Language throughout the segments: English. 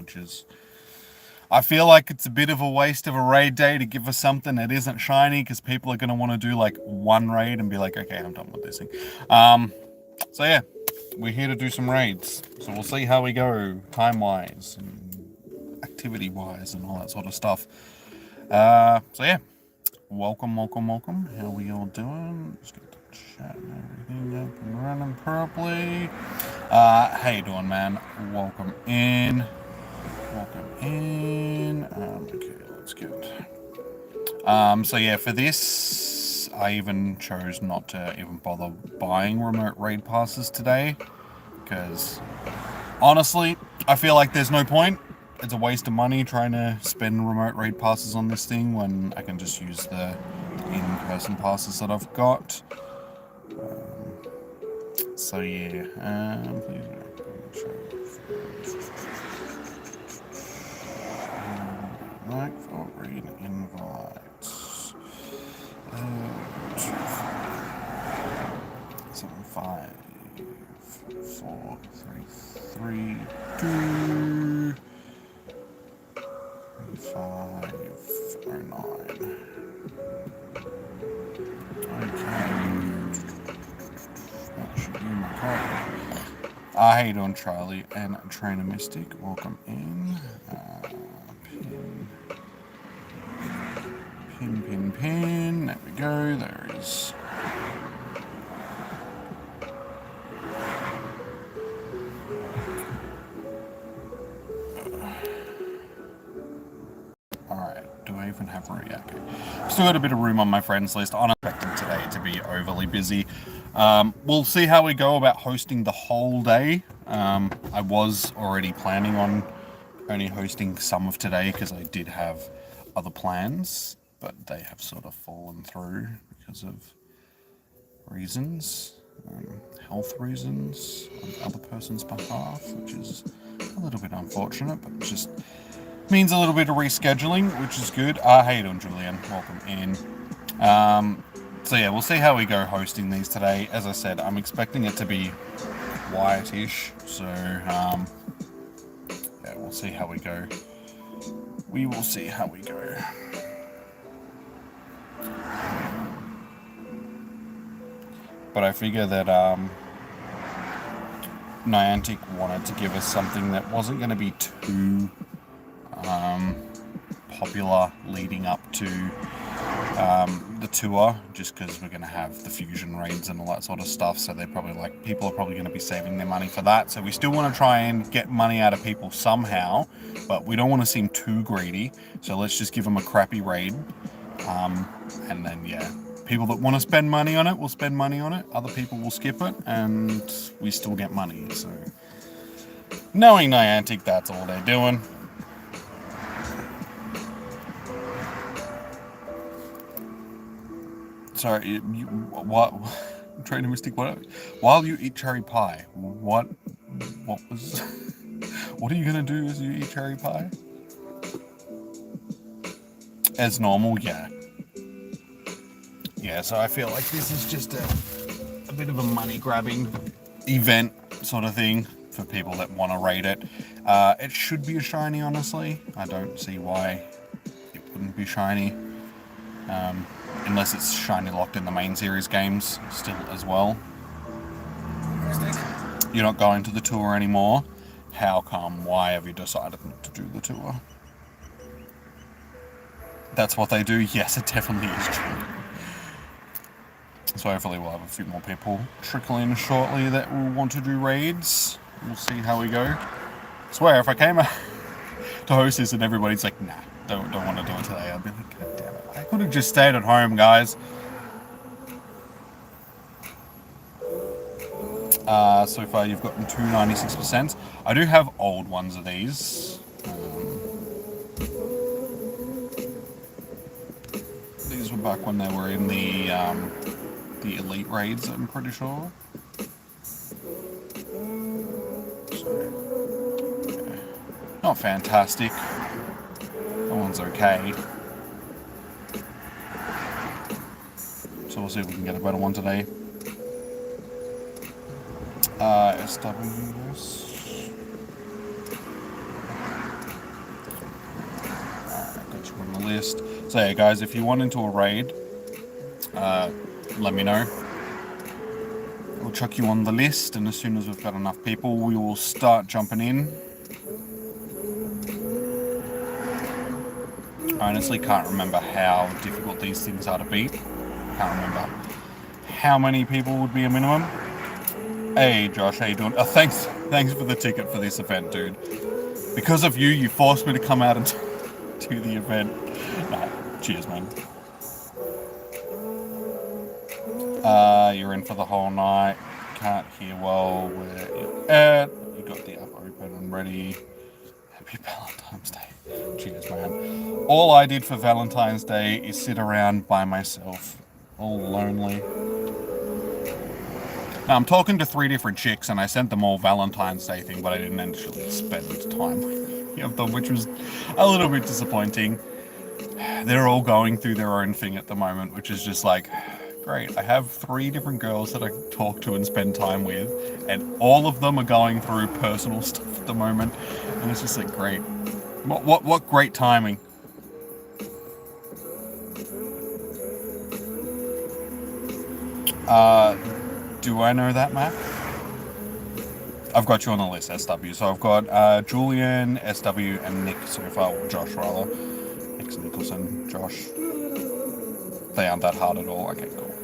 which is... I feel like it's a bit of a waste of a raid day to give us something that isn't shiny, because people are going to want to do like one raid and be like, okay, I'm done with this thing. So yeah, we're here to do some raids. So we'll see how we go, time-wise, and activity-wise, and all that sort of stuff. So yeah, welcome. How we all doing? Just get the chat and everything up and running properly. How you doing, man? Welcome in. Okay, let's get... so yeah, for this, I even chose not to even bother buying remote raid passes today, because honestly, I feel like there's no point. It's a waste of money trying to spend remote raid passes on this thing when I can just use the in-person passes that I've got. So yeah, like for raid invites. 7, 5, 4, 3, 2, 5, 09. Okay. That should be my card. How you doing, Charlie and Trainer Mystic? Welcome in. Pin. There we go. There is. Alright, do I even have room? Yeah, okay. Still got a bit of room on my friends list. I'm not expecting today to be overly busy. We'll see how we go about hosting the whole day. I was already planning on only hosting some of today because I did have other plans, but they have sort of fallen through because of reasons, health reasons on the other person's behalf, which is a little bit unfortunate, but it just means a little bit of rescheduling, which is good. How you doing, Julian? Welcome in. So yeah, we'll see how we go hosting these today. As I said, I'm expecting it to be quietish, so yeah, we'll see how we go. We will see how we go. But I figure that Niantic wanted to give us something that wasn't going to be too popular leading up to the tour, just because we're going to have the fusion raids and all that sort of stuff, so they're probably like, people are probably going to be saving their money for that. So we still want to try and get money out of people somehow, but we don't want to seem too greedy, so let's just give them a crappy raid, and then yeah, people that want to spend money on it will spend money on it, other people will skip it, and we still get money. So knowing Niantic, that's all they're doing. Sorry, what? Trainer Mystic, what? While you eat cherry pie, what was... What are you gonna do as you eat cherry pie? As normal, yeah. Yeah, so I feel like this is just a bit of a money-grabbing event sort of thing for people that want to raid it. It should be a shiny, honestly. I don't see why it wouldn't be shiny. Unless it's shiny locked in the main series games still as well. You're not going to the tour anymore. How come? Why have you decided not to do the tour? That's what they do? Yes, it definitely is true. So hopefully we'll have a few more people trickle in shortly that will want to do raids. We'll see how we go. I swear, if I came to host this and everybody's like, nah, don't want to do it today, I'd be like, God damn it, I could have just stayed at home, guys. So far you've gotten 296%. I do have old ones of these. These were back when they were in the elite raids, I'm pretty sure. So, yeah. Not fantastic. That one's okay. So we'll see if we can get a better one today. SWS. list. So yeah, guys, if you want into a raid, let me know. We'll chuck you on the list, and as soon as we've got enough people, we will start jumping in. I honestly can't remember how difficult these things are to beat. Can't remember how many people would be a minimum. Hey Josh, how you doing? Oh, thanks for the ticket for this event, dude. Because of you, you forced me to come out and do the event. Nah, cheers, man. You're in for the whole night. Can't hear well where you're at. You got the app open and ready. Happy Valentine's Day. Cheers, man. All I did for Valentine's Day is sit around by myself. All lonely. Now, I'm talking to 3 different chicks, and I sent them all Valentine's Day thing, but I didn't actually spend time with them, which was a little bit disappointing. They're all going through their own thing at the moment, which is just like, great. I have 3 different girls that I talk to and spend time with, and all of them are going through personal stuff at the moment, and it's just like, great. What great timing. Do I know that map? I've got you on the list, SW. So I've got Julian, SW, and Nick so far. Or Josh, rather. Nick's Nicholson, Josh. They aren't that hard at all. Okay, cool.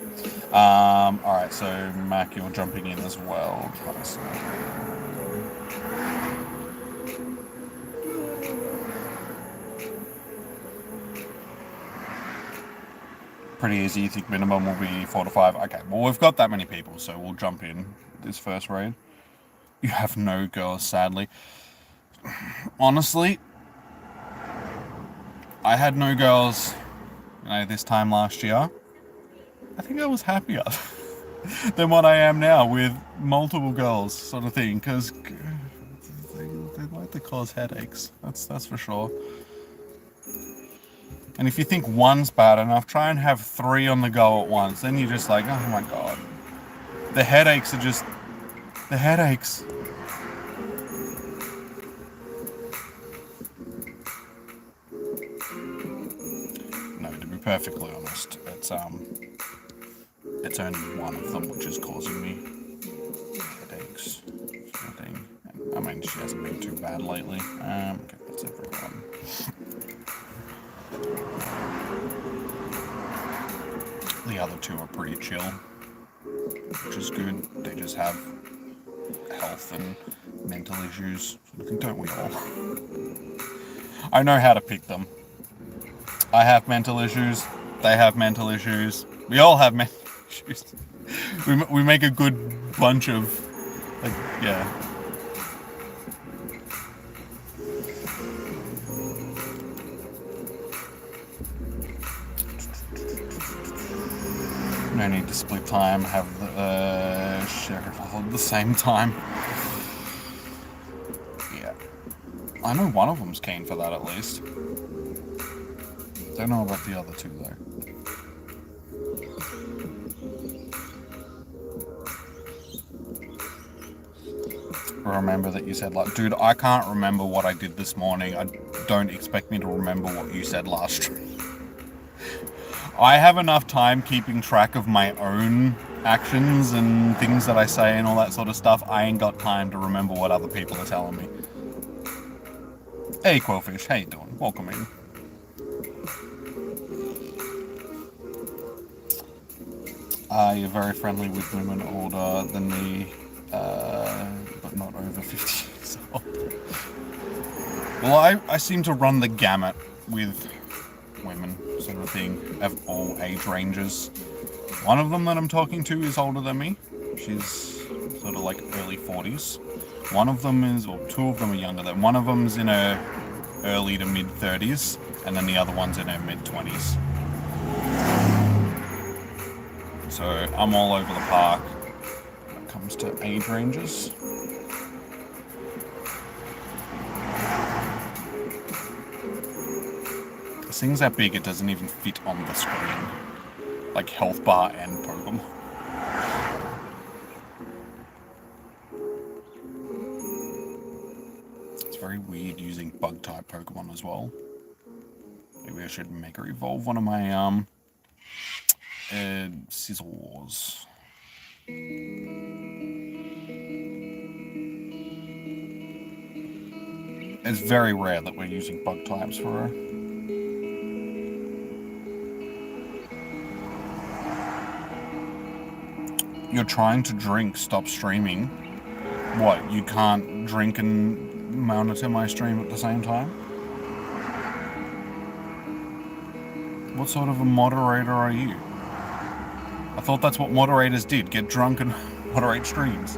Alright, so Mac, you're jumping in as well. Pretty easy. You think minimum will be 4 to 5? Okay, well, we've got that many people, so we'll jump in this first raid. You have no girls, sadly. Honestly, I had no girls, this time last year. I think I was happier than what I am now with multiple girls, sort of thing, because they like to cause headaches. That's for sure. And if you think one's bad enough, try and have 3 on the go at once. Then you're just like, oh my god. The headaches are just... the headaches. No, to be perfectly honest, it's only one of them which is causing me headaches. Sort of thing. I mean, she hasn't been too bad lately. Okay, that's everyone. The other 2 are pretty chill, which is good. They just have health and mental issues. Don't we all? I know how to pick them. I have mental issues. They have mental issues. We all have mental issues. We make a good bunch of, like, yeah. No need to split time, have the share it all at the same time. Yeah. I know one of them's keen for that at least. Don't know about the other 2 though. Remember that you said, like, dude, I can't remember what I did this morning. I don't expect me to remember what you said last stream. I have enough time keeping track of my own actions and things that I say and all that sort of stuff. I ain't got time to remember what other people are telling me. Hey, Quillfish, how you doing? Welcome in. You're very friendly with women older than me, but not over 50 years old. Well, I seem to run the gamut with women, sort of thing, of all age ranges. One of them that I'm talking to is older than me. She's sort of like early 40s. One of them is, or 2 of them are younger than. One of them's in her early to mid 30s, and then the other one's in her mid 20s. So I'm all over the park when it comes to age ranges. This thing's that big it doesn't even fit on the screen. Like health bar and Pokemon. It's very weird using bug type Pokemon as well. Maybe I should Mega Evolve one of my scissors. It's very rare that we're using bug types for her. You're trying to drink, stop streaming. What, you can't drink and monitor my stream at the same time? What sort of a moderator are you? I thought that's what moderators did, get drunk and moderate streams.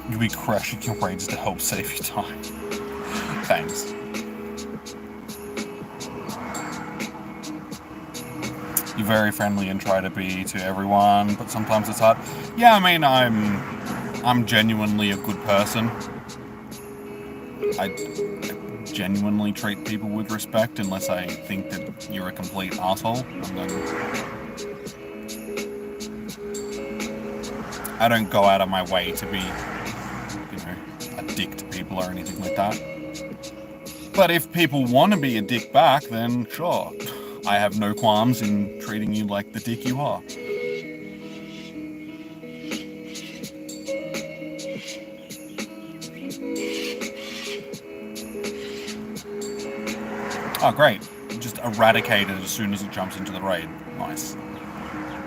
You'll be crashing your raids to help save you time. Thanks. You're very friendly and try to be to everyone, but sometimes it's hard. Yeah, I mean, I'm genuinely a good person. I genuinely treat people with respect unless I think that you're a complete asshole. And then I don't go out of my way to be, a dick to people or anything like that. But if people want to be a dick back, then sure. I have no qualms in treating you like the dick you are. Oh, great. Just eradicate it as soon as it jumps into the raid. Nice.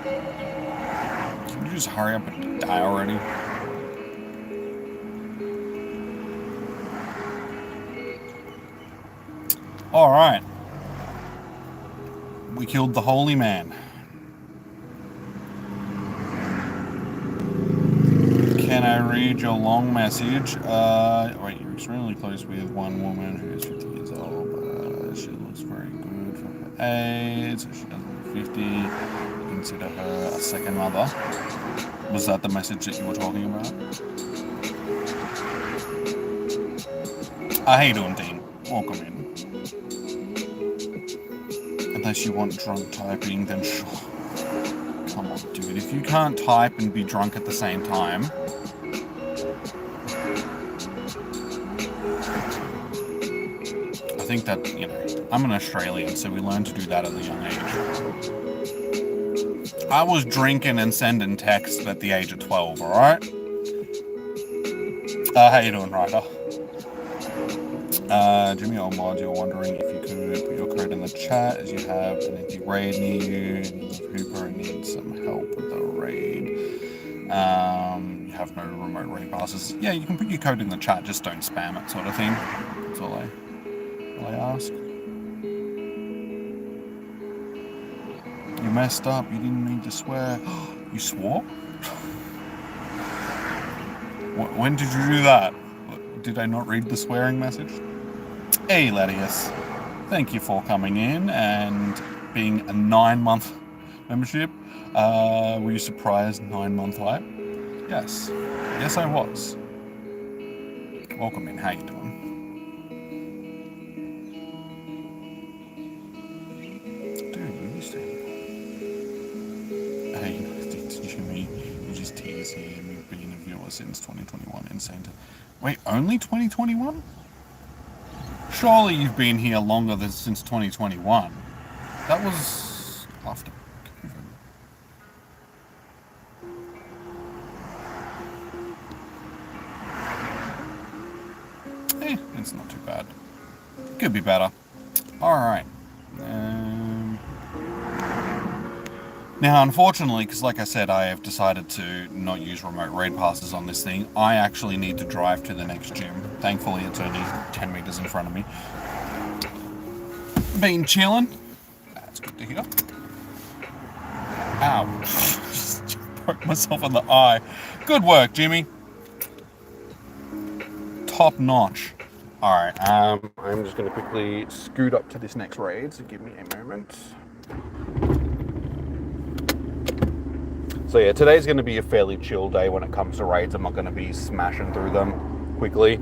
Can you just hurry up and die already? Alright. We killed the holy man. Can I read your long message? Wait, you're extremely close with one woman who is 50 years old. She looks very good for her age. So she doesn't look 50. Consider her a second mother. Was that the message that you were talking about? How you doing, Dean? Welcome in. Unless you want drunk typing, then sure. Come on, dude. If you can't type and be drunk at the same time... I think that, I'm an Australian, so we learn to do that at a young age. I was drinking and sending texts at the age of 12, alright? How you doing, Ryder? Jimmy or Mod, you're wondering if you could put your code in the chat as you have an empty raid near you and you love Hooper and need some help with the raid. You have no remote raid passes. Yeah, you can put your code in the chat, just don't spam it, sort of thing. That's all I ask. You messed up, you didn't mean to swear. You swore? When did you do that? Did I not read the swearing message? Hey, Latius. Thank you for coming in and being a 9-month membership. Were you surprised 9-month hype? Yes. Yes, I was. Welcome in. How you doing? Dude, what are you saying? Hey, Jimmy, you just tease him. You've been a viewer since 2021. Insane to... Wait, only 2021? Surely you've been here longer than since 2021. That was after COVID. It's not too bad. Could be better. Alright. Now, unfortunately, because like I said, I have decided to not use remote raid passes on this thing, I actually need to drive to the next gym. Thankfully, it's only 10 meters in front of me. Been chilling. That's good to hear. Ow. Just broke myself in the eye. Good work, Jimmy. Top notch. Alright, I'm just going to quickly scoot up to this next raid, so give me a moment. So yeah, today's going to be a fairly chill day when it comes to raids. I'm not going to be smashing through them quickly.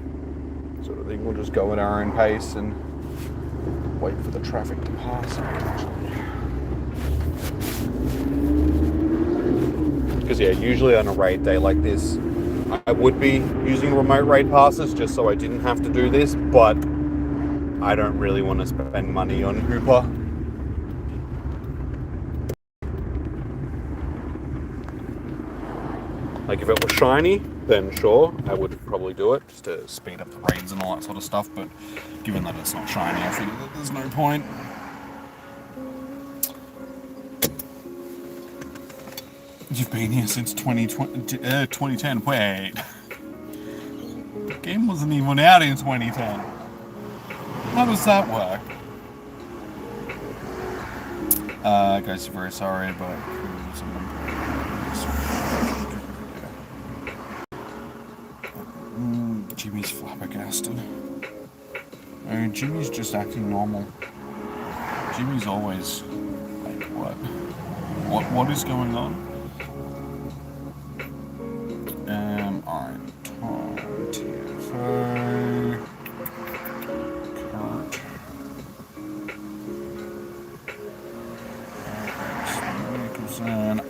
Sort of thing. We'll just go at our own pace and wait for the traffic to pass. Because yeah, usually on a raid day like this, I would be using remote raid passes just so I didn't have to do this, but I don't really want to spend money on Hoopa. Like if it was shiny, then sure, I would probably do it just to speed up the raids and all that sort of stuff, but given that it's not shiny, I figure that there's no point. You've been here since 2010. Wait. The game wasn't even out in 2010. How does that work? Guys, you're very sorry, but... Jimmy's flabbergasted. Oh, Jimmy's just acting normal. Jimmy's always... Like, what? What is going on? Alright. Tom, TFO... Current...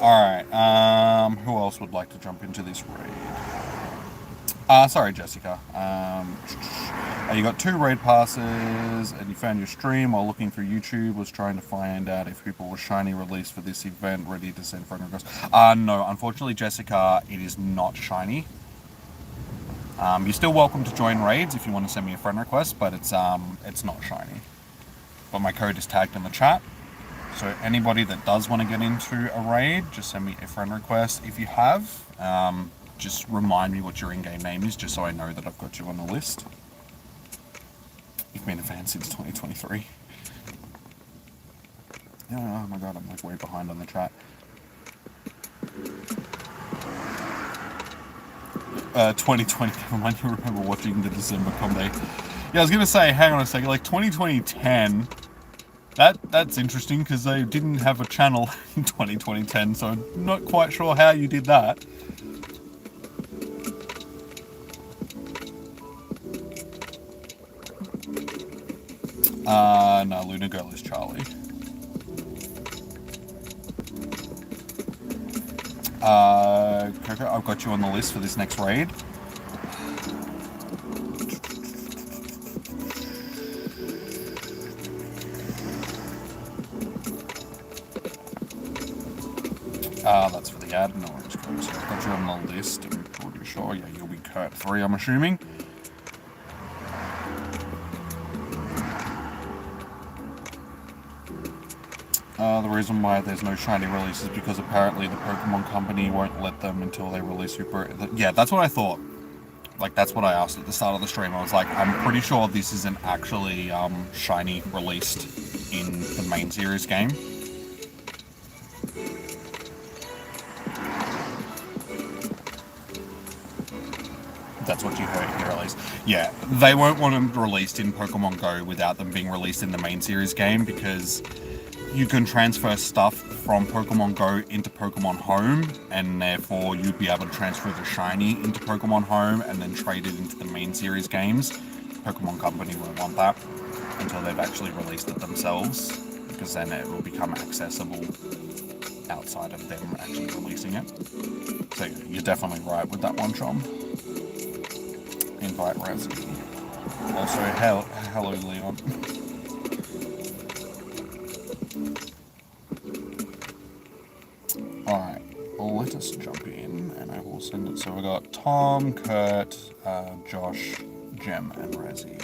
Alright, who else would like to jump into this raid? Sorry, Jessica. You got 2 raid passes, and you found your stream while looking through YouTube, was trying to find out if people were shiny released for this event, ready to send friend requests. No, unfortunately, Jessica, it is not shiny. You're still welcome to join raids if you want to send me a friend request, but it's not shiny. But my code is tagged in the chat, so anybody that does want to get into a raid, just send me a friend request. If you have, just remind me what your in-game name is, just so I know that I've got you on the list. You've been a fan since 2023. Yeah, oh my god, I'm like way behind on the chat. 2020, never mind, you remember watching the December com day. Yeah, I was gonna say, hang on a second, like 2010, that's interesting, because they didn't have a channel in 2010, so I'm not quite sure how you did that. No, Luna Girl is Charlie. Coco, I've got you on the list for this next raid. That's for the ad. No worries, Coco. So I've got you on the list. I'm pretty sure. Yeah, you'll be Kurt 3, I'm assuming. The reason why there's no shiny release is because apparently the Pokemon Company won't let them until they release Super... Yeah, that's what I thought. Like, that's what I asked at the start of the stream. I was like, I'm pretty sure this isn't actually shiny released in the main series game. That's what you heard here, at least. Yeah, they won't want them released in Pokemon Go without them being released in the main series game, because you can transfer stuff from Pokemon Go into Pokemon Home, and therefore you'd be able to transfer the shiny into Pokemon Home and then trade it into the main series games. Pokemon Company won't want that until they've actually released it themselves, because then it will become accessible outside of them actually releasing it. So you're definitely right with that one, Chom. Invite Razzie. Also, hello Leon. Alright, well, let us jump in and I will send it. So we got Tom, Kurt, Josh, Jem, and Razzie.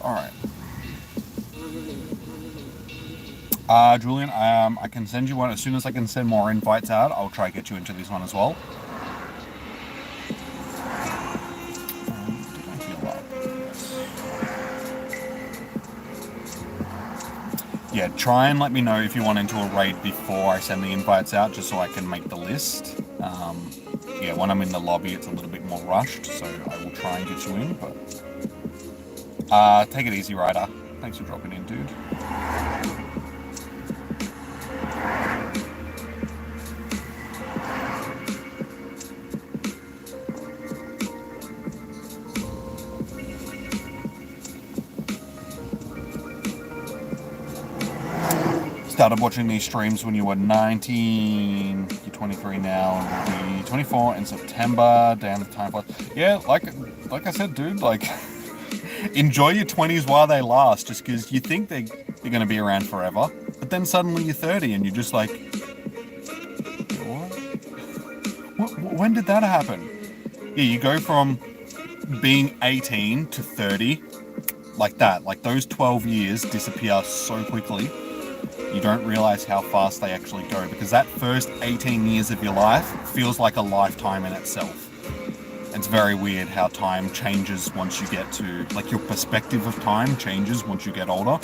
Alright. Julian, I can send you one. As soon as I can send more invites out, I'll try to get you into this one as well. Did I heal up? Yes. Yeah, try and let me know if you want into a raid before I send the invites out, just so I can make the list. Yeah, when I'm in the lobby, it's a little bit more rushed, so I will try and get you in, but... take it easy, Ryder. Thanks for dropping in, dude. Started watching these streams when you were 19, you're 23 now, and you'll be 24 in September, down to time flies. Yeah, like I said, dude, like, enjoy your 20s while they last, just because you think they're going to be around forever, but then suddenly you're 30 and you're just like, what? When did that happen? Yeah, you go from being 18 to 30, like that. Like, those 12 years disappear so quickly. You don't realize how fast they actually go, because that first 18 years of your life feels like a lifetime in itself. It's very weird how time changes once you get to, like, your perspective of time changes once you get older.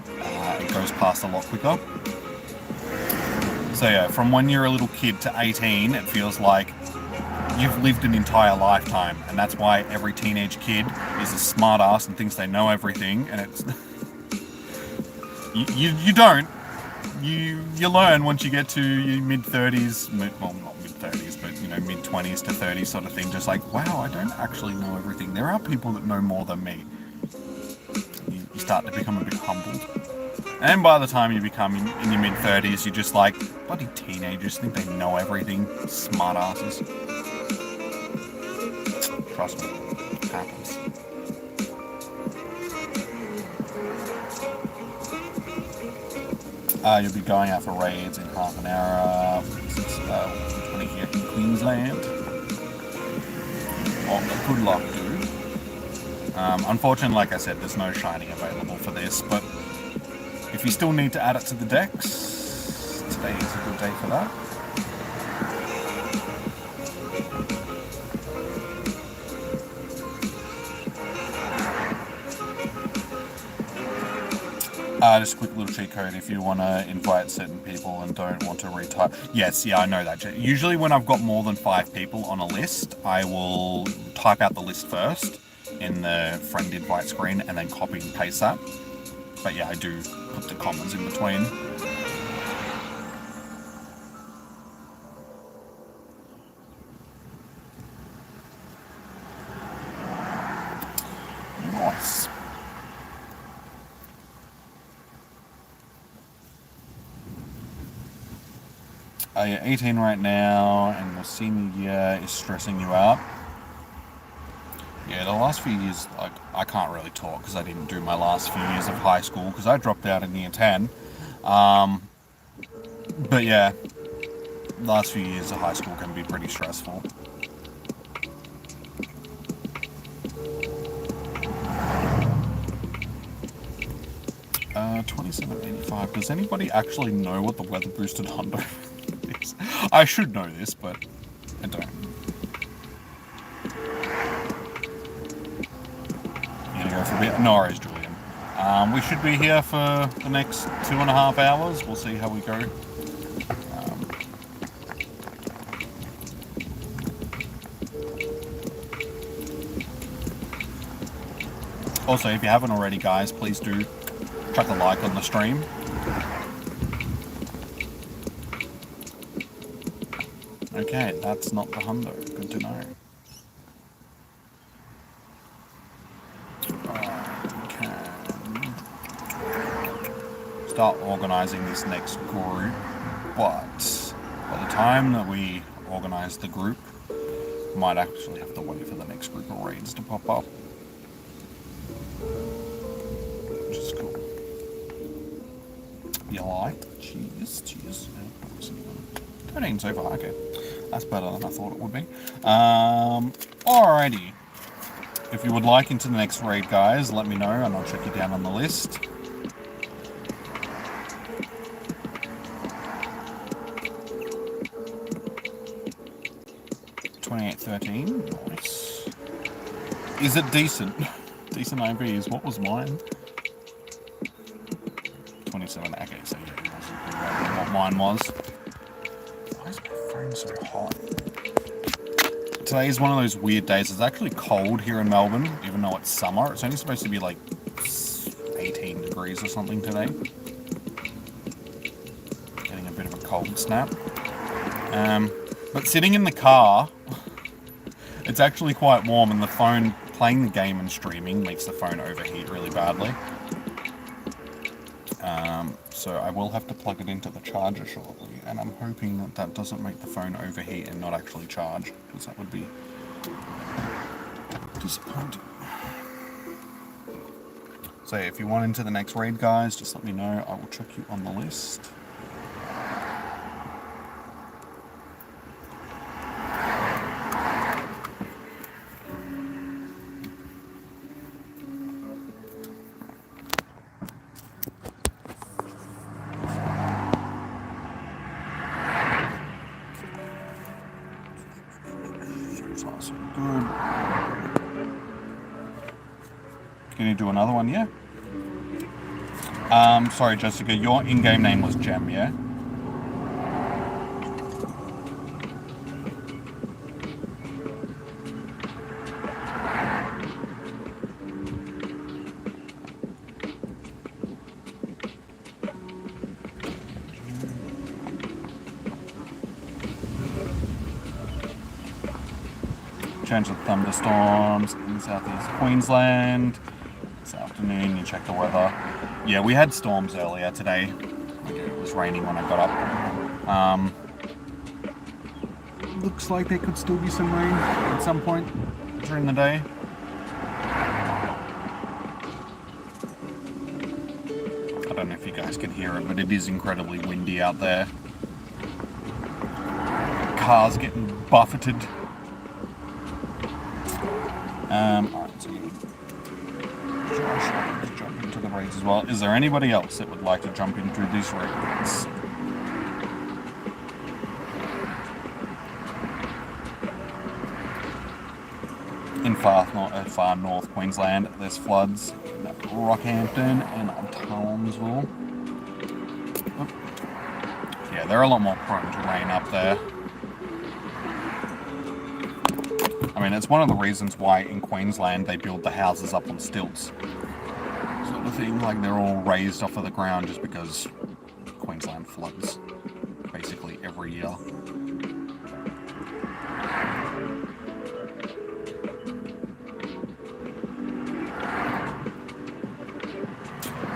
It goes past a lot quicker. So yeah, from when you're a little kid to 18, it feels like you've lived an entire lifetime, and that's why every teenage kid is a smart ass and thinks they know everything, and it's... You don't. You learn once you get to your mid-30s, well, not mid-30s, but, you know, mid-20s to 30s sort of thing, just like, wow, I don't actually know everything. There are people that know more than me. You start to become a bit humbled. And by the time you become in your mid-30s, you're just like, bloody teenagers think they know everything. Smart asses. Trust me, it happens. You'll be going out for raids in half an hour. 20 here in Queensland. Oh, good luck, dude. Unfortunately, like I said, there's no shining available for this, but if you still need to add it to the decks, today is a good day for that. Just a quick little cheat code if you want to invite certain people and don't want to retype. Yes, yeah, I know that. Usually when I've got more than 5 people on a list, I will type out the list first in the friend invite screen and then copy and paste that. But yeah, I do put the commas in between. Nice. You're 18 right now, and your senior year is stressing you out. Yeah, the last few years, like, I can't really talk because I didn't do my last few years of high school because I dropped out in year 10. But yeah, last few years of high school can be pretty stressful. $27.85. Does anybody actually know what the weather boosted hundo is? I should know this, but I don't. You gonna go for a bit? No worries, Julian. We should be here for the next 2.5 hours. We'll see how we go. Also, if you haven't already, guys, please do chuck a like on the stream. Okay, that's not the hundo. Good to know. I can start organising this next group, but by the time that we organise the group, might actually have to wait for the next group of raids to pop up. Which is cool. You like? Cheers, cheers. 13 so far, okay. That's better than I thought it would be. Alrighty. If you would like into the next raid, guys, let me know and I'll check you down on the list. $28.13. Nice. Is it decent? Decent IVs. What was mine? 27. Okay, so yeah, it wasn't what mine was. Why is my phone so hot? Today is one of those weird days. It's actually cold here in Melbourne, even though it's summer. It's only supposed to be like 18 degrees or something today. Getting a bit of a cold snap. But sitting in the car, it's actually quite warm, and the phone, playing the game and streaming makes the phone overheat really badly. So I will have to plug it into the charger shortly, and I'm hoping that that doesn't make the phone overheat and not actually charge, because that would be disappointing. So if you want into the next raid, guys, just let me know. I will chuck you on the list. Can you do another one, yeah? Sorry, Jessica, your in-game name was Gem, yeah? Chance of thunderstorms in southeast Queensland. This afternoon, you check the weather. Yeah, we had storms earlier today. It was raining when I got up. Looks like there could still be some rain at some point during the day. I don't know if you guys can hear it, but it is incredibly windy out there. Cars getting buffeted. Alright, so Josh, jump into the raids as well. Is there anybody else that would like to jump into these raids? In far north Queensland, there's floods in Rockhampton and Townsville. Yeah, they're a lot more prone to rain up there. I mean, it's one of the reasons why in Queensland they build the houses up on stilts. Sort of thing, like they're all raised off of the ground just because Queensland floods basically every year.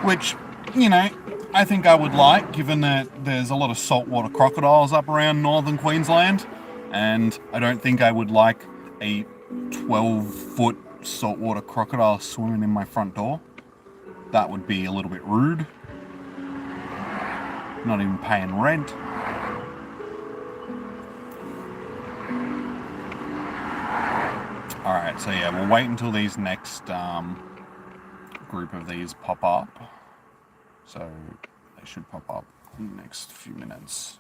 Which, you know, I think I would like, given that there's a lot of saltwater crocodiles up around northern Queensland, and I don't think I would like a 12-foot saltwater crocodile swimming in my front door. That would be a little bit rude. Not even paying rent. Alright, so yeah, we'll wait until these next group of these pop up. So they should pop up in the next few minutes.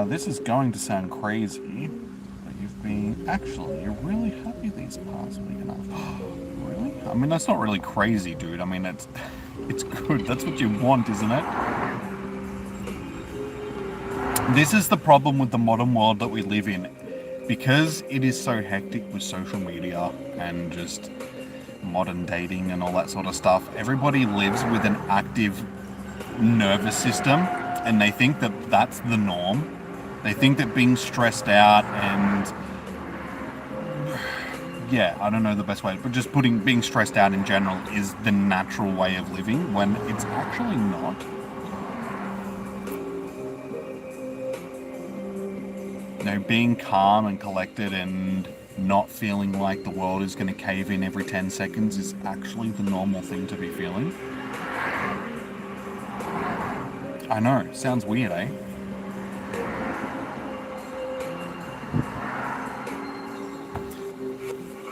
This is going to sound crazy, but you've been actually, you're really happy these past week enough. Really? I mean, that's not really crazy, dude. I mean, it's good. That's what you want, isn't it? This is the problem with the modern world that we live in. Because it is so hectic with social media and just modern dating and all that sort of stuff, everybody lives with an active nervous system, and they think that that's the norm. They think that being stressed out and, yeah, I don't know the best way, but just being stressed out in general is the natural way of living, when it's actually not. You know, being calm and collected and not feeling like the world is going to cave in every 10 seconds is actually the normal thing to be feeling. I know, sounds weird, eh?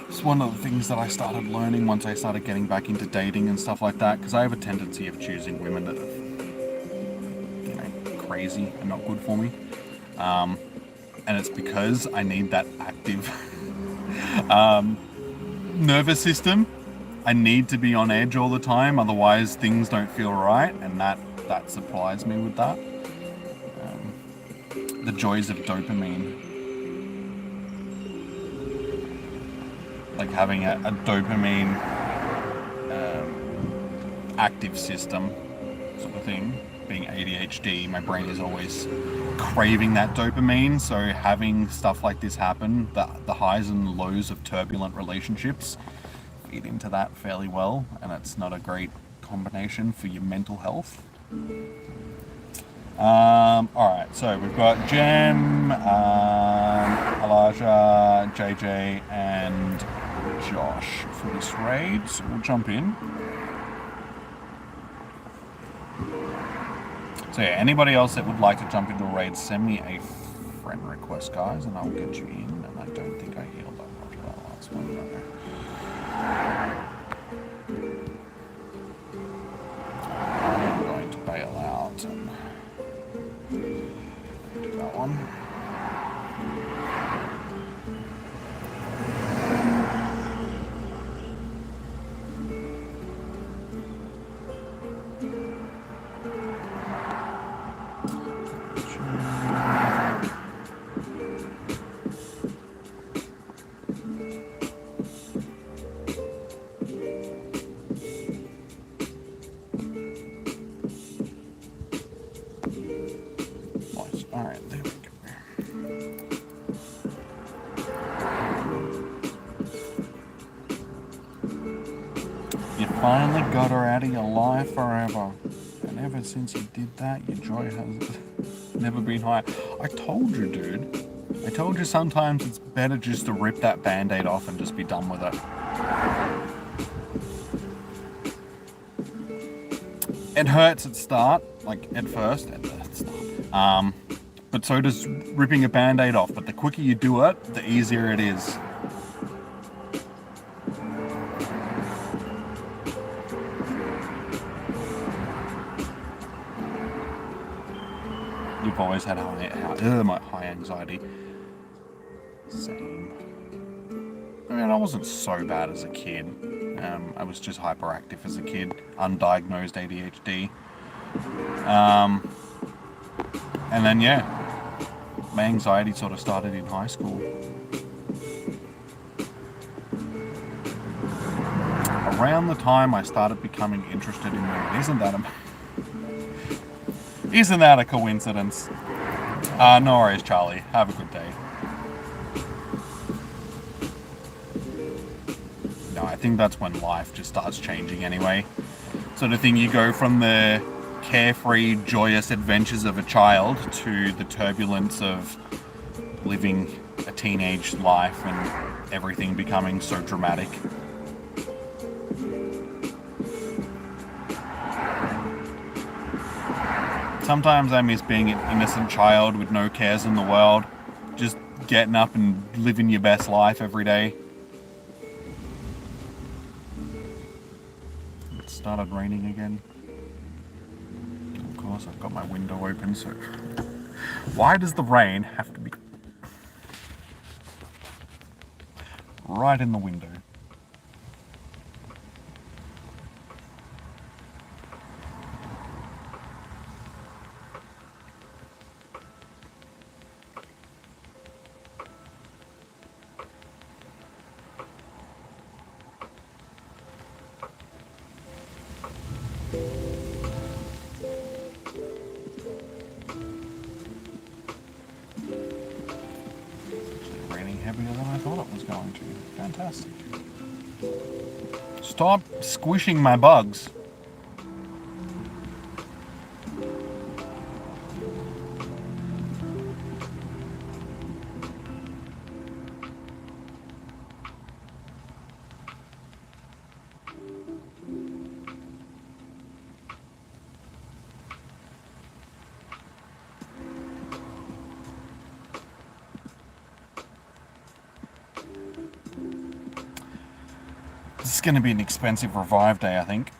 It's one of the things that I started learning once I started getting back into dating and stuff like that, because I have a tendency of choosing women that are, you know, crazy and not good for me. And it's because I need that active nervous system. I need to be on edge all the time, otherwise things don't feel right, and that supplies me with that. The joys of dopamine. Like having a dopamine active system sort of thing. Being ADHD, my brain is always craving that dopamine, so having stuff like this happen, the highs and lows of turbulent relationships feed into that fairly well, and it's not a great combination for your mental health. Alright, so we've got Jem, Elijah, JJ, and Josh for this raid, so we'll jump in. So yeah, anybody else that would like to jump into a raid, send me a friend request, guys, and I'll get you in. And I don't think I healed up after that last one. I'm going to bail out and do that one. Alright, there we go. You finally got her out of your life forever. And ever since you did that, your joy has never been higher. I told you, dude. I told you sometimes it's better just to rip that band-aid off and just be done with it. It hurts at start, like at first, but so does ripping a band-aid off. But the quicker you do it, the easier it is. You've always had high anxiety. Same. I mean, I wasn't so bad as a kid. I was just hyperactive as a kid, undiagnosed ADHD. And then, yeah, my anxiety sort of started in high school. Around the time I started becoming interested in women. Isn't that a coincidence? No worries, Charlie. Have a good day. No, I think that's when life just starts changing anyway. Sort of thing, you go from the carefree, joyous adventures of a child to the turbulence of living a teenage life and everything becoming so dramatic. Sometimes I miss being an innocent child with no cares in the world, just getting up and living your best life every day. It started raining again. Of course, I've got my window open, so why does the rain have to be right in the window? Heavier than I thought it was going to. Fantastic. Stop squishing my bugs. This is going to be an expensive revive day, I think.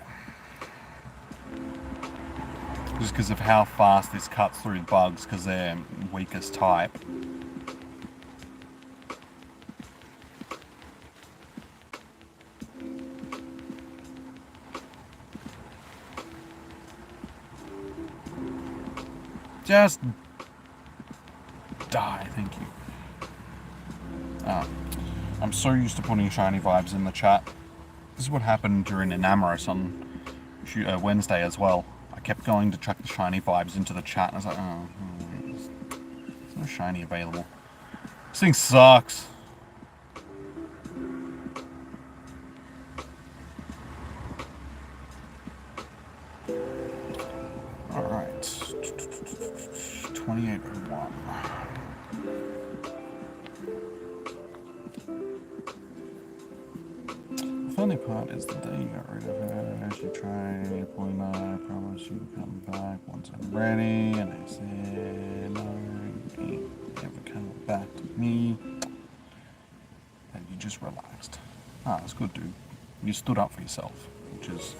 Just because of how fast this cuts through bugs, because they're weakest type. Just die, thank you. I'm so used to putting shiny vibes in the chat. This is what happened during Enamorous on Wednesday as well. I kept going to chuck the shiny vibes into the chat, and I was like, oh, there's no shiny available. This thing sucks. Alright. 2801. The funny part is the day you got rid of her, she tried pulling up, I promise you to come back once I'm ready, and I said, no, you ain't ever coming back to me. And you just relaxed. Ah, that's good, dude. You stood up for yourself, which is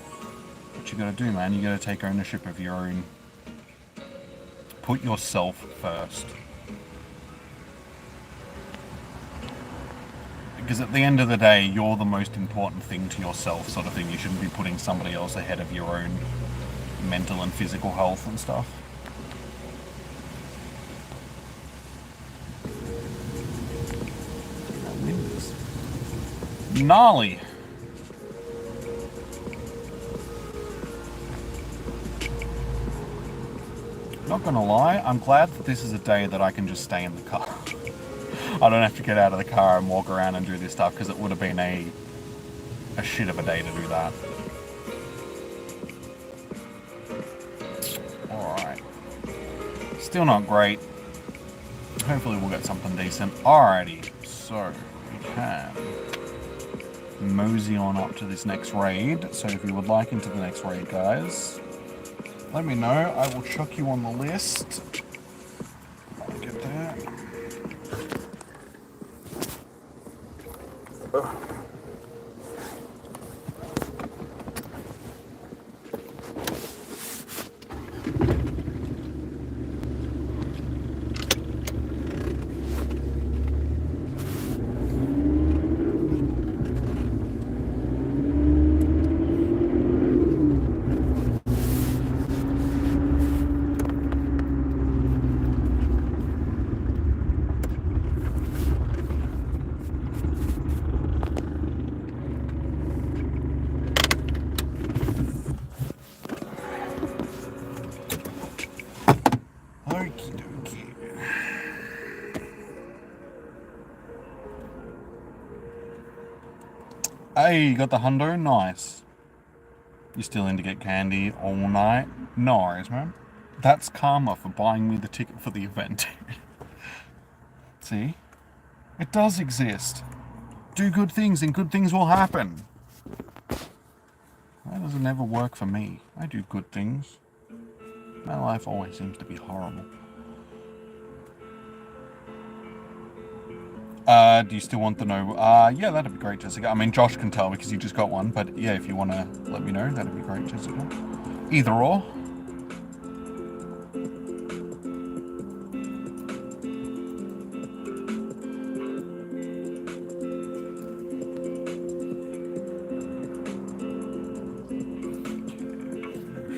what you gotta do, man. You gotta take ownership of your own. Put yourself first. Because at the end of the day, you're the most important thing to yourself, sort of thing. You shouldn't be putting somebody else ahead of your own mental and physical health and stuff. Gnarly. Not gonna lie, I'm glad that this is a day that I can just stay in the car. I don't have to get out of the car and walk around and do this stuff, because it would have been a shit of a day to do that. Alright. Still not great. Hopefully we'll get something decent. Alrighty, so we can mosey on up to this next raid. So if you would like into the next raid, guys, let me know. I will chuck you on the list. I'll get there. Hey, you got the hundo? Nice. You still in to get candy all night? No worries, man. That's karma for buying me the ticket for the event. See? It does exist. Do good things and good things will happen. That doesn't ever work for me. I do good things. My life always seems to be horrible. Do you still want the no? Yeah, that'd be great, Jessica. I mean, Josh can tell because you just got one, but yeah, if you want to let me know, that'd be great, Jessica. Either or.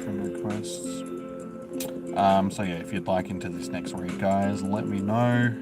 Friend requests. So yeah, if you'd like into this next raid, guys, let me know.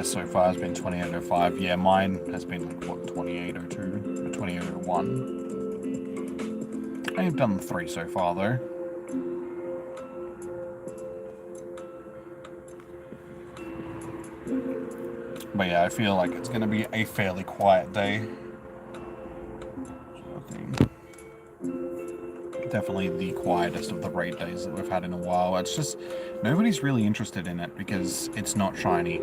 So far has been 2805. Yeah, mine has been like what, 2802 or 2801. I've done 3 so far though. But yeah, I feel like it's gonna be a fairly quiet day. Definitely the quietest of the raid days that we've had in a while. It's just nobody's really interested in it because it's not shiny.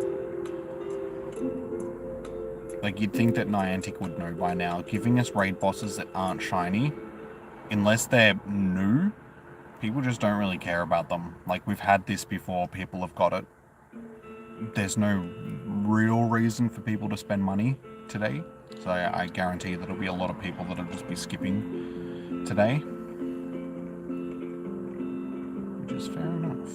Like, you'd think that Niantic would know by now. Giving us raid bosses that aren't shiny, unless they're new, people just don't really care about them. Like, we've had this before, people have got it. There's no real reason for people to spend money today. So I guarantee that there'll be a lot of people that'll just be skipping today. Which is fair enough.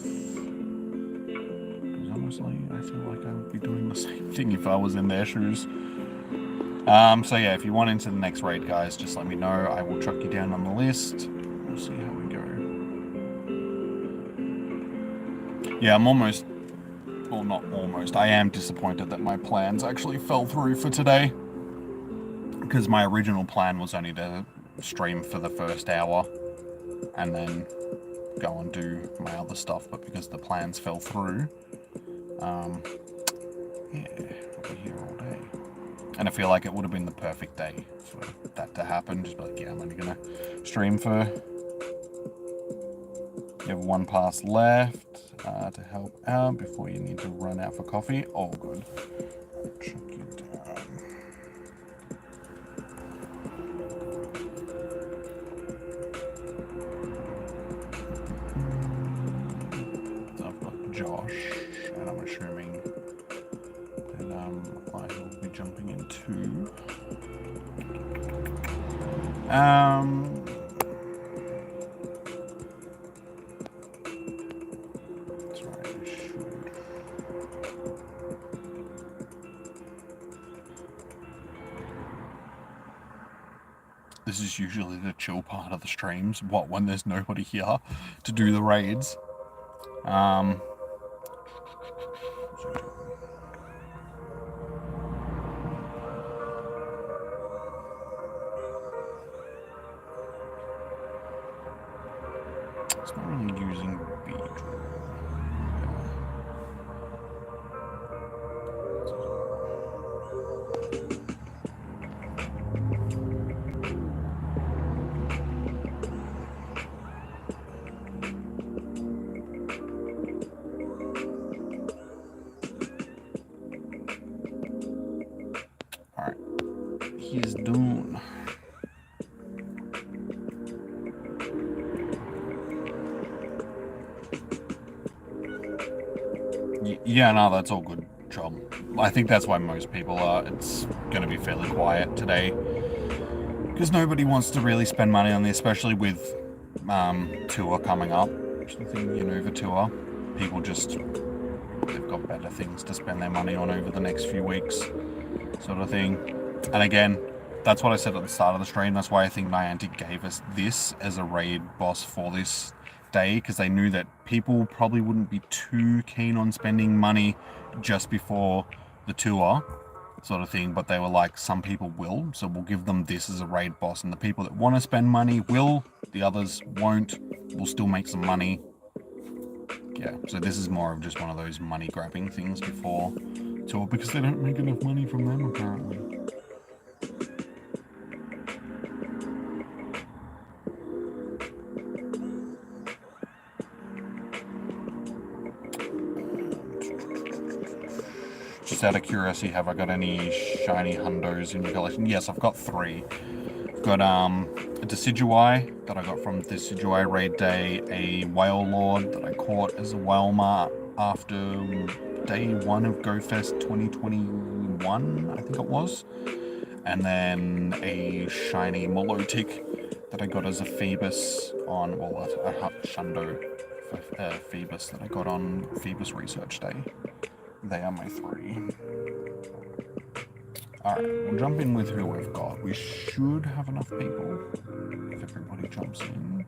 Because honestly, I feel like I would be doing the same thing if I was in their shoes. So yeah, if you want into the next raid, guys, just let me know. I will chuck you down on the list. We'll see how we go. Yeah, I'm almost... Well, not almost. I am disappointed that my plans actually fell through for today. Because my original plan was only to stream for the first hour. And then go and do my other stuff. But because the plans fell through... yeah, I'll be here all day. And I feel like it would have been the perfect day for that to happen. Just be like, yeah, I'm only going to stream for... You have one pass left to help out before you need to run out for coffee. Oh, good. Check you down. So I've got Josh, and I'm assuming that I will be jumping in too. That's right, I should. This is usually the chill part of the streams. What, when there's nobody here to do the raids? It's not really using beat. Alright. He's done. Yeah, no, that's all good, Chom. I think that's why most people are. It's going to be fairly quiet today. Because nobody wants to really spend money on this, especially with tour coming up. The Unova tour. People just, they've got better things to spend their money on over the next few weeks, sort of thing. And again, that's what I said at the start of the stream. That's why I think Niantic gave us this as a raid boss for this day, because they knew that people probably wouldn't be too keen on spending money just before the tour, sort of thing, but they were like, some people will, so we'll give them this as a raid boss, and the people that want to spend money will, the others won't. We'll still make some money. Yeah, so this is more of just one of those money grabbing things before tour, because they don't make enough money from them apparently. Just out of curiosity, have I got any shiny hundos in your collection? Yes, I've got 3. I've got a Decidueye that I got from Decidueye Raid Day, a Whale Lord that I caught as a Whale Mart after day 1 of GoFest 2021, I think it was. And then a shiny Milotic that I got as a Phoebus on, well, a Shundo for Phoebus that I got on Phoebus Research Day. They are my 3. Alright, we'll jump in with who we've got. We should have enough people if everybody jumps in.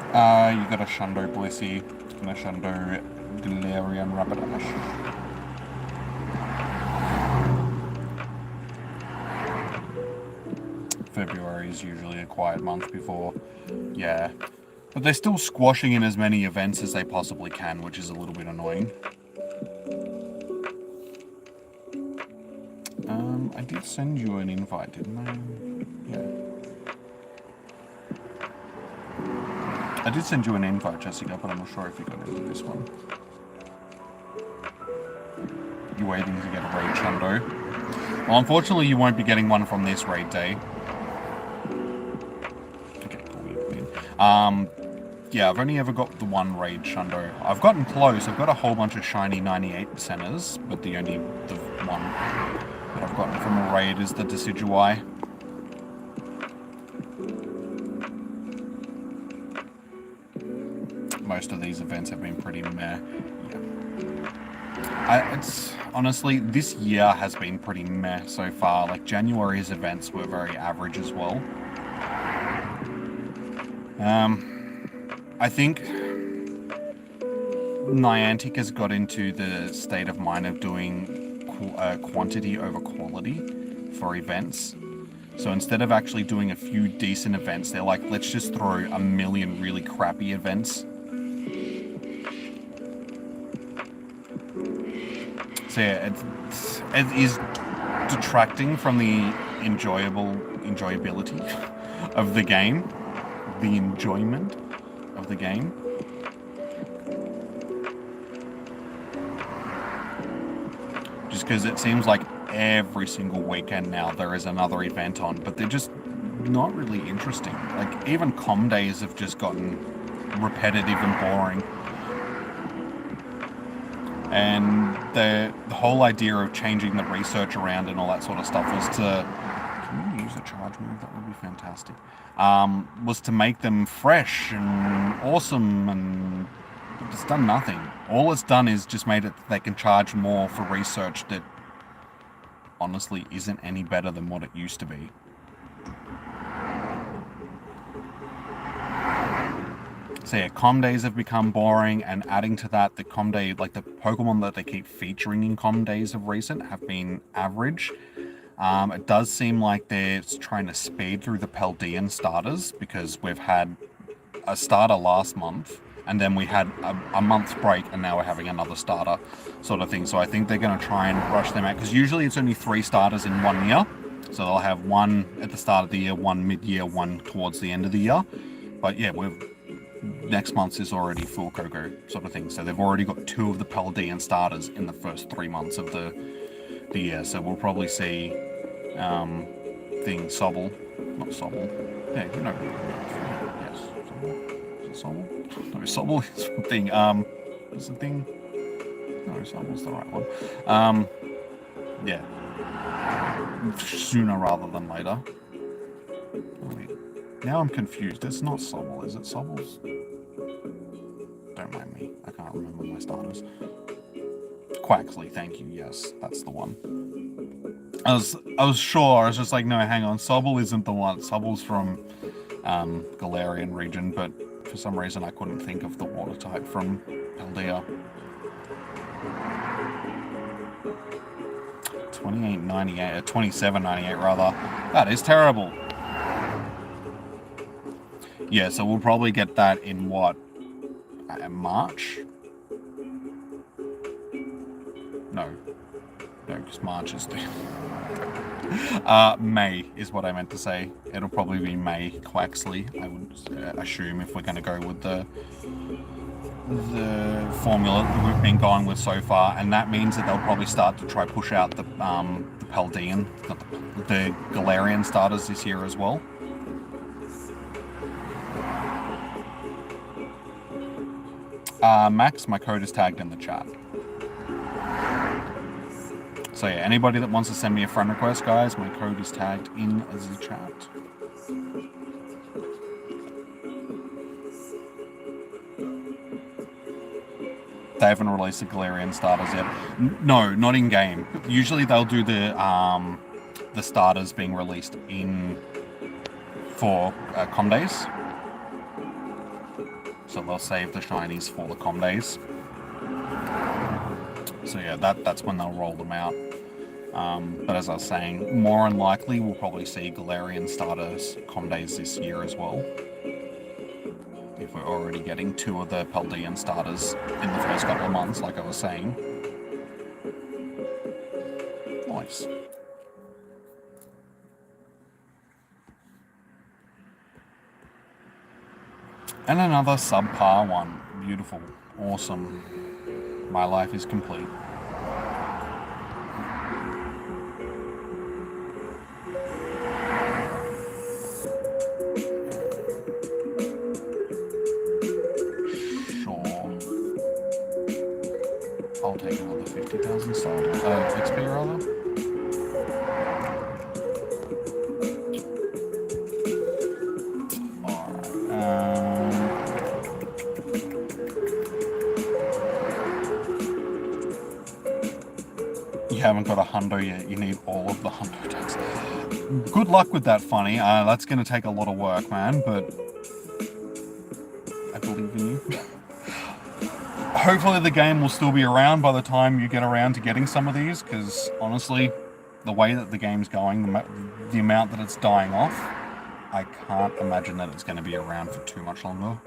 You got a Shundo Blissey and a Shundo Galarian Rapidash. February is usually a quiet month before, yeah. But they're still squashing in as many events as they possibly can, which is a little bit annoying. I did send you an invite, didn't I? Yeah. I did send you an invite, Jessica, but I'm not sure if you got into this one. You're waiting to get a raid Shundo. Well, unfortunately, you won't be getting one from this raid day. Okay, cool. Yeah, I've only ever got the one raid Shundo. I've gotten close. I've got a whole bunch of shiny 98%ers, but the one that I've gotten from a raid is the Decidueye. Most of these events have been pretty meh. Yeah. It's honestly, this year has been pretty meh so far. Like January's events were very average as well. I think Niantic has got into the state of mind of doing quantity over quality for events. So instead of actually doing a few decent events, they're like, let's just throw a million really crappy events. So yeah, it is detracting from the enjoyability of the game, the enjoyment of the game. Just because it seems like every single weekend now there is another event on, but they're just not really interesting. Like even com days have just gotten repetitive and boring. And the whole idea of changing the research around and all that sort of stuff was to... Can you use a charge move? That would be fantastic. Was to make them fresh and awesome, and it's done nothing. All it's done is just made it that they can charge more for research that honestly isn't any better than what it used to be. So yeah, com days have become boring, and adding to that, the com day, like the Pokemon that they keep featuring in com days of recent have been average. It does seem like they're trying to speed through the Paldean starters, because we've had a starter last month, and then we had a month's break, and now we're having another starter sort of thing. So I think they're going to try and rush them out, because usually it's only 3 starters in 1 year. So they'll have 1 at the start of the year, 1 mid-year, 1 towards the end of the year. But yeah, next month's is already full Coco sort of thing. So they've already got 2 of the Paldean starters in the first 3 months of the year. So we'll probably see Sobble. Not Sobble. Yeah, you know. Yes. Sobble. Is it Sobble? No, Sobble is the thing. What's the thing? No, Sobble's the right one. Yeah. Sooner rather than later. Oh, wait. Now I'm confused. It's not Sobble. Is it Sobble's? Don't mind me. I can't remember my starters. Quaxley, thank you. Yes, that's the one. I was sure. I was just like, no, hang on. Sobble isn't the one. Sobble's from Galarian region, but for some reason I couldn't think of the water type from Paldea. 28.98, 27.98 rather. That is terrible. Yeah, so we'll probably get that in what? March? No, because March is May is what I meant to say. It'll probably be May, Quaxley, I would assume, if we're going to go with the formula that we've been going with so far, and that means that they'll probably start to try push out the Paldean, the Galarian starters this year as well. Max, my code is tagged in the chat. So yeah, anybody that wants to send me a friend request, guys, my code is tagged in the chat. They haven't released the Galarian starters yet. No, not in game. Usually they'll do the starters being released for com days. so they'll save the shinies for the com days. So yeah, that's when they'll roll them out. But as I was saying, more than likely we'll probably see Galarian starters com days this year as well. If we're already getting 2 of the Paldean starters in the first couple of months, like I was saying. Nice. And another subpar one. Beautiful. Awesome. My life is complete. I'll take another 50,000 XP rather. You haven't got a hundo yet, you need all of the hundo decks. Good luck with that, Funny. That's going to take a lot of work, man, but I believe in you. Hopefully the game will still be around by the time you get around to getting some of these, because honestly, the way that the game's going, the amount that it's dying off, I can't imagine that it's going to be around for too much longer.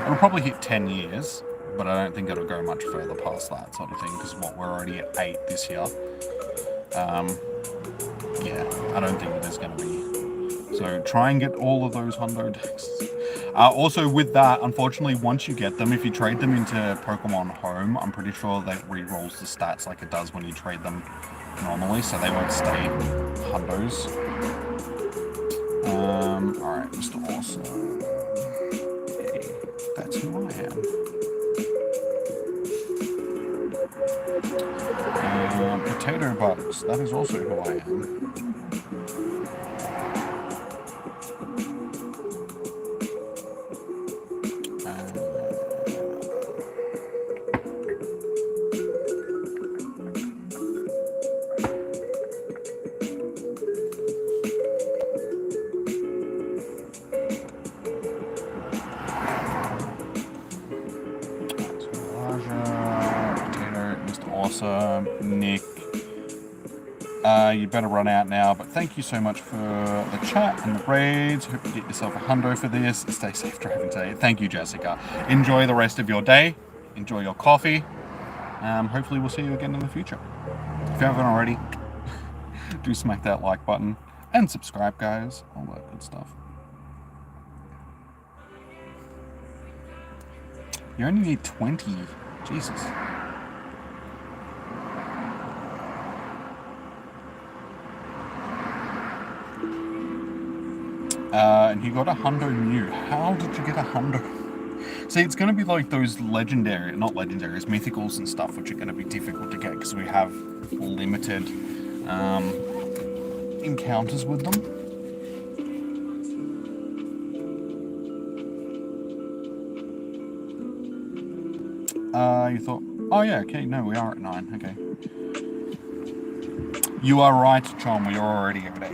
It'll probably hit 10 years, but I don't think it'll go much further past that sort of thing, because we're already at 8 this year. Yeah, I don't think there's going to be. So try and get all of those hundo decks. Also with that, unfortunately, once you get them, if you trade them into Pokemon Home, I'm pretty sure that re-rolls the stats like it does when you trade them normally, so they won't stay hundos. Alright, Mr. Awesome. Hey, that's who I am. Potato Bugs, that is also who I am. Nick, you better run out now, but thank you so much for the chat and the raids. Hope you get yourself a hundo for this. Stay safe driving today. Thank you, Jessica. Enjoy the rest of your day. Enjoy your coffee. Hopefully we'll see you again in the future. If you haven't already, do smack that like button and subscribe, guys. All that good stuff. You only need 20. Jesus. And you got a hundo Mew. How did you get a hundo? See, it's going to be like those legendary, not legendaries, mythicals and stuff, which are going to be difficult to get because we have limited encounters with them. You thought, oh yeah, okay, no, we are at 9, okay. You are right, Chom, we are already at 8.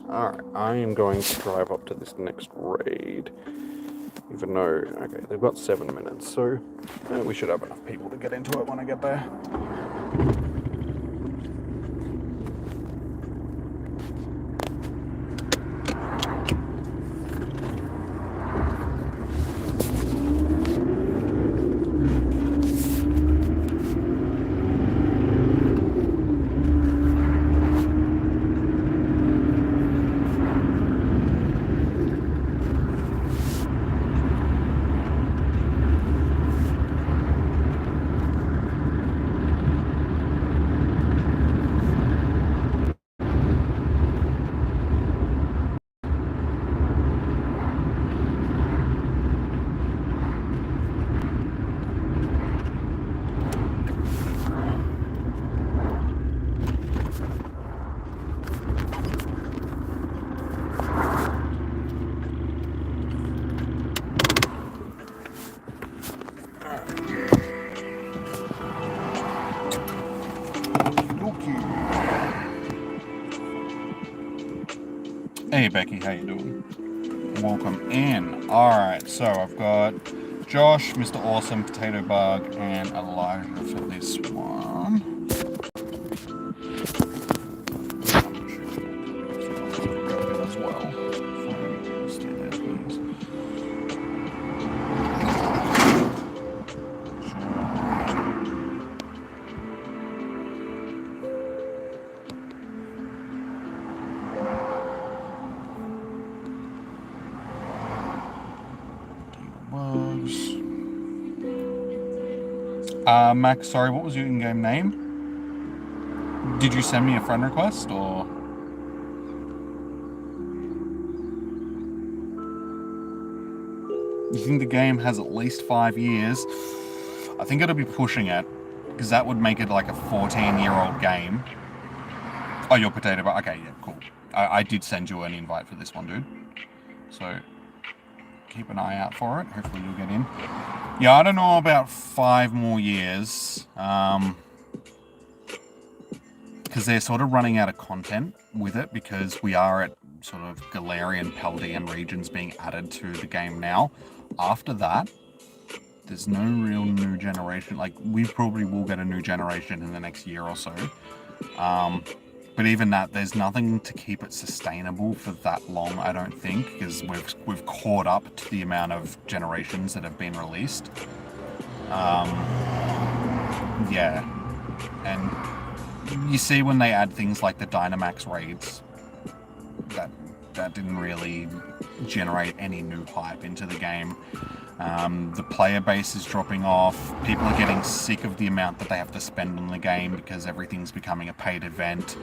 Alright, I am going to drive up to this next raid, even though, okay, they've got 7 minutes, so we should have enough people to get into it when I get there. Hey Becky, how you doing? Welcome in. Alright, so I've got Josh, Mr. Awesome, Potato Bug, and Elijah for this one. As well. Stay there, please. Max, sorry, what was your in-game name? Did you send me a friend request, or...? You think the game has at least 5 years? I think it'll be pushing it, because that would make it like a 14-year-old game. Oh, your Potato Bug. Okay, yeah, cool. I did send you an invite for this one, dude. So, keep an eye out for it. Hopefully you'll get in. Yeah, I don't know about 5 more years. Because they're sort of running out of content with it, because we are at sort of Galarian, Paldean regions being added to the game now. After that, there's no real new generation. Like, we probably will get a new generation in the next year or so. But even that, there's nothing to keep it sustainable for that long, I don't think, because we've caught up to the amount of generations that have been released. Yeah. And you see when they add things like the Dynamax raids, that didn't really generate any new hype into the game. The player base is dropping off. People are getting sick of the amount that they have to spend on the game because everything's becoming a paid event.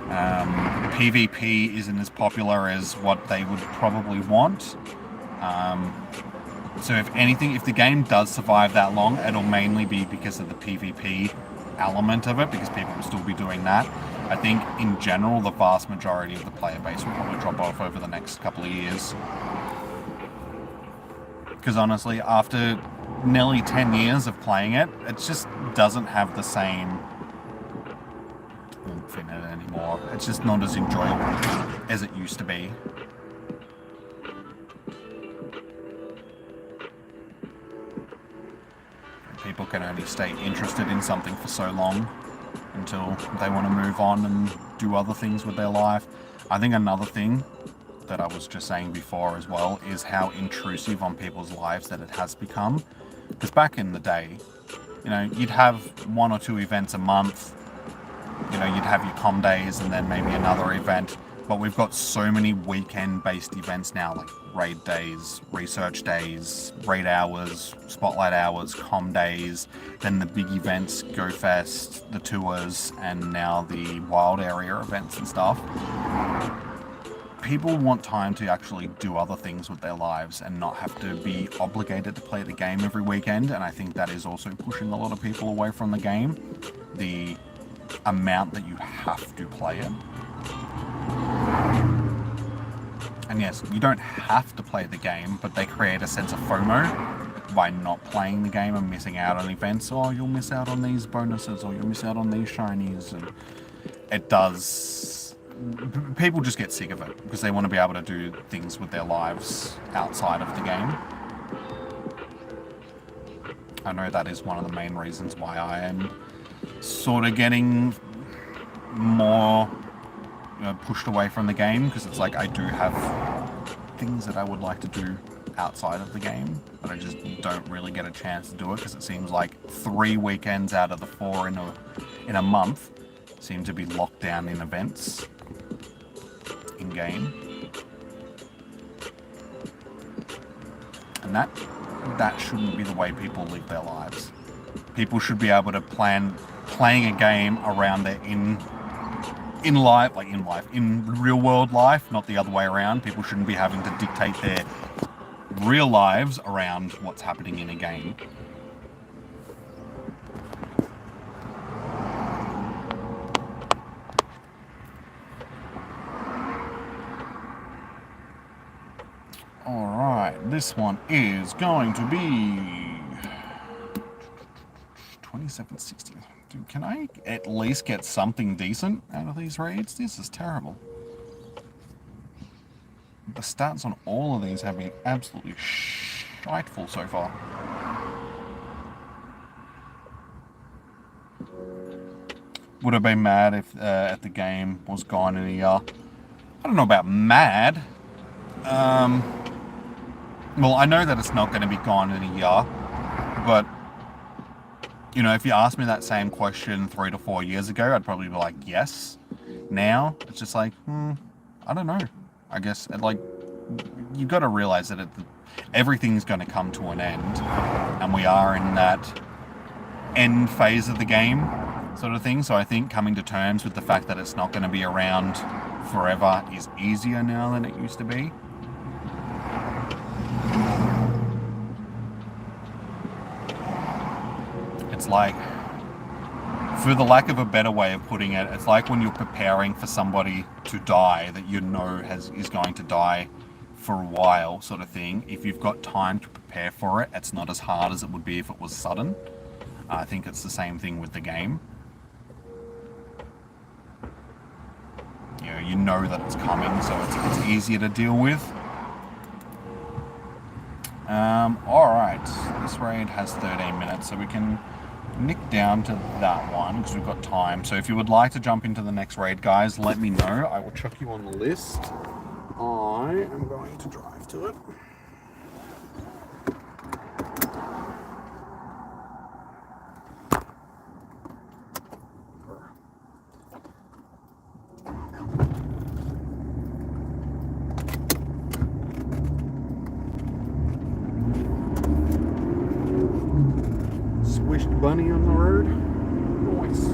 PvP isn't as popular as what they would probably want. So if anything, if the game does survive that long, it'll mainly be because of the PvP element of it, because people will still be doing that. I think in general, the vast majority of the player base will probably drop off over the next couple of years. Because honestly, after nearly 10 years of playing it, it just doesn't have the same oomph in it anymore. It's just not as enjoyable as it used to be. People can only stay interested in something for so long until they want to move on and do other things with their life. I think another thing that I was just saying before as well is how intrusive on people's lives that it has become. Because back in the day, you know, you'd have 1 or 2 events a month. You know, you'd have your comm days and then maybe another event. But we've got so many weekend-based events now, like raid days, research days, raid hours, spotlight hours, comm days, then the big events, Go Fest, the tours, and now the wild area events and stuff. People want time to actually do other things with their lives and not have to be obligated to play the game every weekend, and I think that is also pushing a lot of people away from the game. The amount that you have to play it. And yes, you don't have to play the game, but they create a sense of FOMO by not playing the game and missing out on events. Oh, you'll miss out on these bonuses, or you'll miss out on these shinies, and it does... People just get sick of it because they want to be able to do things with their lives outside of the game. I know that is one of the main reasons why I am sort of getting more pushed away from the game, because it's like I do have things that I would like to do outside of the game, but I just don't really get a chance to do it because it seems like 3 weekends out of the 4 in a month seem to be locked down in events in game, and that shouldn't be the way people live their lives. People should be able to plan playing a game around their in real world life, not the other way around. People shouldn't be having to dictate their real lives around what's happening in a game. Alright, this one is going to be 2760. Dude, can I at least get something decent out of these raids? This is terrible. the stats on all of these have been absolutely shiteful so far. Would have been mad if the game was gone in a year. I don't know about mad. Well, I know that it's not going to be gone in a year, but you know, if you asked me that same question 3 to 4 years ago, I'd probably be like, yes. Now, it's just like, I don't know. I guess, like, you've got to realize that everything's going to come to an end, and we are in that end phase of the game sort of thing. So I think coming to terms with the fact that it's not going to be around forever is easier now than it used to be. It's like, for the lack of a better way of putting it, it's like when you're preparing for somebody to die that you know is going to die for a while, sort of thing. If you've got time to prepare for it, it's not as hard as it would be if it was sudden. I think it's the same thing with the game. You know that it's coming, so it's easier to deal with. Alright, this raid has 13 minutes, so we can nick down to that one because we've got time. So if you would like to jump into the next raid, guys, let me know. I will chuck you on the list. I am going to drive to it. Squished bunny on the road. Nice.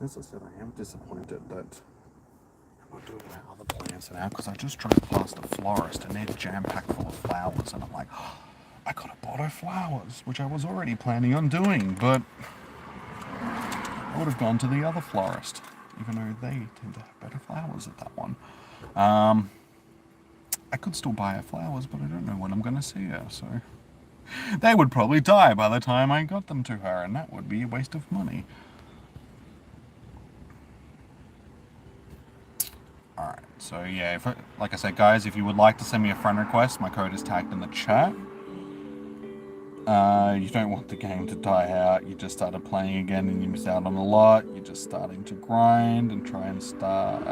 As I said, I am disappointed that I'm not doing my other plants now because I just drove past a florist and they're jam-packed full of flowers, and I'm like, oh, I could have bought her flowers, which I was already planning on doing, but I would have gone to the other florist, even though they tend to have better flowers at that one. I could still buy her flowers, but I don't know when I'm going to see her, so they would probably die by the time I got them to her, and that would be a waste of money. Alright, so yeah, like I said, guys, if you would like to send me a friend request, my code is tagged in the chat. You don't want the game to die out. You just started playing again and you miss out on a lot. You're just starting to grind and try and start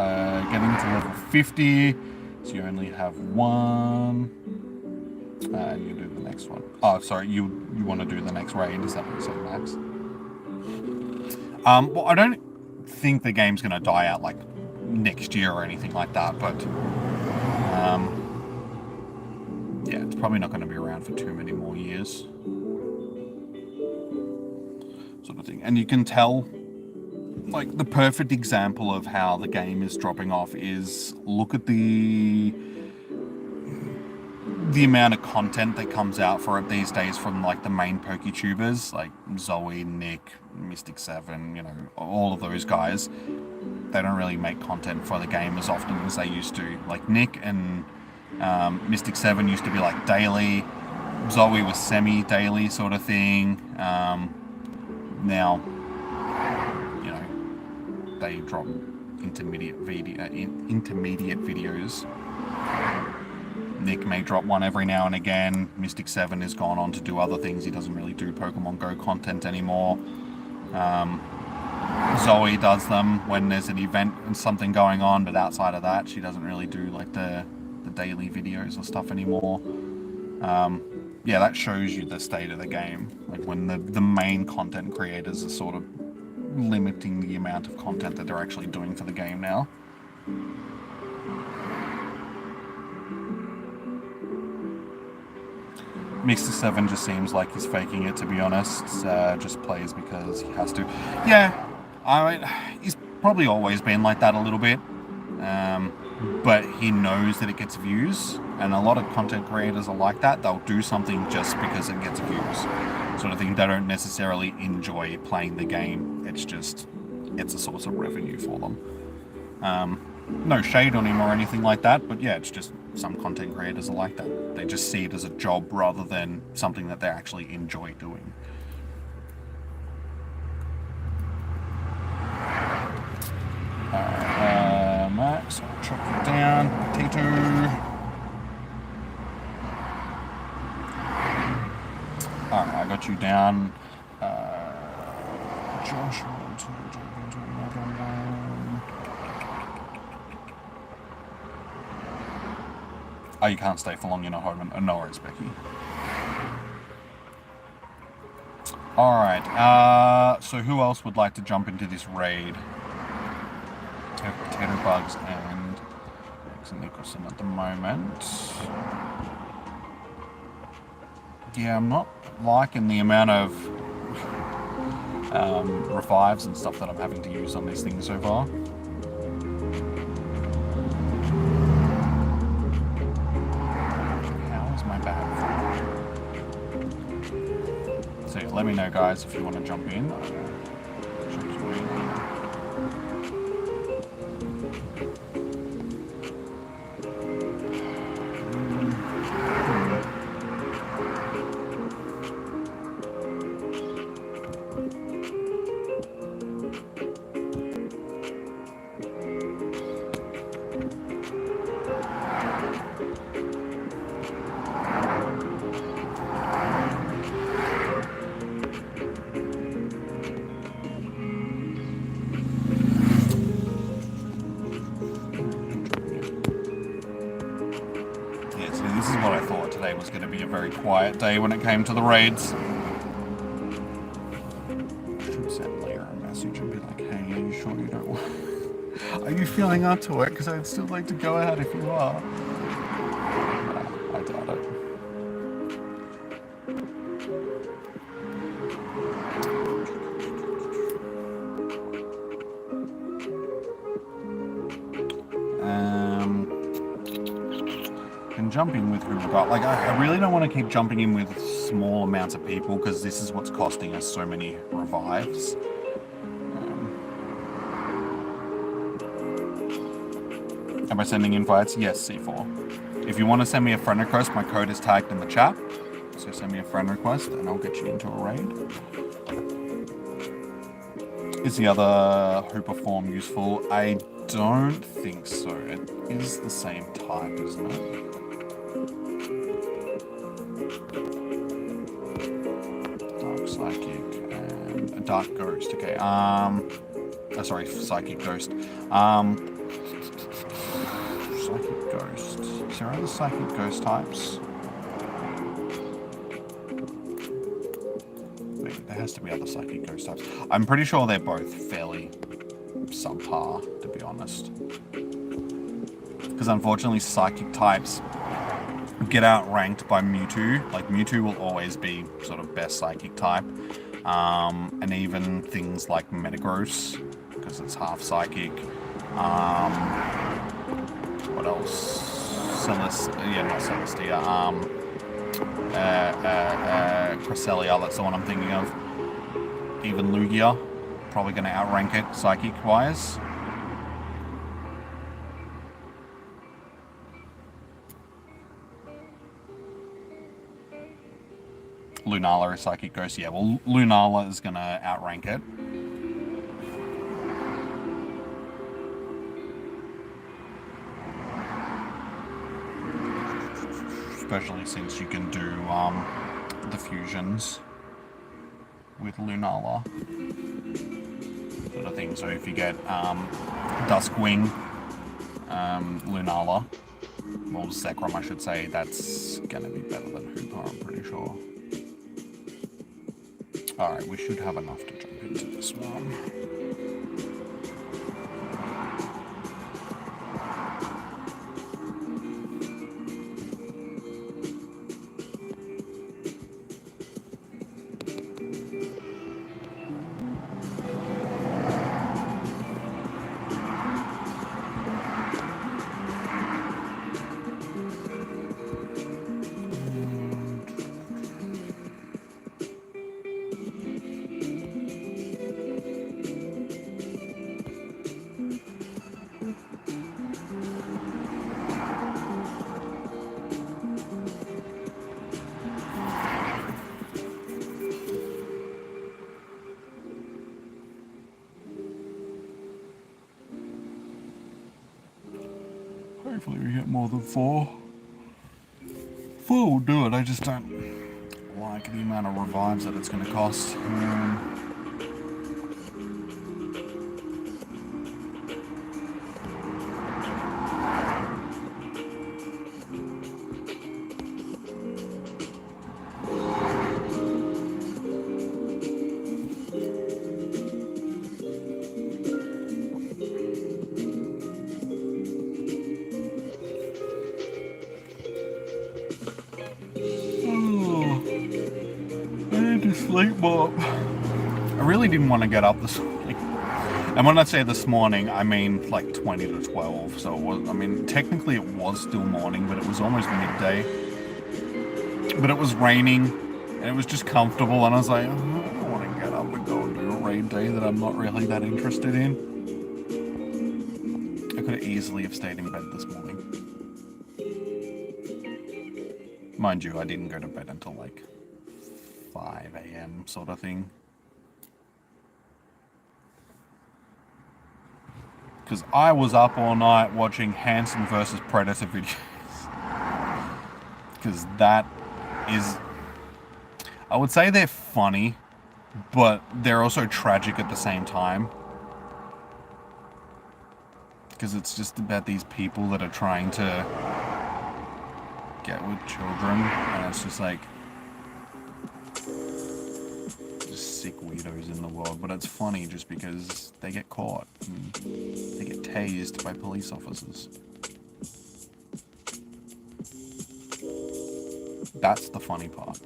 getting to level 50. So you only have one. And you do the next one. Oh, sorry, you want to do the next raid, is that what you said, Max? Well, I don't think the game's going to die out, like, next year or anything like that, but yeah, it's probably not going to be around for too many more years, sort of thing. And you can tell, like, the perfect example of how the game is dropping off is look at the amount of content that comes out for it these days from, like, the main PokeTubers, like Zoe, Nick, Mystic7, you know, all of those guys. They don't really make content for the game as often as they used to. Like Nick and Mystic7 used to be like daily. Zoe was semi-daily sort of thing. Now, you know, they drop intermediate videos. Nick may drop one every now and again. Mystic7 has gone on to do other things. He doesn't really do Pokemon Go content anymore. Zoe does them when there's an event and something going on, but outside of that, she doesn't really do like the daily videos or stuff anymore. Yeah, that shows you the state of the game. Like when the main content creators are sort of limiting the amount of content that they're actually doing for the game now. Mystic7 just seems like he's faking it, to be honest. Just plays because he has to. Yeah, I mean, he's probably always been like that a little bit. But he knows that it gets views, and a lot of content creators are like that. They'll do something just because it gets views. sort of thing. They don't necessarily enjoy playing the game. It's a source of revenue for them. No shade on him or anything like that, but yeah, it's just some content creators are like that. They just see it as a job rather than something that they actually enjoy doing. Max, I'll chop you down. T2. Alright, I got you down. Josh, oh, you can't stay for long, you're not home. No worries, Becky. Alright, so who else would like to jump into this raid? Potato Bugs and Nicholson at the moment. Yeah, I'm not liking the amount of revives and stuff that I'm having to use on these things so far. How is my bag? So yeah, let me know, guys, if you want to jump in. Was going to be a very quiet day when it came to the raids. I should send Leah a message and be like, hey, are you sure you don't want... Are you feeling up to it? Because I'd still like to go ahead if you are. I doubt it. Jump in with who we got. Like, I really don't want to keep jumping in with small amounts of people because this is what's costing us so many revives. Am I sending invites? Yes, C4. If you want to send me a friend request, my code is tagged in the chat. So send me a friend request and I'll get you into a raid. Is the other Hoopa form useful? I don't think so. It is the same type, isn't it? Psychic and a Dark Ghost. Okay. Sorry, Psychic Ghost. Psychic Ghost. Is there other Psychic Ghost types? Wait, there has to be other Psychic Ghost types. I'm pretty sure they're both fairly subpar, to be honest. Because unfortunately, Psychic types get outranked by Mewtwo. Like, Mewtwo will always be sort of best Psychic type. And even things like Metagross, because it's half Psychic. What else? Not Celestia. Cresselia, that's the one I'm thinking of. Even Lugia, probably going to outrank it Psychic-wise. Lunala is Psychic Ghost. Yeah, well, Lunala is going to outrank it. Especially since you can do the fusions with Lunala. Sort of thing. So if you get Duskwing, Lunala, or Zekrom, I should say, that's going to be better than Hoopa, I'm pretty sure. Alright, we should have enough to jump into this one. Hopefully we get more than 4. 4 will do it, I just don't like the amount of revives that it's going to cost. Sleep up. I really didn't want to get up this morning. And when I say this morning, I mean like 20 to 12. So it was, I mean, technically it was still morning, but it was almost midday. But it was raining and it was just comfortable. And I was like, oh, I don't want to get up and go and do a raid day that I'm not really that interested in. I could easily have stayed in bed this morning. Mind you, I didn't go to bed until like 5 a.m. sort of thing. Because I was up all night watching Hanson versus Predator videos. Because that is... I would say they're funny, but they're also tragic at the same time. Because it's just about these people that are trying to get with children, and it's just like... sick weirdos in the world, but it's funny just because they get caught and they get tased by police officers. That's the funny part.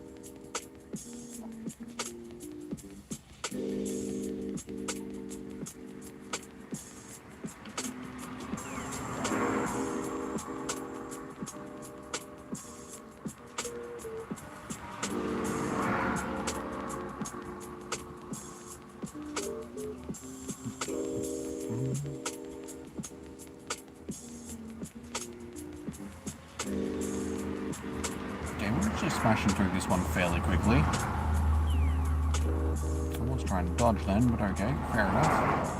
Smashing through this one fairly quickly. I was trying to dodge then, but okay, fair enough.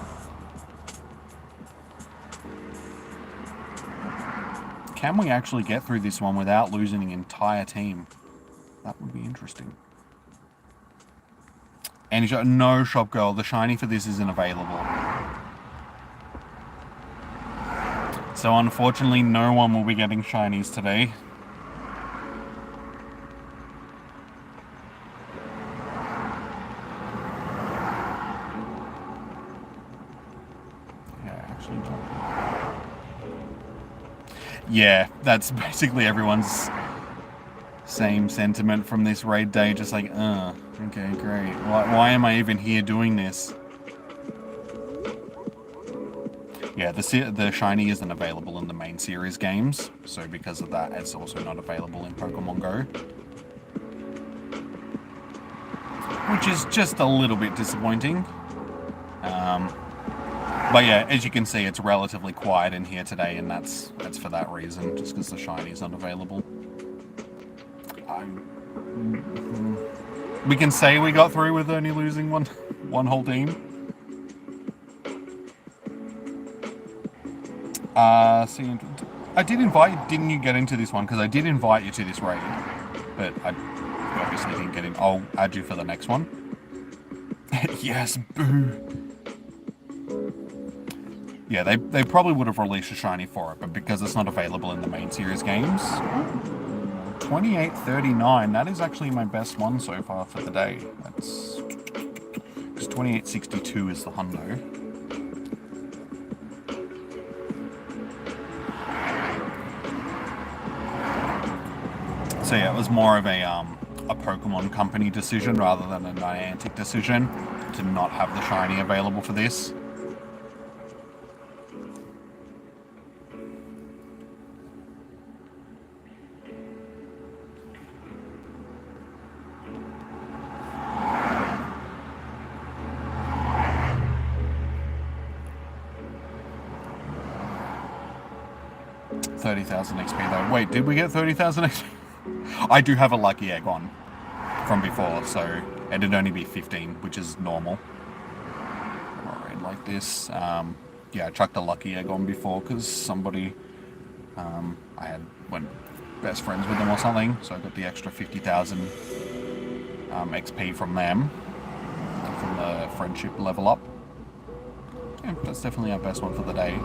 Can we actually get through this one without losing an entire team? That would be interesting. And he's got no shop girl. The shiny for this isn't available. So unfortunately, no one will be getting shinies today. Yeah, that's basically everyone's same sentiment from this raid day. Just like, okay, great. Why am I even here doing this? Yeah, the shiny isn't available in the main series games, so because of that, it's also not available in Pokemon Go. Which is just a little bit disappointing. But yeah, as you can see, it's relatively quiet in here today, and that's for that reason, just because the shiny's not available. We can say we got through with only losing one whole team. See, I did invite. Didn't you get into this one? Because I did invite you to this raid, but I obviously didn't get in. I'll add you for the next one. Yes, boo. Yeah, they probably would have released a shiny for it, but because it's not available in the main series games... 2839, that is actually my best one so far for the day. That's... because 2862 is the hundo. So yeah, it was more of a Pokemon company decision rather than a Niantic decision to not have the shiny available for this. XP though. Wait, did we get 30,000 XP? I do have a lucky egg on from before, so it'd only be 15, which is normal. Alright, like this. Yeah, I chucked a lucky egg on before because somebody went best friends with them or something, so I got the extra 50,000 XP from them, from the friendship level up. Yeah, that's definitely our best one for the day.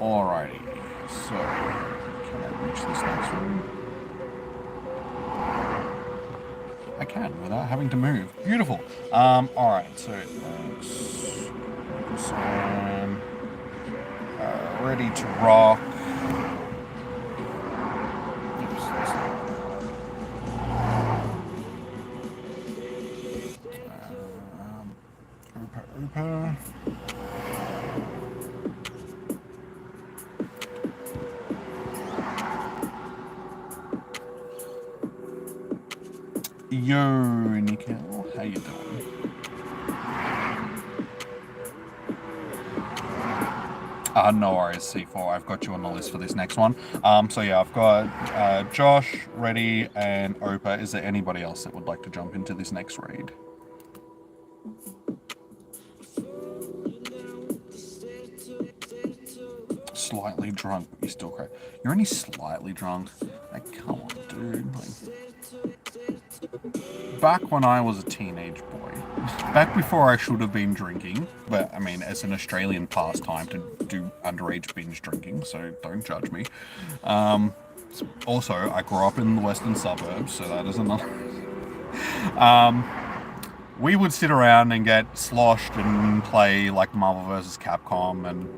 Alrighty, so can I reach this next room? I can without having to move. Beautiful. Alright, so ready to rock. Hoopa. Yo, Nickel, how you doing? No worries, C4. I've got you on the list for this next one. So yeah, I've got Josh, Reddy, and Opa. Is there anybody else that would like to jump into this next raid? Slightly drunk. You still cry. You're only slightly drunk. Like, come on, dude. Like, back when I was a teenage boy, back before I should have been drinking, but I mean, it's an Australian pastime to do underage binge drinking, so don't judge me. Also, I grew up in the western suburbs, so that is another. We would sit around and get sloshed and play like Marvel vs. Capcom, and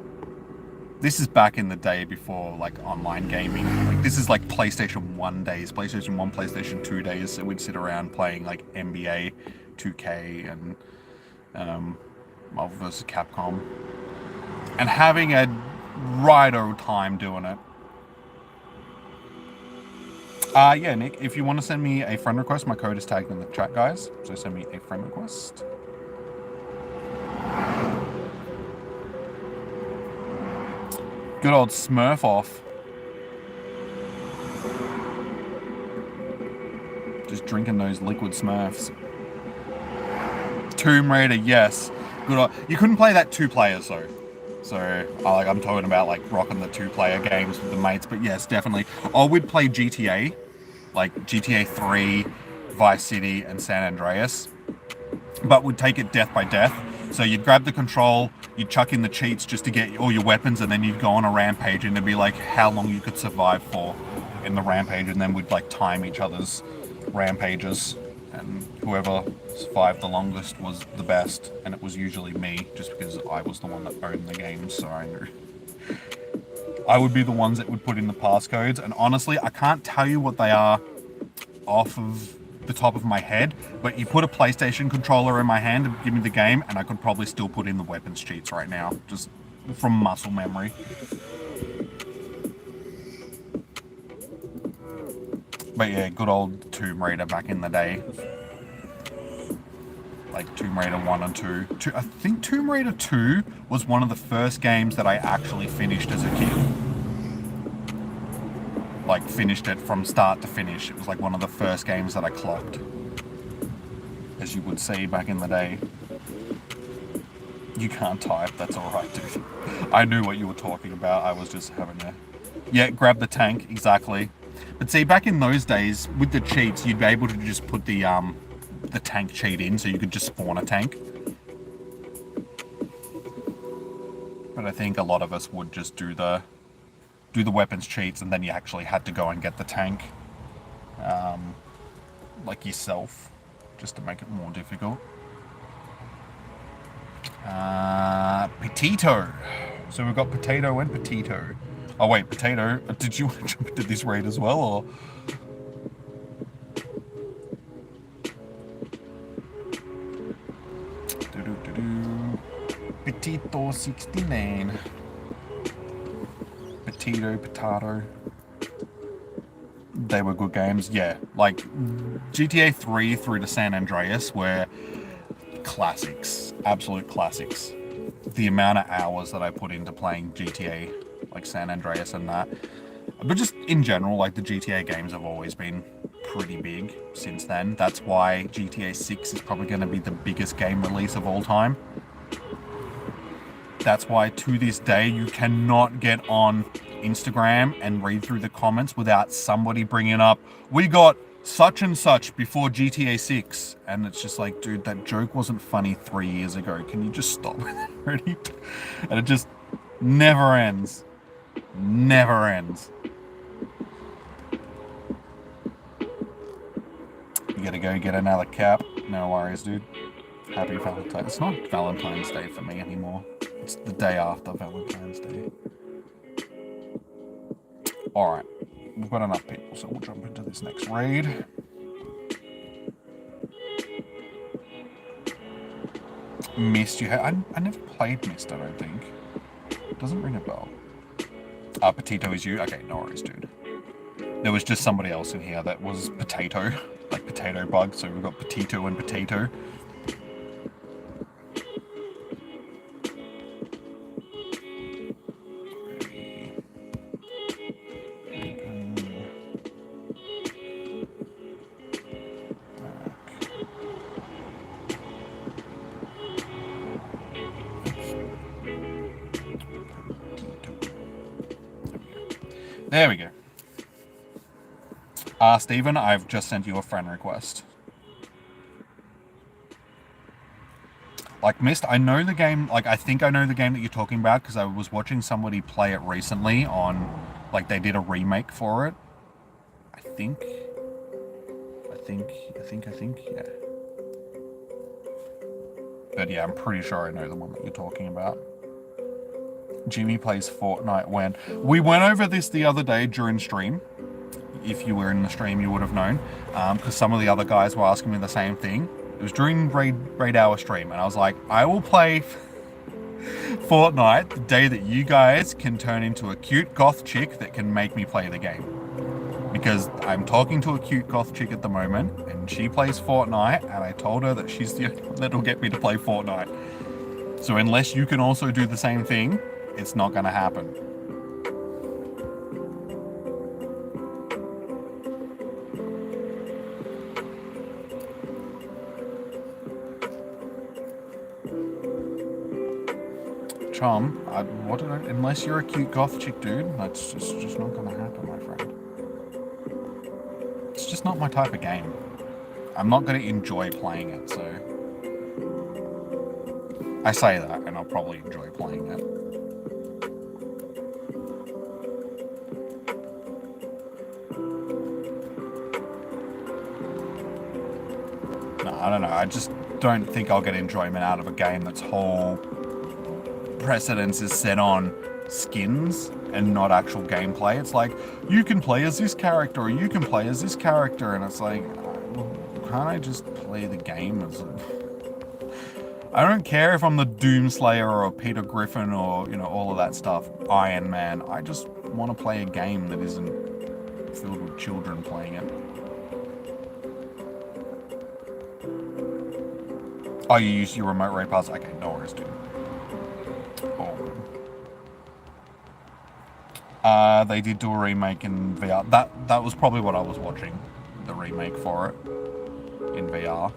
this is back in the day before like online gaming. Like, this is like PlayStation 1 days, PlayStation 1, PlayStation 2 days. So we'd sit around playing like NBA 2K and Marvel vs. Capcom and having a righto time doing it. Yeah, Nick, if you want to send me a friend request, my code is tagged in the chat, guys. So send me a friend request. Good old Smurf off. Just drinking those liquid Smurfs. Tomb Raider, yes. Good old. You couldn't play that 2 players though. So I'm talking about like rocking the 2-player games with the mates. But yes, definitely. Oh, we'd play GTA, like GTA 3, Vice City, and San Andreas. But we'd take it death by death. So you'd grab the control, you'd chuck in the cheats just to get all your weapons, and then you'd go on a rampage, and it'd be like how long you could survive for in the rampage, and then we'd like time each other's rampages, and whoever survived the longest was the best, and it was usually me, just because I was the one that owned the game, so I knew. I would be the ones that would put in the passcodes, and honestly, I can't tell you what they are off of the top of my head, but you put a PlayStation controller in my hand and give me the game, and I could probably still put in the weapons cheats right now, just from muscle memory. But yeah, good old Tomb Raider back in the day. Like Tomb Raider 1 and 2. I think Tomb Raider 2 was one of the first games that I actually finished as a kid. Like, finished it from start to finish. It was like one of the first games that I clocked, as you would see back in the day. You can't type, that's alright, dude. I knew what you were talking about. I was just having a... Yeah, grab the tank, exactly. But see, back in those days, with the cheats, you'd be able to just put the tank cheat in, so you could just spawn a tank. But I think a lot of us would just do the weapons cheats, and then you actually had to go and get the tank, like yourself, just to make it more difficult. Potato. So we've got Potato and Potato. Oh wait, Potato, did you want to jump into this raid as well, or? Potato 69. Potato. They were good games, yeah. Like, GTA 3 through to San Andreas were classics, absolute classics. The amount of hours that I put into playing GTA, like San Andreas and that. But just in general, like the GTA games have always been pretty big since then. That's why GTA 6 is probably going to be the biggest game release of all time. That's why to this day you cannot get on Instagram and read through the comments without somebody bringing up, we got such and such before GTA 6. And it's just like, dude, that joke wasn't funny 3 years ago. Can you just stop with it already? And it just never ends. Never ends. You gotta go get another cap. No worries, dude. Happy Valentine's. It's not Valentine's Day for me anymore. It's the day after Valentine's Day. Alright. We've got enough people, so we'll jump into this next raid. Mist, you had... I never played Mist, I don't think. Doesn't ring a bell. Petito is you? Okay, no worries, dude. There was just somebody else in here that was Potato. Like Potato Bug, so we've got Petito and Potato. There we go. Steven, I've just sent you a friend request. Like Mist, I know the game, like I think I know the game that you're talking about because I was watching somebody play it recently on, like they did a remake for it. I think, yeah. But yeah, I'm pretty sure I know the one that you're talking about. Jimmy plays Fortnite when... We went over this the other day during stream. If you were in the stream, you would have known. Because some of the other guys were asking me the same thing. It was during raid hour stream. And I was like, I will play Fortnite the day that you guys can turn into a cute goth chick that can make me play the game. Because I'm talking to a cute goth chick at the moment. And she plays Fortnite. And I told her that she's the only one that'll get me to play Fortnite. So unless you can also do the same thing, it's not going to happen. Chum, unless you're a cute goth chick, dude, that's just not going to happen, my friend. It's just not my type of game. I'm not going to enjoy playing it, so... I say that, and I'll probably enjoy playing it. I don't know, I just don't think I'll get enjoyment out of a game that's whole precedence is set on skins and not actual gameplay. It's like, you can play as this character, or you can play as this character, and it's like, well, can't I just play the game as a... I don't care if I'm the Doomslayer or Peter Griffin or, you know, all of that stuff, Iron Man. I just want to play a game that isn't filled with children playing it. Oh, you use your remote raid pass? Okay, no worries, dude. Oh. They did do a remake in VR. That was probably what I was watching. The remake for it. In VR.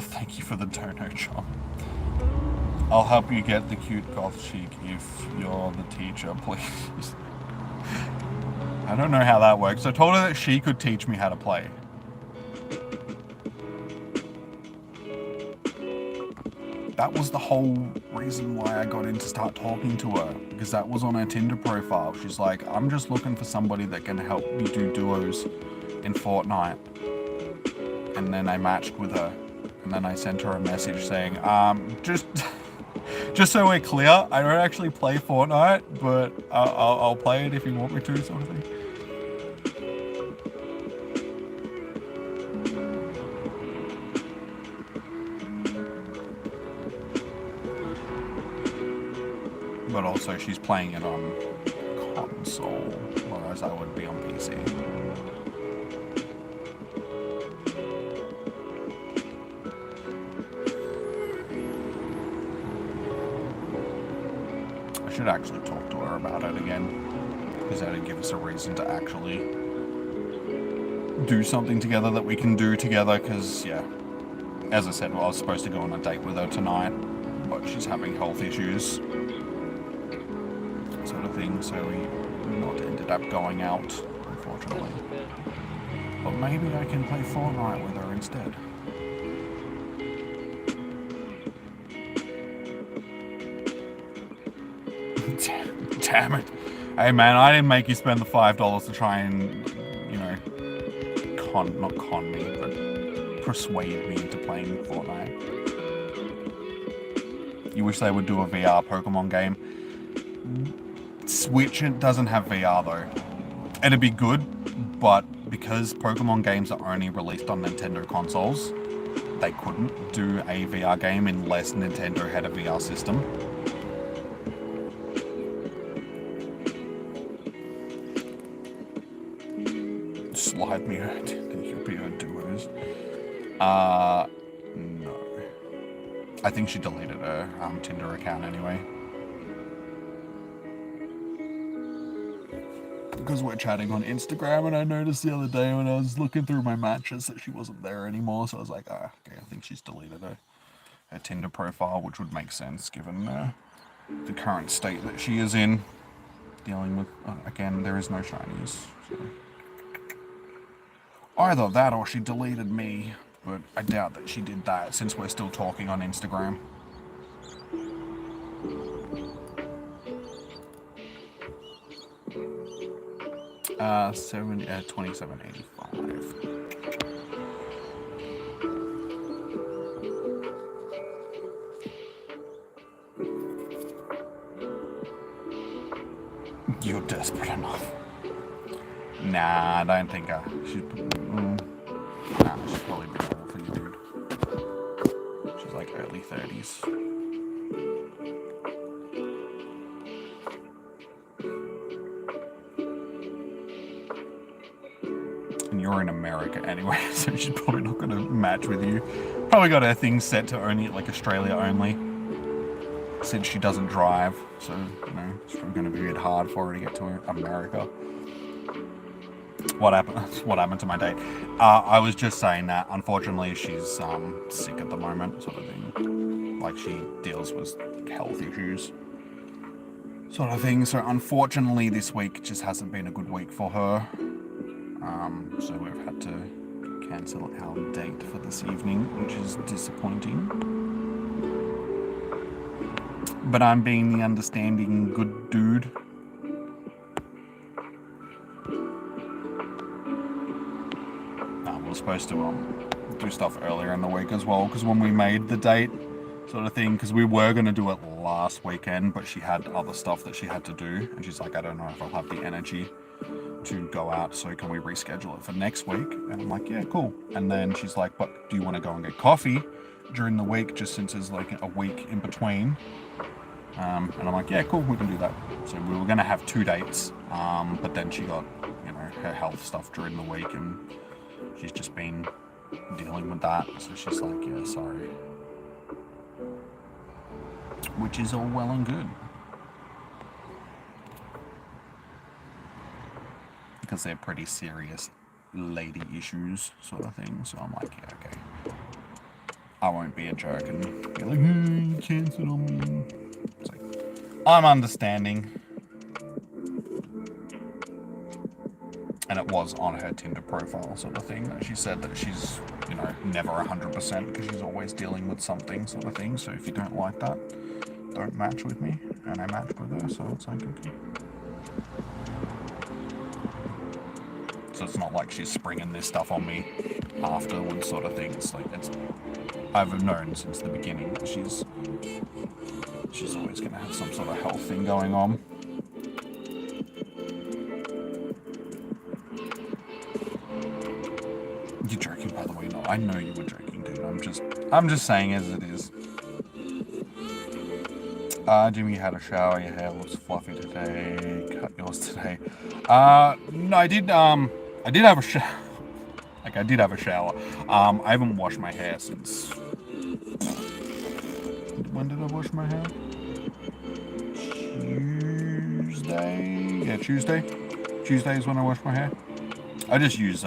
Thank you for the dono, John. I'll help you get the cute goth chic if you're the teacher, please. I don't know how that works. I told her that she could teach me how to play. That was the whole reason why I got in to start talking to her, because that was on her Tinder profile. She's like, I'm just looking for somebody that can help me do duos in Fortnite. And then I matched with her, and then I sent her a message saying, just so we're clear, I don't actually play Fortnite, but I'll play it if you want me to, sort of thing. But also she's playing it on console, whereas I would be on PC. I should actually talk to her about it again, because that'd give us a reason to actually do something together that we can do together, because, yeah, as I said, well, I was supposed to go on a date with her tonight, but she's having health issues, sort of thing, so we not ended up going out, unfortunately. But maybe I can play Fortnite with her instead. Damn it. Hey man, I didn't make you spend the $5 to try and, you know, not con me, but persuade me into playing Fortnite. You wish they would do a VR Pokemon game. Switch doesn't have VR though. It'd be good, but because Pokemon games are only released on Nintendo consoles, they couldn't do a VR game unless Nintendo had a VR system. Slide me out. You'll be her duos. No. I think she deleted her Tinder account anyway. Because we're chatting on Instagram, and I noticed the other day when I was looking through my matches that she wasn't there anymore, so I was like, okay, I think she's deleted her Tinder profile, which would make sense given the current state that she is in, dealing with, again, there is no shinies, so. Either that or she deleted me, but I doubt that she did that since we're still talking on Instagram. 2785. You're desperate enough. Nah, I don't think she's. Nah, she's probably a bit old for you, dude. She's like early 30s. And you're in America anyway, so she's probably not going to match with you. Probably got her things set to only like Australia only, since she doesn't drive. So you know, it's probably going to be a bit hard for her to get to America. What happened to my date? I was just saying that unfortunately she's sick at the moment, sort of thing. Like she deals with health issues, sort of thing. So unfortunately this week just hasn't been a good week for her. So we've had to cancel our date for this evening, which is disappointing. But I'm being the understanding good dude. We were supposed to do stuff earlier in the week as well, because when we made the date, sort of thing, because we were going to do it last weekend, but she had other stuff that she had to do, and she's like, I don't know if I'll have the energy to go out, so can we reschedule it for next week? And I'm like, yeah, cool. And then she's like, but do you want to go and get coffee during the week, just since there's like a week in between? And I'm like, yeah, cool, we can do that. So we were going to have 2 dates, but then she got, you know, her health stuff during the week, and she's just been dealing with that. So she's like, yeah, sorry. Which is all well and good, because they're pretty serious lady issues, sort of thing. So I'm like, yeah, okay. I won't be a jerk and be like, hey, cancel on me. It's like, I'm understanding. And it was on her Tinder profile, sort of thing, that she said that she's, you know, never 100% because she's always dealing with something, sort of thing. So if you don't like that, don't match with me. And I matched with her, so it's like, okay. So it's not like she's springing this stuff on me afterwards, sort of thing. It's like, I've known since the beginning that she's always going to have some sort of health thing going on. You're joking, by the way. No, I know you were joking, dude. I'm just saying as it is. Jimmy had a shower. Your hair looks fluffy today. Cut yours today. No, I did have a shower. Like, I did have a shower. I haven't washed my hair since... When did I wash my hair? Monday, yeah, Tuesday. Tuesday is when I wash my hair. I just use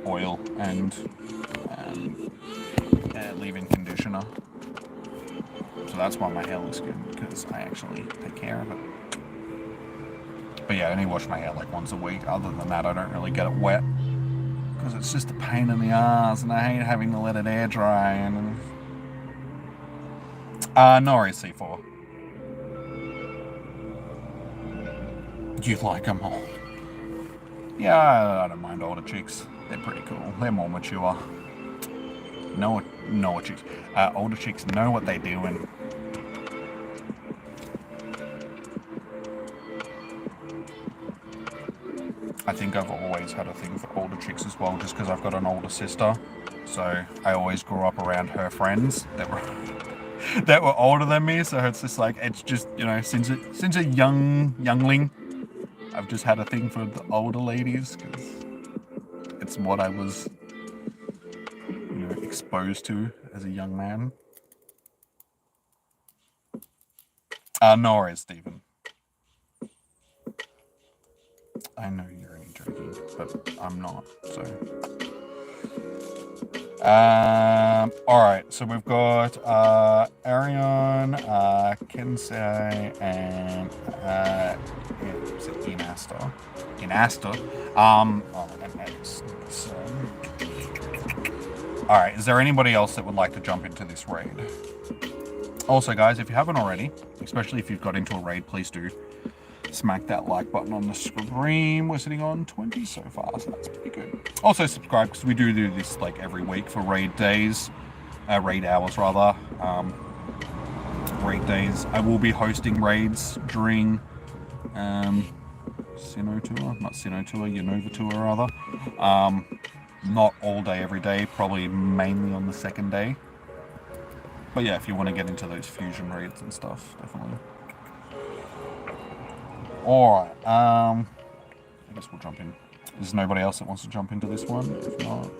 oil and leave-in conditioner. So that's why my hair looks good, because I actually take care of it. But yeah, I only wash my hair like once a week. Other than that, I don't really get it wet, because it's just a pain in the ass, and I hate having to let it air dry. And Norris C4. Do you like them all? Yeah, I don't mind older chicks. They're pretty cool. They're more mature. Know what chicks. Older chicks know what they're doing. I think I've always had a thing for older chicks as well, just because I've got an older sister. So I always grew up around her friends that were that were older than me. So it's just like, it's just, you know, since a youngling, I've just had a thing for the older ladies, because it's what I was, you know, exposed to as a young man. No worries, Stephen. I know you're only joking, but I'm not, so. Alright, so we've got Arion, Kensei, and Inasta. And next. Alright, is there anybody else that would like to jump into this raid? Also, guys, if you haven't already, especially if you've got into a raid, please do smack that like button on the screen. We're sitting on 20 so far, so that's pretty good. Also subscribe, because we do this like every week for raid days, raid hours rather. Raid days. I will be hosting raids during Sinnoh Tour, not Sinnoh Tour, Unova Tour rather. Not all day every day, probably mainly on the second day. But yeah, if you want to get into those fusion raids and stuff, definitely. Alright, I guess we'll jump in. There's nobody else that wants to jump into this one. If not,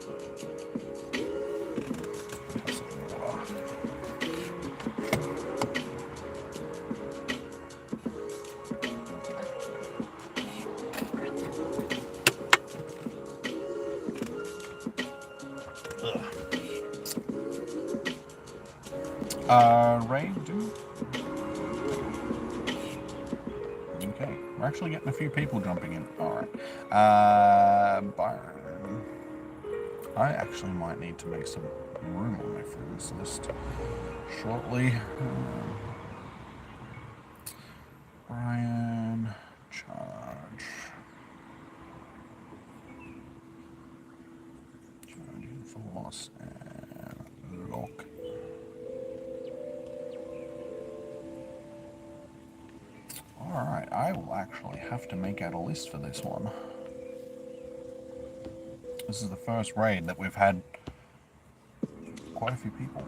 raid do. Okay, we're actually getting a few people jumping in. Alright. Byron. I actually might need to make some room on my friends list shortly. Brian, charge. Charging force and lock. Alright, I will actually have to make out a list for this one. This is the first raid that we've had quite a few people.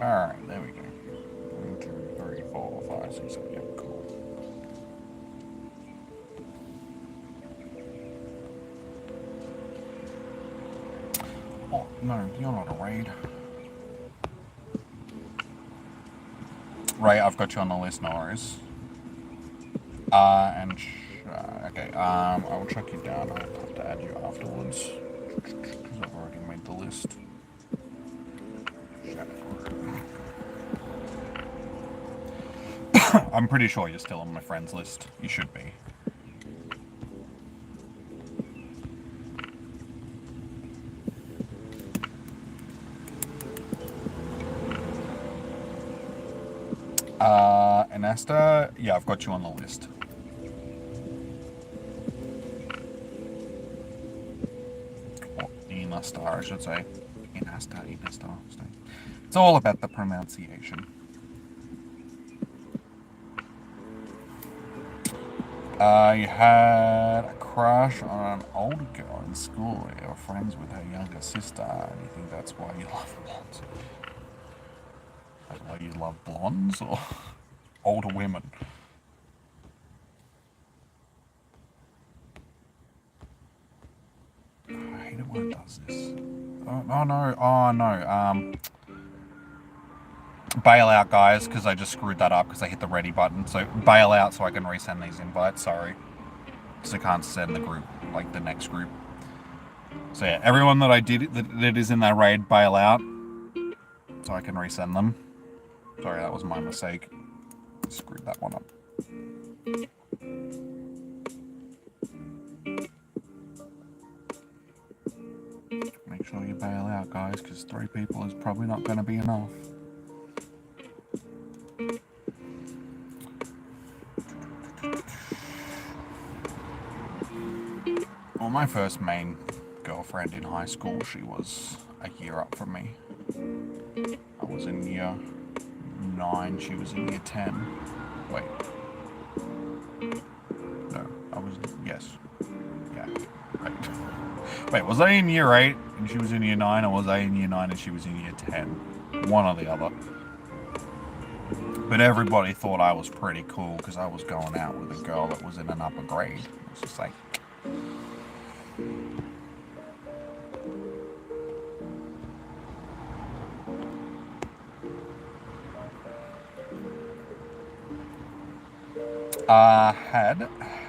Alright, there we go. 1, 2, 3, 4, 5, 6, 7, yep, cool. Oh, no, you're not a raid. Ray, I've got you on the list, no worries. Okay, I will track you down. I'll have to add you afterwards, because I've already made the list. I'm pretty sure you're still on my friends list. You should be. Anasta, yeah, I've got you on the list. Or Inasta, I should say. Inasta. It's all about the pronunciation. I had a crush on an older girl in school. You were friends with her younger sister. And you think that's why you love blondes? That's why you love blondes or older women? I hate it when it does this. Oh no. Bail out, guys, because I just screwed that up because I hit the ready button. So bail out so I can resend these invites. Sorry. Because I can't send the group, like the next group. So yeah, everyone that I did that is in that raid, bail out so I can resend them. Sorry, that was my mistake. Screwed that one up. Make sure you bail out, guys, because 3 people is probably not going to be enough. Well, my first main girlfriend in high school, she was a year up from me. I was in year 9, she was in year 10. Wait. No, I was, yes. Yeah, right. Wait, was I in year 8 and she was in year 9, or was I in year 9 and she was in year 10? One or the other. But everybody thought I was pretty cool because I was going out with a girl that was in an upper grade. It's just like...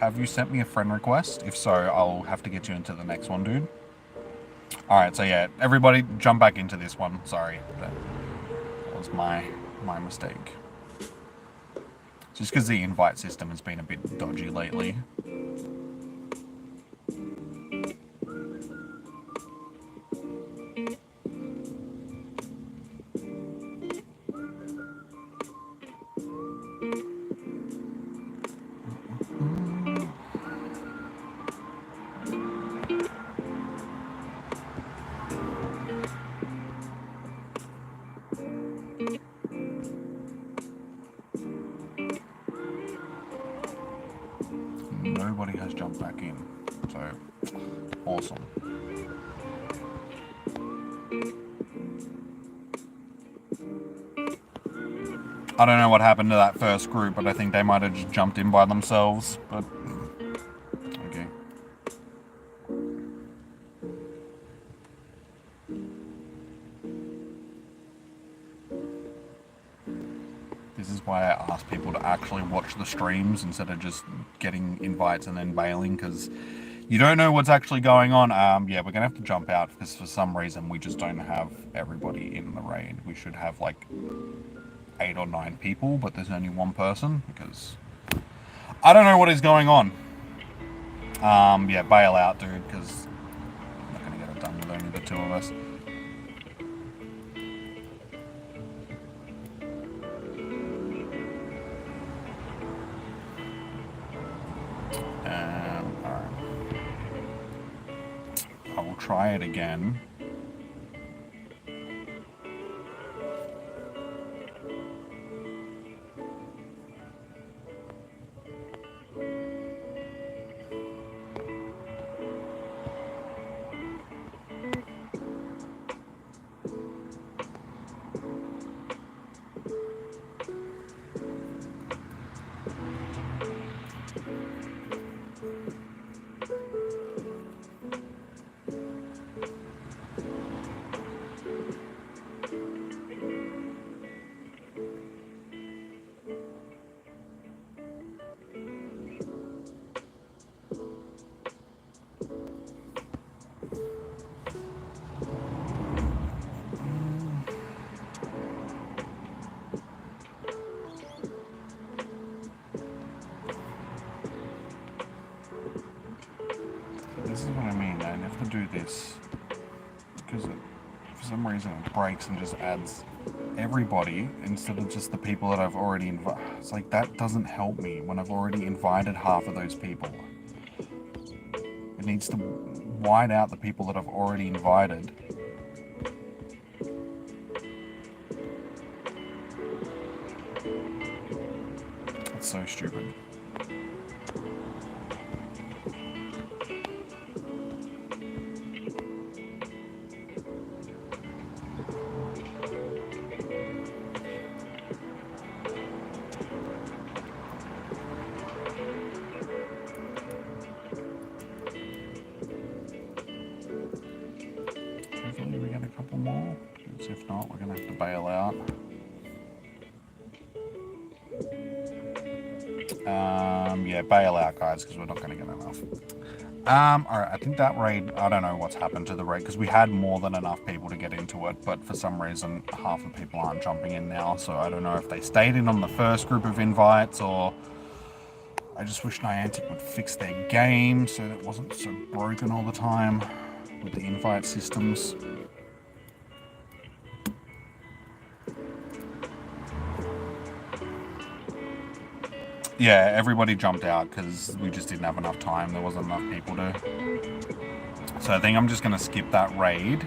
Have you sent me a friend request? If so, I'll have to get you into the next one, dude. Alright, so yeah, everybody jump back into this one. Sorry, that was my mistake. Just because the invite system has been a bit dodgy lately. Nobody has jumped back in, so awesome. I don't know what happened to that first group, but I think they might have just jumped in by themselves, but okay. This is why I ask people to actually watch the streams instead of just getting invites and then bailing, because you don't know what's actually going on. Yeah, we're gonna have to jump out because for some reason we just don't have everybody in the raid. We should have like 8 or 9 people, but there's only 1 person because I don't know what is going on. Yeah, bail out, dude, because I'm not gonna get it done with only the 2 of us. Alright. I will try it again. This is what I mean, I have to do this because for some reason it breaks and just adds everybody instead of just the people that I've already invited. It's like, that doesn't help me when I've already invited half of those people. It needs to white out the people that I've already invited. It's so stupid. Hopefully we get a couple more, because if not, we're going to have to bail out. Yeah, bail out, guys, because we're not going to get enough. Alright, I think that raid, I don't know what's happened to the raid, because we had more than enough people to get into it, but for some reason, half of people aren't jumping in now, so I don't know if they stayed in on the first group of invites, or I just wish Niantic would fix their game so that it wasn't so broken all the time with the invite systems. Yeah, everybody jumped out because we just didn't have enough time. There wasn't enough people to... So I think I'm just going to skip that raid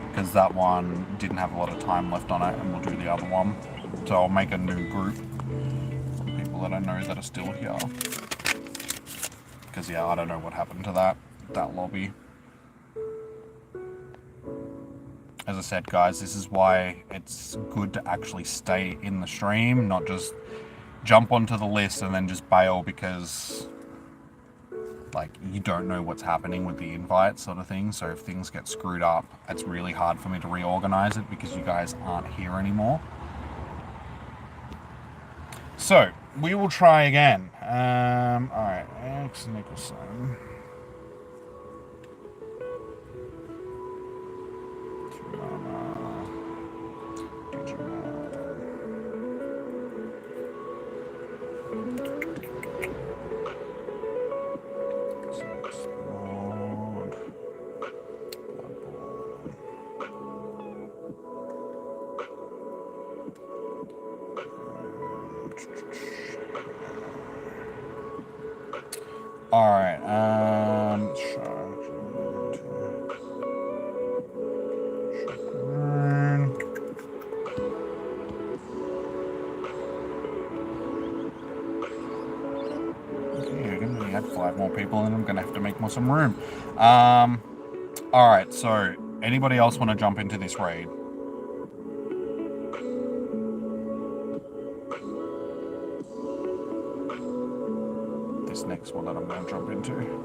because that one didn't have a lot of time left on it, and we'll do the other one. So I'll make a new group of people that I know that are still here. Because, yeah, I don't know what happened to that lobby. As I said, guys, this is why it's good to actually stay in the stream, not just jump onto the list and then just bail because, like, you don't know what's happening with the invite sort of thing. So if things get screwed up, it's really hard for me to reorganize it because you guys aren't here anymore. So we will try again. All right, X Nicholson. All right, I had 5 more people and I'm gonna have to make some room. All right, so anybody else want to jump into this raid? This next one that I'm gonna jump into.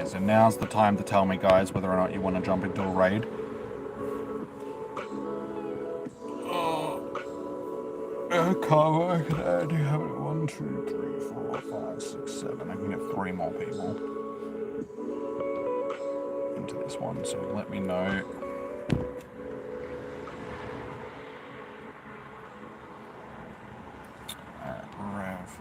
So now's the time to tell me, guys, whether or not you want to jump into a raid. Carver, I could add, you have it 1, 2, 3, 4, 5, 6, 7. I can get 3 more people into this one, so let me know. Rev.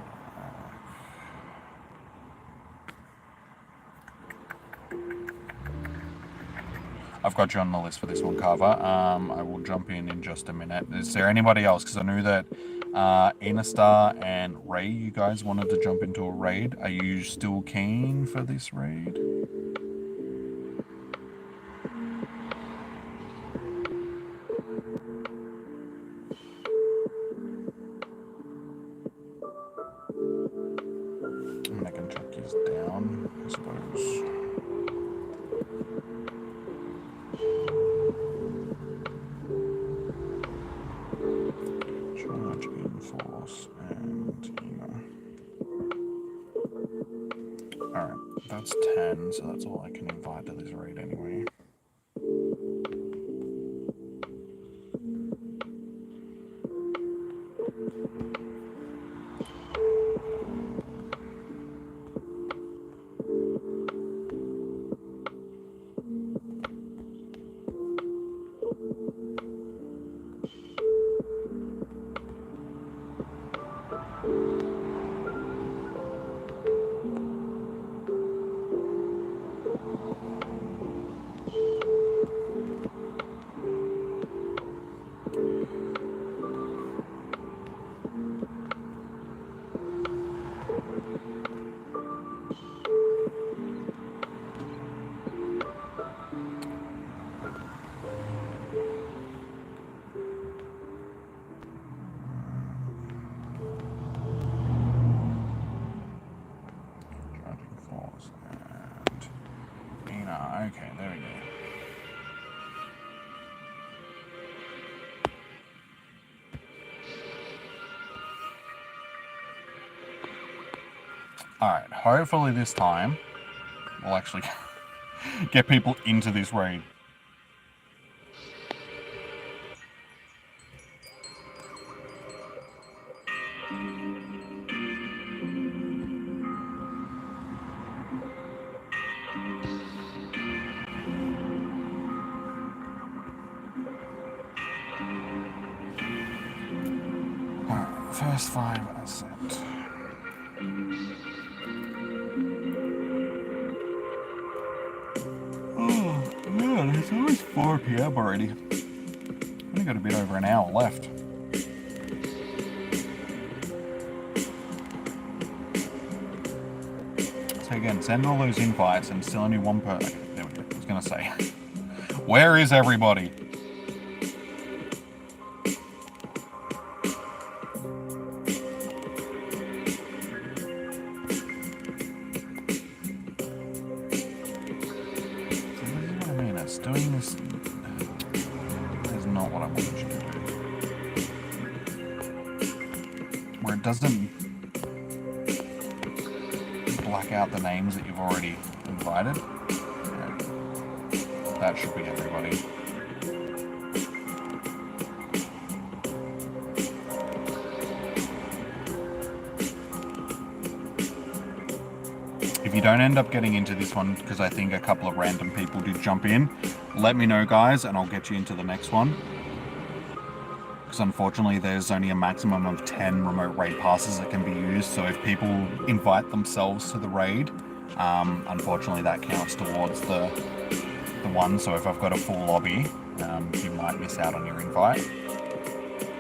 I've got you on the list for this one, Carver. I will jump in just a minute. Is there anybody else? Because I knew that Inastar and Ray, you guys wanted to jump into a raid. Are you still keen for this raid? And I can chuck these down, I suppose. Charge, enforce, and Alright, that's 10, so that's all I can invite to this raid anyway. Alright, hopefully this time we'll actually get people into this raid. Alright, first 5 asset. Oh man, it's almost 4 PM already. Only got a bit over an hour left. So again, send all those invites and still only one per. There we go. I was gonna say, where is everybody? Doing this is not what I wanted you to do. Where it doesn't black out the names that you've already invited. Yeah. That should be everybody. If you don't end up getting into this one, because I think a couple of random people did jump in, let me know, guys, and I'll get you into the next one. Because unfortunately, there's only a maximum of 10 remote raid passes that can be used, so if people invite themselves to the raid, unfortunately that counts towards the one, so if I've got a full lobby, you might miss out on your invite.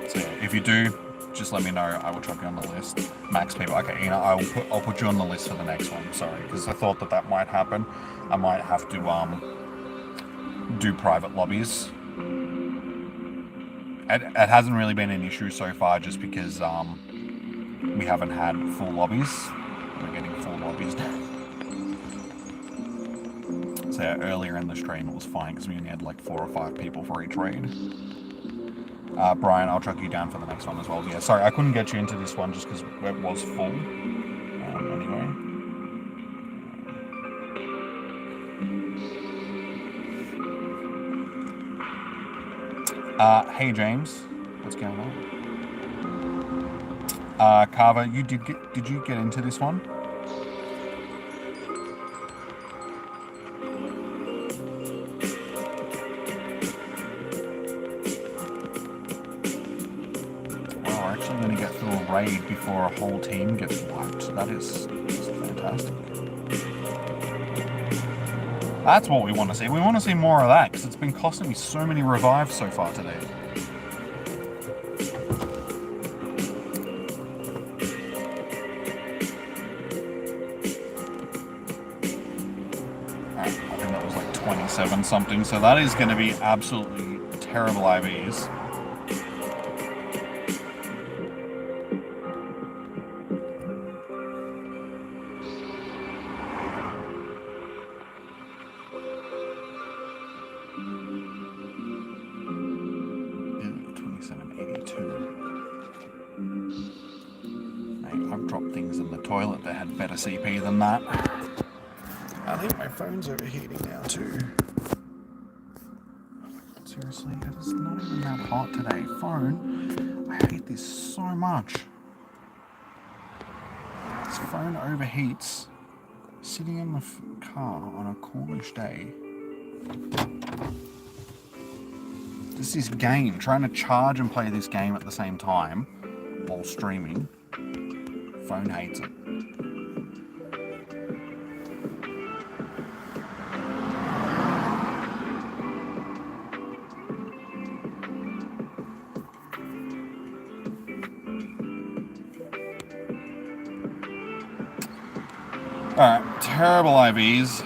So yeah, if you do, just let me know. I will chuck you on the list. Max people. Okay, you know, I'll put you on the list for the next one. Sorry, because I thought that might happen. I might have to do private lobbies. It hasn't really been an issue so far, just because we haven't had full lobbies. We're getting full lobbies now. So yeah, earlier in the stream it was fine because we only had like 4 or 5 people for each raid. Brian, I'll track you down for the next one as well. Yeah, sorry, I couldn't get you into this one just because it was full. Anyway. Hey James, what's going on? Carver, did you get into this one? I'm going to get through a raid before a whole team gets wiped. That's fantastic. That's what we want to see. We want to see more of that, because it's been costing me so many revives so far today. I think that was like 27 something, so that is going to be absolutely terrible IVs. Toilet that had better CP than that. I think my phone's overheating now too. Seriously, it is not even that hot today. Phone, I hate this so much. This phone overheats sitting in the car on a coolish day. Just this game, trying to charge and play this game at the same time while streaming. Phone hates it. Alright, terrible IVs,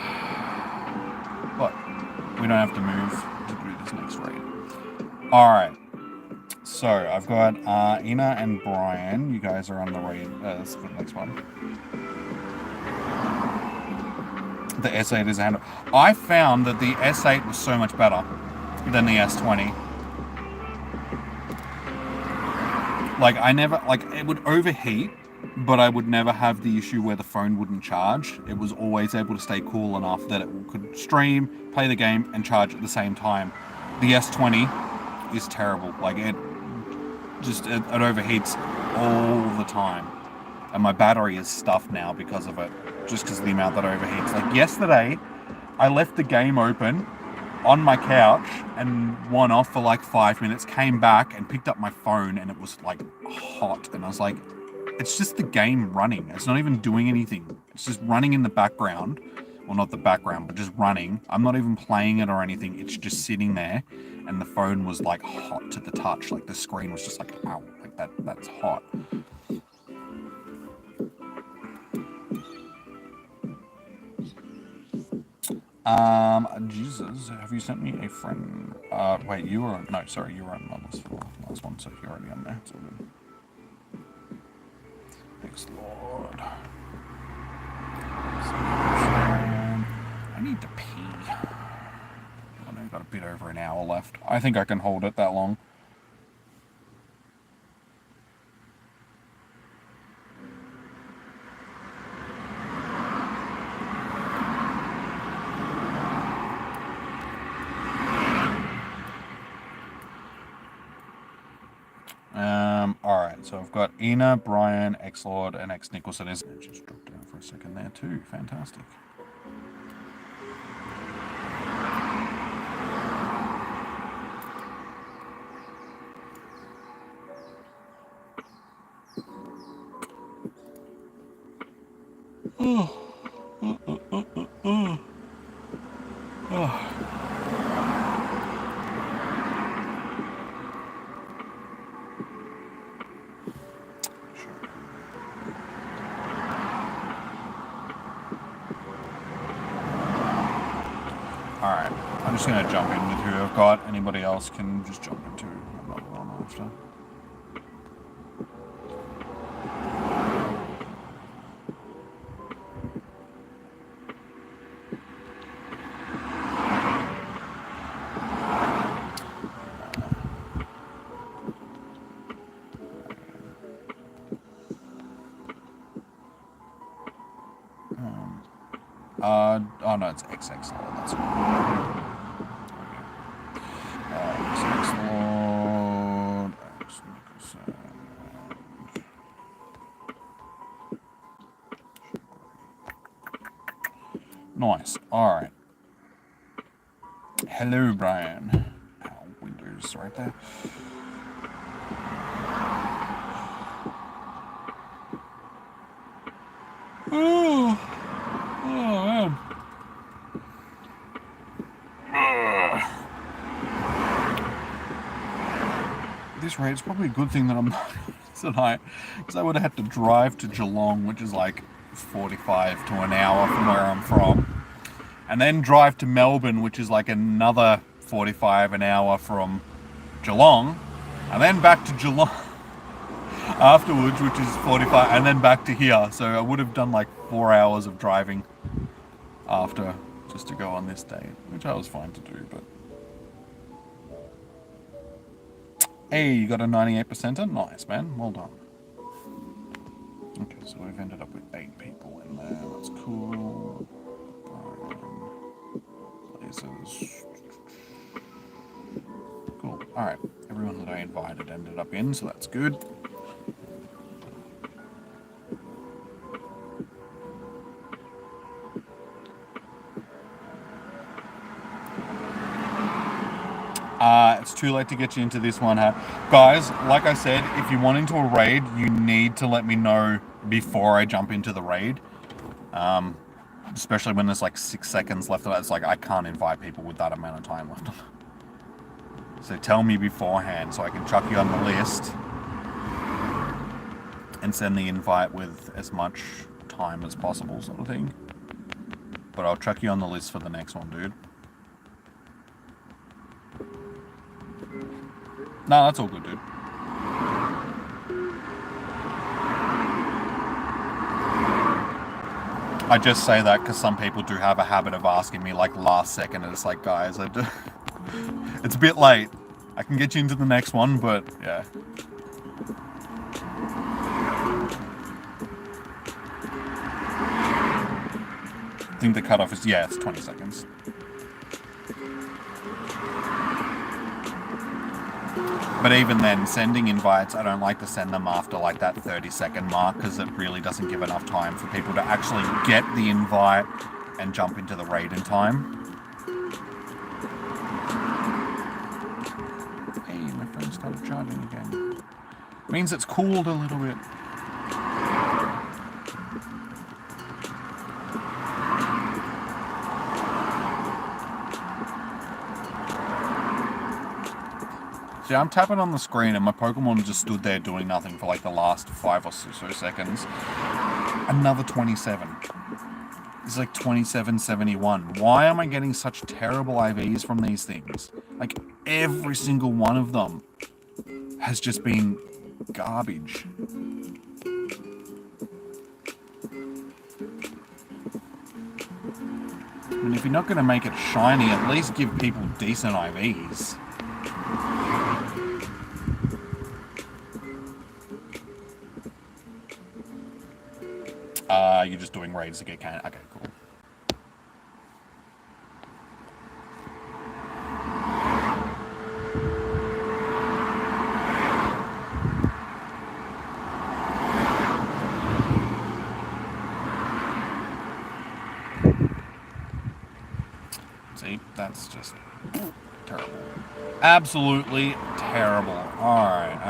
but we don't have to move to do this next raid. Alright, so I've got Ina and Brian. You guys are on the raid. Let's go to the next one. The S8 is a handle. I found that the S8 was so much better than the S20. Like, it would overheat but I would never have the issue where the phone wouldn't charge. It was always able to stay cool enough that it could stream, play the game, and charge at the same time. The S20 is terrible. Like, it overheats all the time. And my battery is stuffed now because of it, just because of the amount that overheats. Like, yesterday, I left the game open on my couch and went off for like 5 minutes, came back and picked up my phone, and it was like hot. And I was like, it's just the game running. It's not even doing anything. It's just running in the background. Well, not the background, but just running. I'm not even playing it or anything. It's just sitting there, and the phone was like hot to the touch. Like, the screen was just like, ow, like that's hot. Jesus, have you sent me a friend? Wait, you were on, no, sorry, you were on my list for the last one, so you're already on there. It's all good. Thanks, Lord. I need to pee. I know I've got a bit over an hour left. I think I can hold it that long. Alright, so I've got Ina, Brian, X-Lord, and X-Nicholson. It just dropped down for a second there too. Fantastic. Alright, I'm just going to jump in with who I've got. Anybody else can just jump into another one after. Oh no, it's XX Lord, that's right. XX Lord, X Nicholson. Nice, alright. Hello, Brian. Ow, Windows right there. Oh, man. This rate, it's probably a good thing that I'm not tonight, because I would have had to drive to Geelong, which is like 45 to an hour from where I'm from, and then drive to Melbourne, which is like another 45 an hour from Geelong, and then back to Geelong afterwards, which is 45, and then back to here. So I would have done like 4 hours of driving after, just to go on this date, which I was fine to do, but hey, you got a 98%er? Nice, man. Well done. Okay, so we've ended up with 8 people in there. That's cool. Places. Cool. Alright. Everyone that I invited ended up in, so that's good. It's too late to get you into this one, guys. Like I said, if you want into a raid, you need to let me know before I jump into the raid. Especially when there's like 6 seconds left of that. It's like, I can't invite people with that amount of time left. So tell me beforehand so I can chuck you on the list and send the invite with as much time as possible, sort of thing. But I'll chuck you on the list for the next one, dude. No, that's all good, dude. I just say that because some people do have a habit of asking me like last second, and it's like, guys, it's a bit late. I can get you into the next one, but yeah. think the cutoff is, yeah, it's 20 seconds. But even then, sending invites, I don't like to send them after like that 30-second mark, because it really doesn't give enough time for people to actually get the invite and jump into the raid in time. Hey, my phone started charging again. Means it's cooled a little bit. See, I'm tapping on the screen and my Pokemon just stood there doing nothing for like the last 5 or so seconds. Another 27. It's like 27.71. Why am I getting such terrible IVs from these things? Like, every single one of them has just been garbage. I mean, if you're not going to make it shiny, at least give people decent IVs. You're just doing raids to get can. Okay, cool. See, that's just terrible. Absolutely terrible. Alright,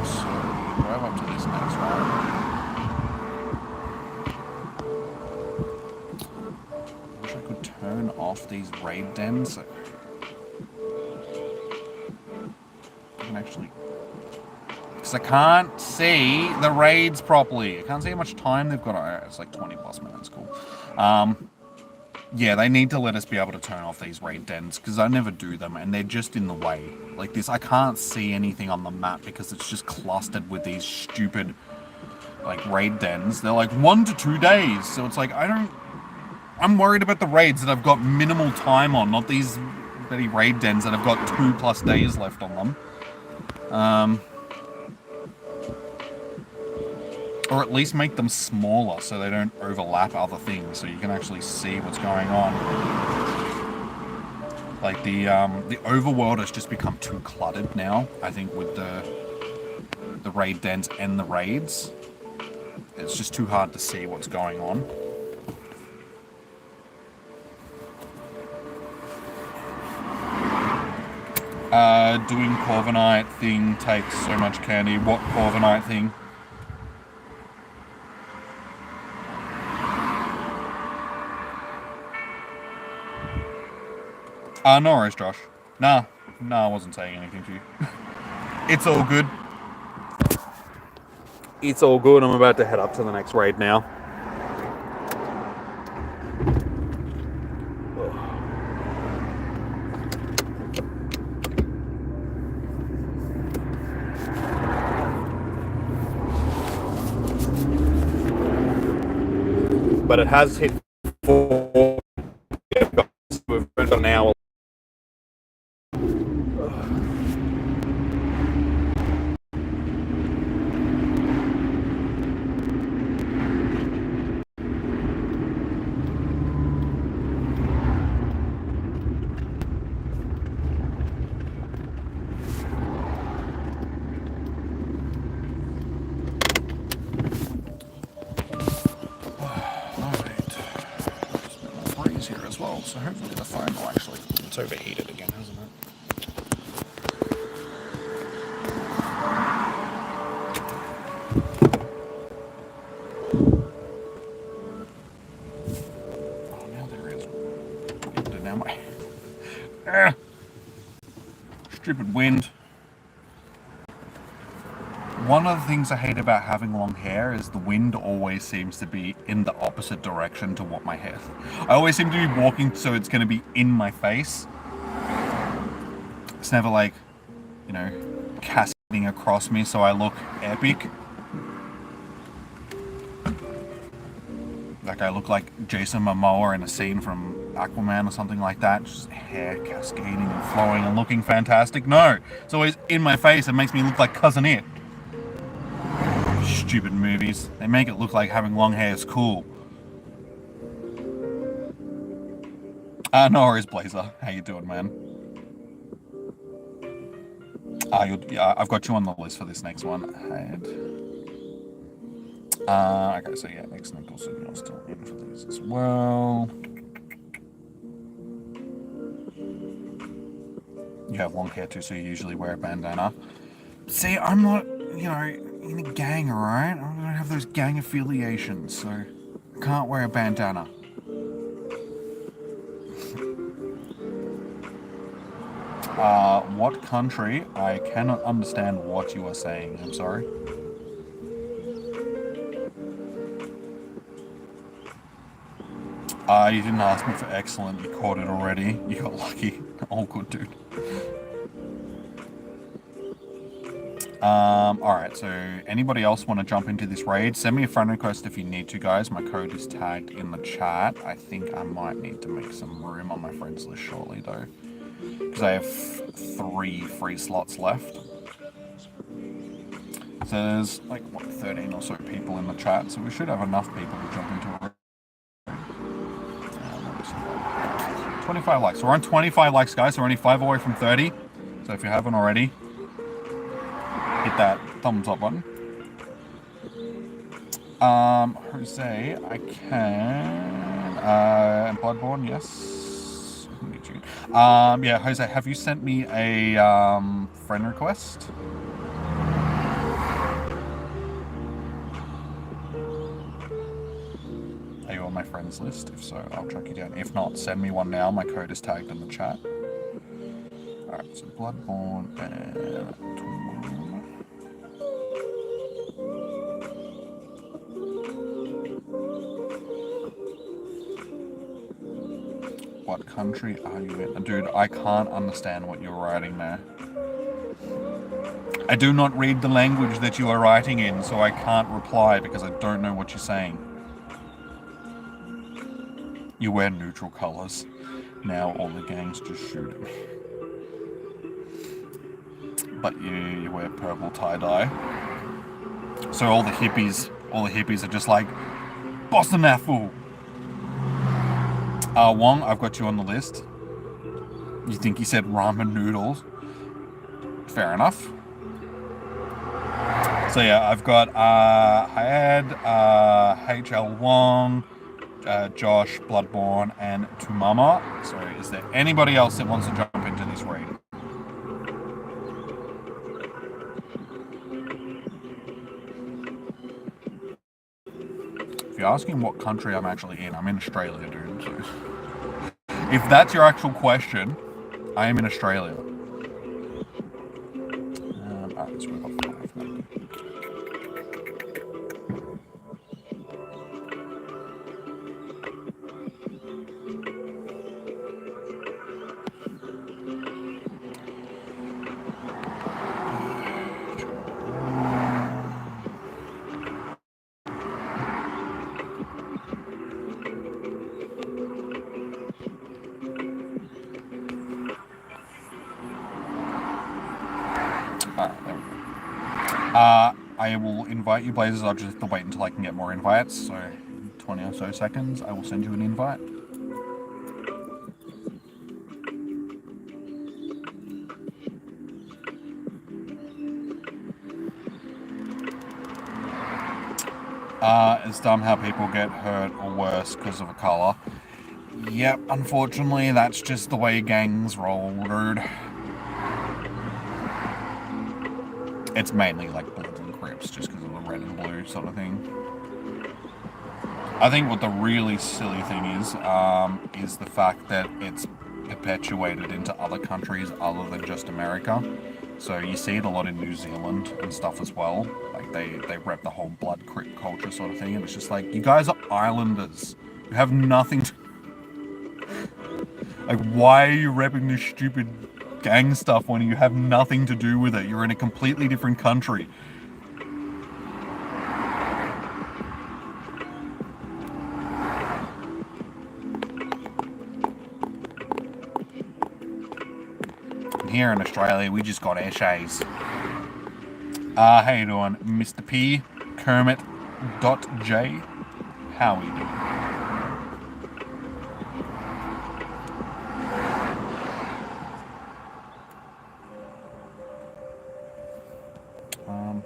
so we drive up to this next one. Turn off these raid dens. I can actually, because I can't see the raids properly. I can't see how much time they've got. It's like 20 plus minutes. Cool. Yeah, they need to let us be able to turn off these raid dens, because I never do them and they're just in the way. Like this, I can't see anything on the map because it's just clustered with these stupid like raid dens. They're like 1 to 2 days, so it's like I'm worried about the raids that I've got minimal time on, not these bloody raid dens that have got 2+ days left on them. Or at least make them smaller so they don't overlap other things, so you can actually see what's going on. Like the overworld has just become too cluttered now, I think, with the raid dens and the raids. It's just too hard to see what's going on. Doing Corviknight thing takes so much candy. What Corviknight thing? No worries, Josh. Nah, I wasn't saying anything to you. It's all good. It's all good. I'm about to head up to the next raid now. But it has hit 4. We've burned an hour. So hopefully the phone will actually... It's overheated again, hasn't it? Oh, now there is. Now my... Stupid wind. One of the things I hate about having long hair is the wind always seems to be in the opposite direction to what my hair... I always seem to be walking so it's going to be in my face. It's never like, you know, cascading across me so I look epic. Like I look like Jason Momoa in a scene from Aquaman or something like that. Just hair cascading and flowing and looking fantastic. No, it's always in my face. It makes me look like Cousin It. Stupid movies. They make it look like having long hair is cool. No worries, Blazer. How you doing, man? I've got you on the list for this next one. Okay, so yeah, Nick Nicholson, you're still in for these as well. You have long hair too, so you usually wear a bandana. See, I'm not, in a gang, alright? I don't have those gang affiliations, so I can't wear a bandana. What country? I cannot understand what you are saying. I'm sorry. You didn't ask me for excellent. You caught it already. You got lucky. All good, dude. Alright, so anybody else want to jump into this raid? Send me a friend request if you need to, guys. My code is tagged in the chat. I think I might need to make some room on my friends list shortly, though. Because I have 3 free slots left. So there's, like, what, 13 or so people in the chat, so we should have enough people to jump into a 25 likes. So we're on 25 likes, guys. So we're only 5 away from 30. So if you haven't already, hit that thumbs up button. Jose, I can. And Bloodborne, yes. Yeah, Jose, have you sent me a friend request? Are you on my friends list? If so, I'll track you down. If not, send me one now. My code is tagged in the chat. Alright, so Bloodborne and what country are you in? Dude, I can't understand what you're writing there. I do not read the language that you are writing in, so I can't reply because I don't know what you're saying. You wear neutral colors. Now all the gangs just shoot at me. But you wear purple tie-dye. So all the hippies are just like, Boston that fool! Wong, I've got you on the list. You think he said ramen noodles? Fair enough. So yeah, I've got Hyad, HL Wong, Josh, Bloodborne, and Tumama. So is there anybody else that wants to jump into this raid? If you're asking what country I'm actually in, I'm in Australia, dude. So if that's your actual question, I am in Australia. Alright, so we've got 5 now. I will invite you, Blazers. I'll just have to wait until I can get more invites. So 20 or so seconds, I will send you an invite. It's dumb how people get hurt or worse because of a colour. Yep, unfortunately, that's just the way gangs roll, dude. It's mainly like Bloods and Crips, just because of the red and blue sort of thing. I think what the really silly thing is the fact that it's perpetuated into other countries other than just America. So you see it a lot in New Zealand and stuff as well. Like they rep the whole blood crip culture sort of thing, and it's just like, you guys are islanders. You have nothing to... Like, why are you repping this stupid gang stuff when you have nothing to do with it? You're in a completely different country. Here in Australia, we just got essays. How you doing, Mr. P? Kermit.J? How are you doing?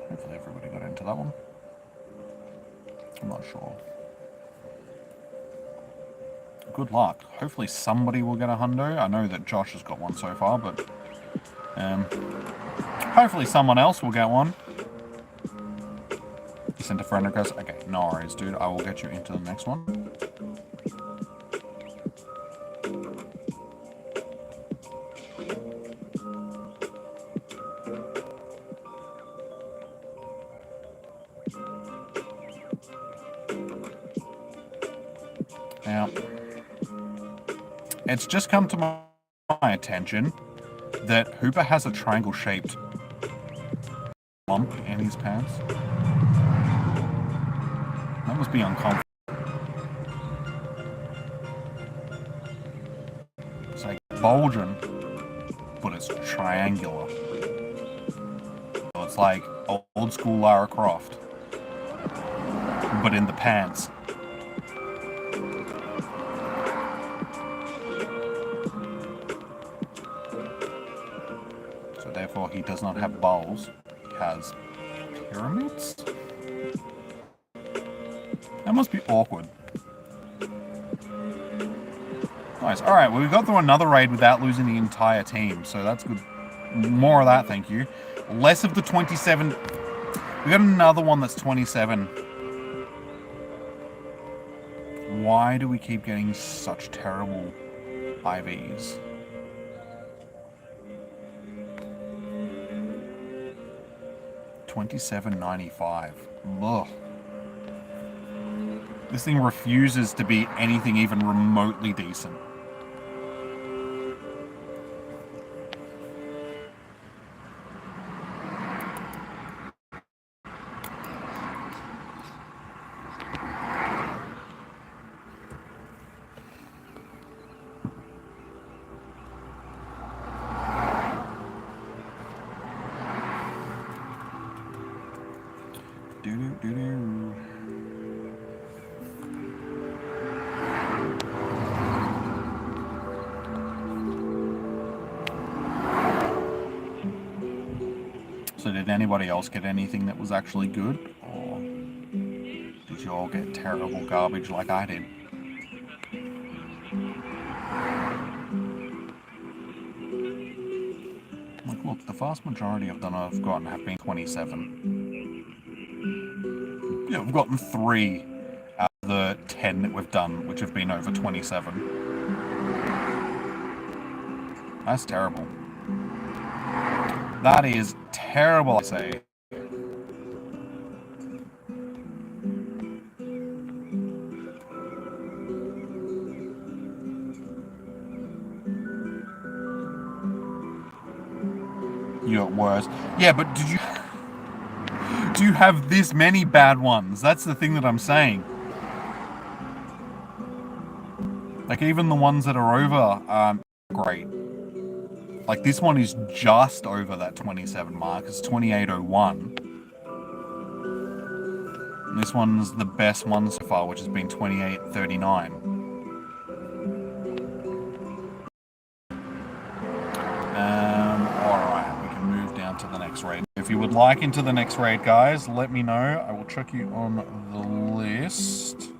Hopefully everybody got into that one. I'm not sure. Good luck. Hopefully somebody will get a hundo. I know that Josh has got one so far, but hopefully someone else will get one. You sent a friend request? Okay, no worries, dude. I will get you into the next one. Now, it's just come to my attention that Hoopa has a triangle-shaped lump in his pants. That must be uncomfortable. It's like bulging, but it's triangular. So it's like old school Lara Croft, but in the pants. So therefore he does not have bowls, he has pyramids? That must be awkward. Nice. Alright, well we got through another raid without losing the entire team, so that's good. More of that, thank you. Less of the 27. We got another one that's 27. Why do we keep getting such terrible IVs? $27.95. Ugh. This thing refuses to be anything even remotely decent. So did anybody else get anything that was actually good? Or did you all get terrible garbage like I did? Like, look, the vast majority of them I've gotten have been 27. Yeah, we've gotten 3 out of the 10 that we've done, which have been over 27. That's terrible. That is terrible, I say. You're worse. Yeah, but did you... Do you have this many bad ones? That's the thing that I'm saying. Like, even the ones that are over aren't great. Like, this one is just over that 27 mark. It's 28.01. And this one's the best one so far, which has been 28.39. Alright, we can move down to the next raid. If you would like into the next raid, guys, let me know. I will chuck you on the list.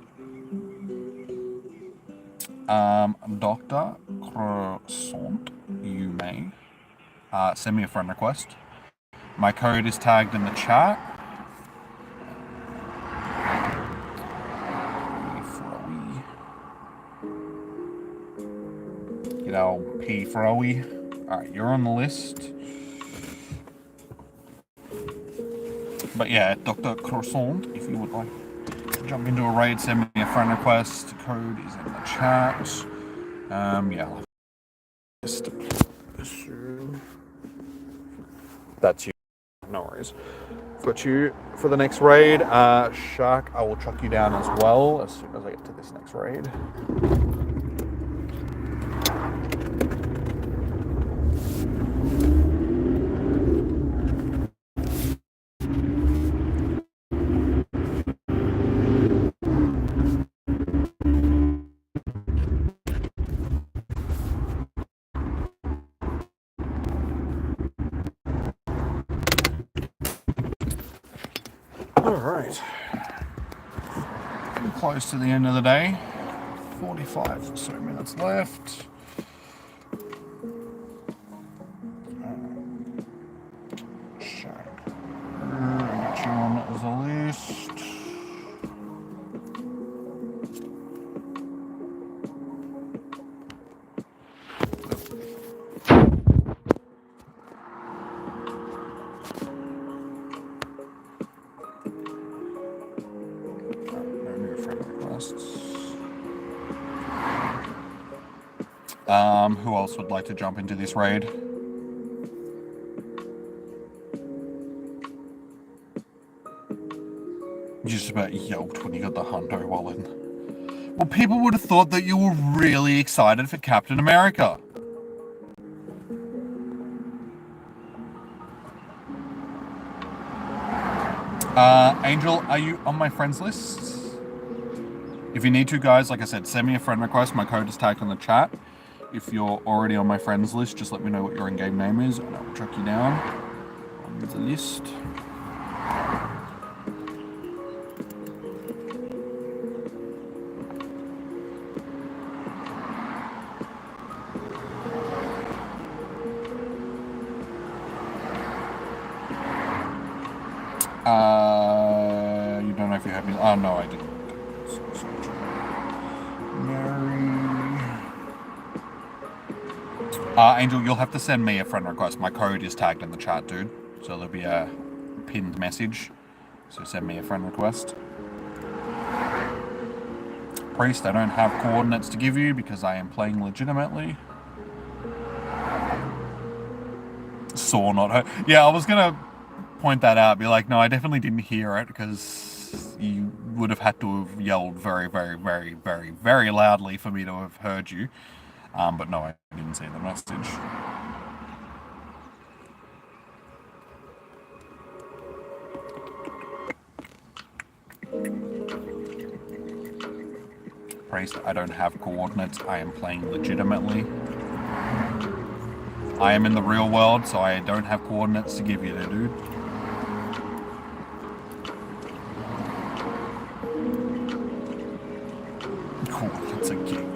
Dr. Croissant, you may send me a friend request. My code is tagged in the chat. Get our P Froey. Alright, you're on the list. But yeah, Dr. Croissant, if you would like to jump into a raid, send me a friend request. Code is in the chat. Yeah. That's you. No worries. Got you for the next raid. Shark, I will chuck you down as well as soon as I get to this next raid. Alright. Close to the end of the day. 45 or so minutes left. Get you on as a list. Who else would like to jump into this raid? You just about yelped when you got the hundo wallet. Well, people would have thought that you were really excited for Captain America. Angel, are you on my friends list? If you need to, guys, like I said, send me a friend request. My code is tagged on the chat. If you're already on my friends list, just let me know what your in-game name is, and I will track you down on the list. You don't know if you have me. Oh, no, I didn't. Angel, you'll have to send me a friend request. My code is tagged in the chat, dude. So there'll be a pinned message. So send me a friend request. Priest, I don't have coordinates to give you because I am playing legitimately. Saw not heard. Yeah, I was going to point that out. Be like, no, I definitely didn't hear it because you would have had to have yelled very, very, very, very, very loudly for me to have heard you. But no, I didn't see the message. Priest, I don't have coordinates. I am playing legitimately. I am in the real world, so I don't have coordinates to give you there, dude. Cool, that's a gig.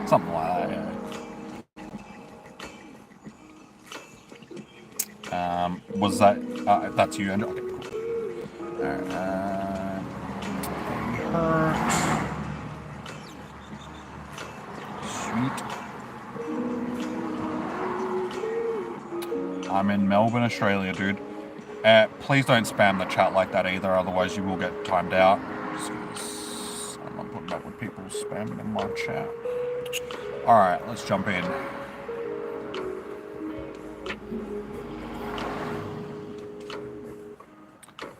Something like that, yeah. Was that... that's you, Andrew? Okay, cool. Alright, Sweet. I'm in Melbourne, Australia, dude. Please don't spam the chat like that either, otherwise you will get timed out. I'm not putting up with people spamming in my chat. Alright, let's jump in.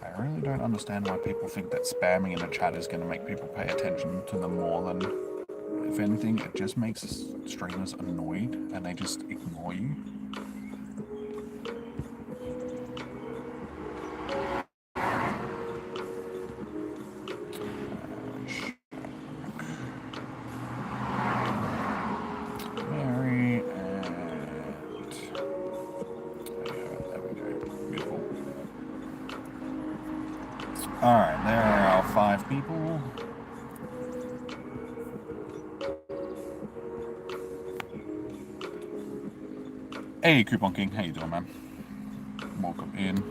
I really don't understand why people think that spamming in the chat is going to make people pay attention to them more than... If anything, it just makes streamers annoyed and they just ignore you. Alright, there are our 5 people. Hey, Coupon King, how you doing, man? Welcome in.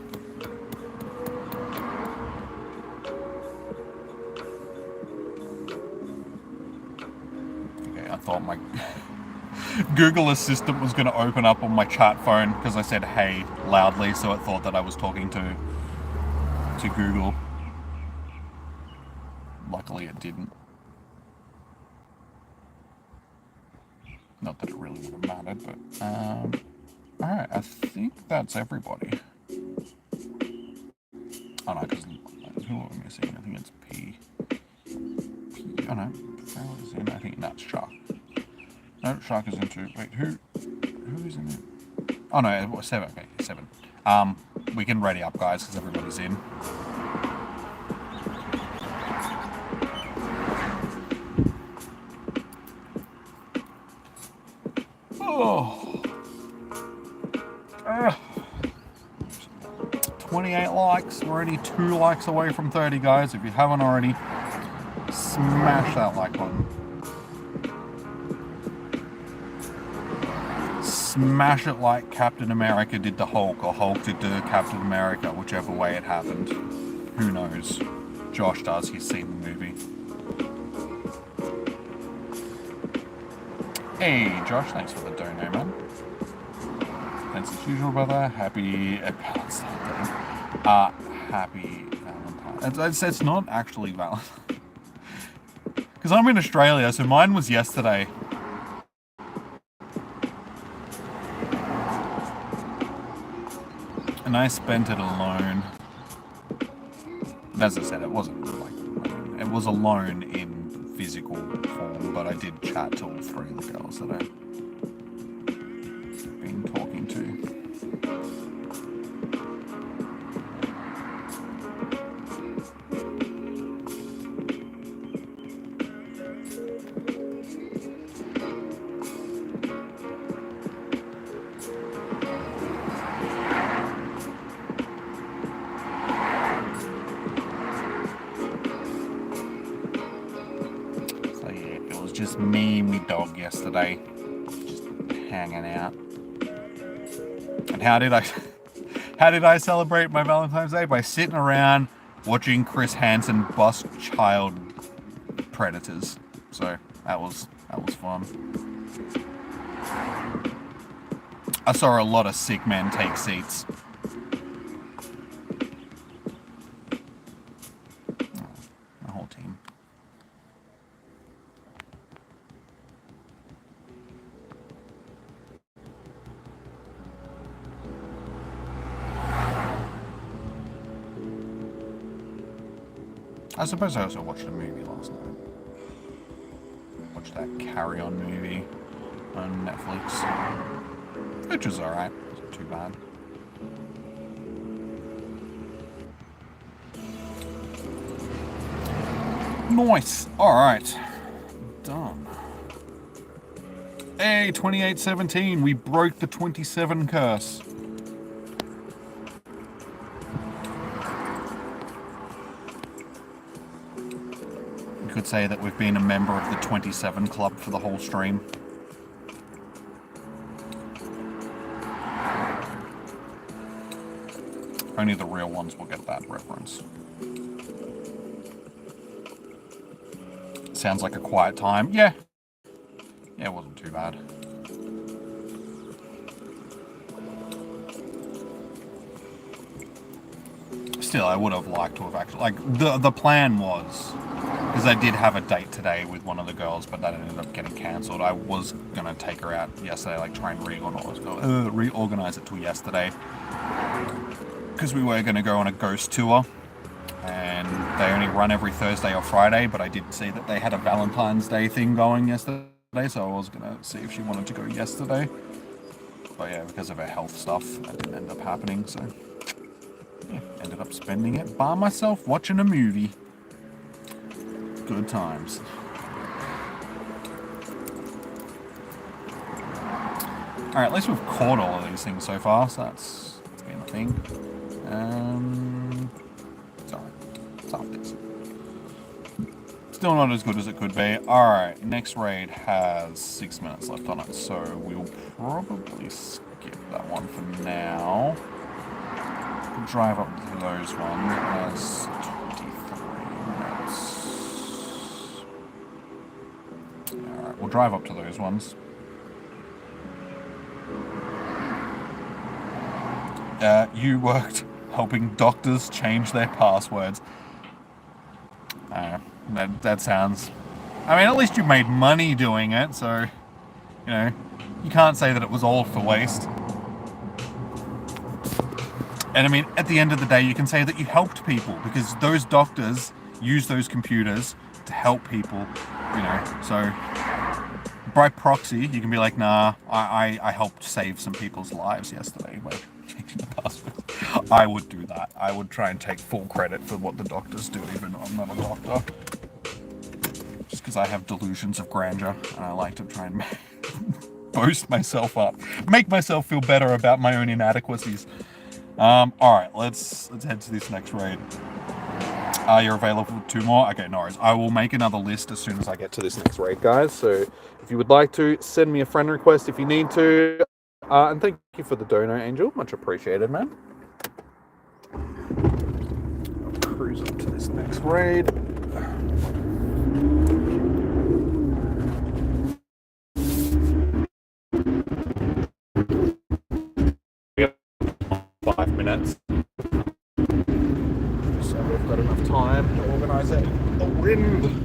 Okay, I thought my Google Assistant was going to open up on my chat phone because I said hey loudly, so it thought that I was talking to Google. Luckily it didn't. Not that it really would have mattered, but alright, I think that's everybody. Oh no, because who are we missing? I think it's P. Oh no, is in. I think that's Shark. No, Shark is in 2. Wait, who is in it? Oh no, it was 7. Okay, 7. We can ready up, guys, because everybody's in. Oh. 28 likes. We're only 2 likes away from 30, guys. If you haven't already, smash that like button. Smash it like Captain America did to Hulk, or Hulk did to Captain America, whichever way it happened. Who knows? Josh does, he's seen the movie. Hey, Josh, thanks for the dono, man. Thanks as usual, brother. Happy Valentine's Day. Happy Valentine's. It's not actually Valentine's. Because I'm in Australia, so mine was yesterday. And I spent it alone. As I said, it wasn't like, it was alone in physical form, but I did chat to all 3 of the girls that I've been talking to. Just me and my dog yesterday, just hanging out. And how did I celebrate my Valentine's Day? By sitting around watching Chris Hansen bust child predators. So that was fun. I saw a lot of sick men take seats. The whole team. I suppose I also watched a movie last night. Watched that Carry On movie on Netflix, which was alright. Wasn't too bad. Nice. Alright. Done. Hey, 2817. We broke the 27 curse. Could say that we've been a member of the 27 club for the whole stream. Only the real ones will get that reference. Sounds like a quiet time. Yeah. Yeah, it wasn't too bad. Still, I would have liked to have actually... Like, the plan was... Because I did have a date today with one of the girls, but that ended up getting cancelled. I was going to take her out yesterday, like try and reorganize it till yesterday. Because we were going to go on a ghost tour. And they only run every Thursday or Friday, but I did see that they had a Valentine's Day thing going yesterday, so I was going to see if she wanted to go yesterday. But yeah, because of her health stuff, that didn't end up happening, so... Yeah, ended up spending it by myself watching a movie. Good times. Alright, at least we've caught all of these things so far, so that's been a thing. It's alright. It's half decent. Still not as good as it could be. Alright, next raid has 6 minutes left on it, so we'll probably skip that one for now. We'll drive up to those ones as 23 minutes. Alright, we'll drive up to those ones. You worked helping doctors change their passwords. That sounds... I mean, at least you made money doing it, so... You know, you can't say that it was all for waste. And I mean, at the end of the day, you can say that you helped people, because those doctors use those computers to help people, you know, so... By proxy, you can be like, nah, I helped save some people's lives yesterday by changing the password. I would do that. I would try and take full credit for what the doctors do, even though I'm not a doctor. Just because I have delusions of grandeur, and I like to try and boast myself up. Make myself feel better about my own inadequacies. All right, let's head to this next raid. You're available for 2 more? Okay, no worries. I will make another list as soon as I get to this next raid, guys. So if you would like to, send me a friend request if you need to. And thank you for the dono, Angel. Much appreciated, man. I'll cruise up to this next raid. We have 5 minutes. So we've got enough time to organise it. The wind.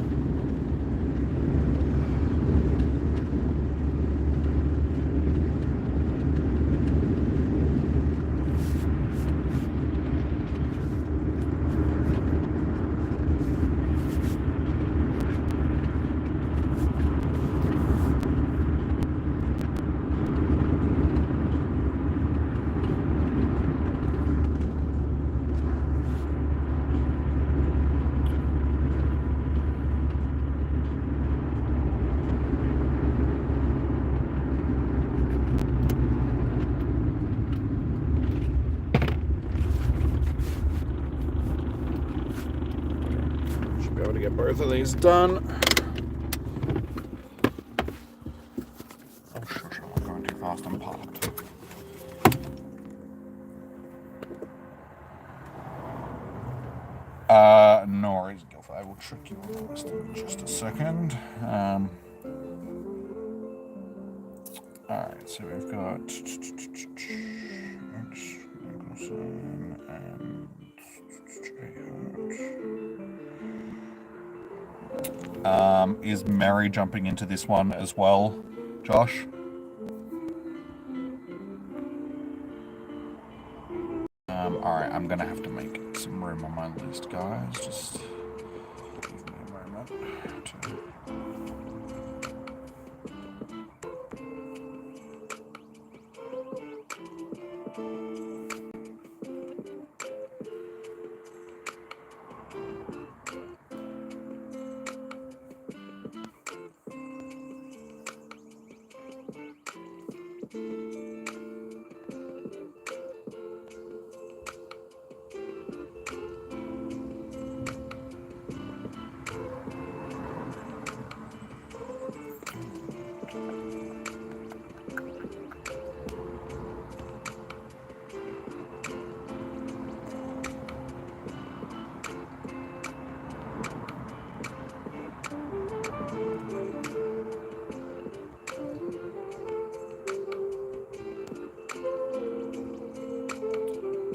Be able to get both of these done. Oh shush, I'm not going too fast, I'm parked. No worries, Gilf. I will trick you on the list in just a second. Alright, so we've got Nicholson and is Mary jumping into this one as well, Josh? Alright, I'm gonna have to make some room on my list, guys. Just give me a moment to...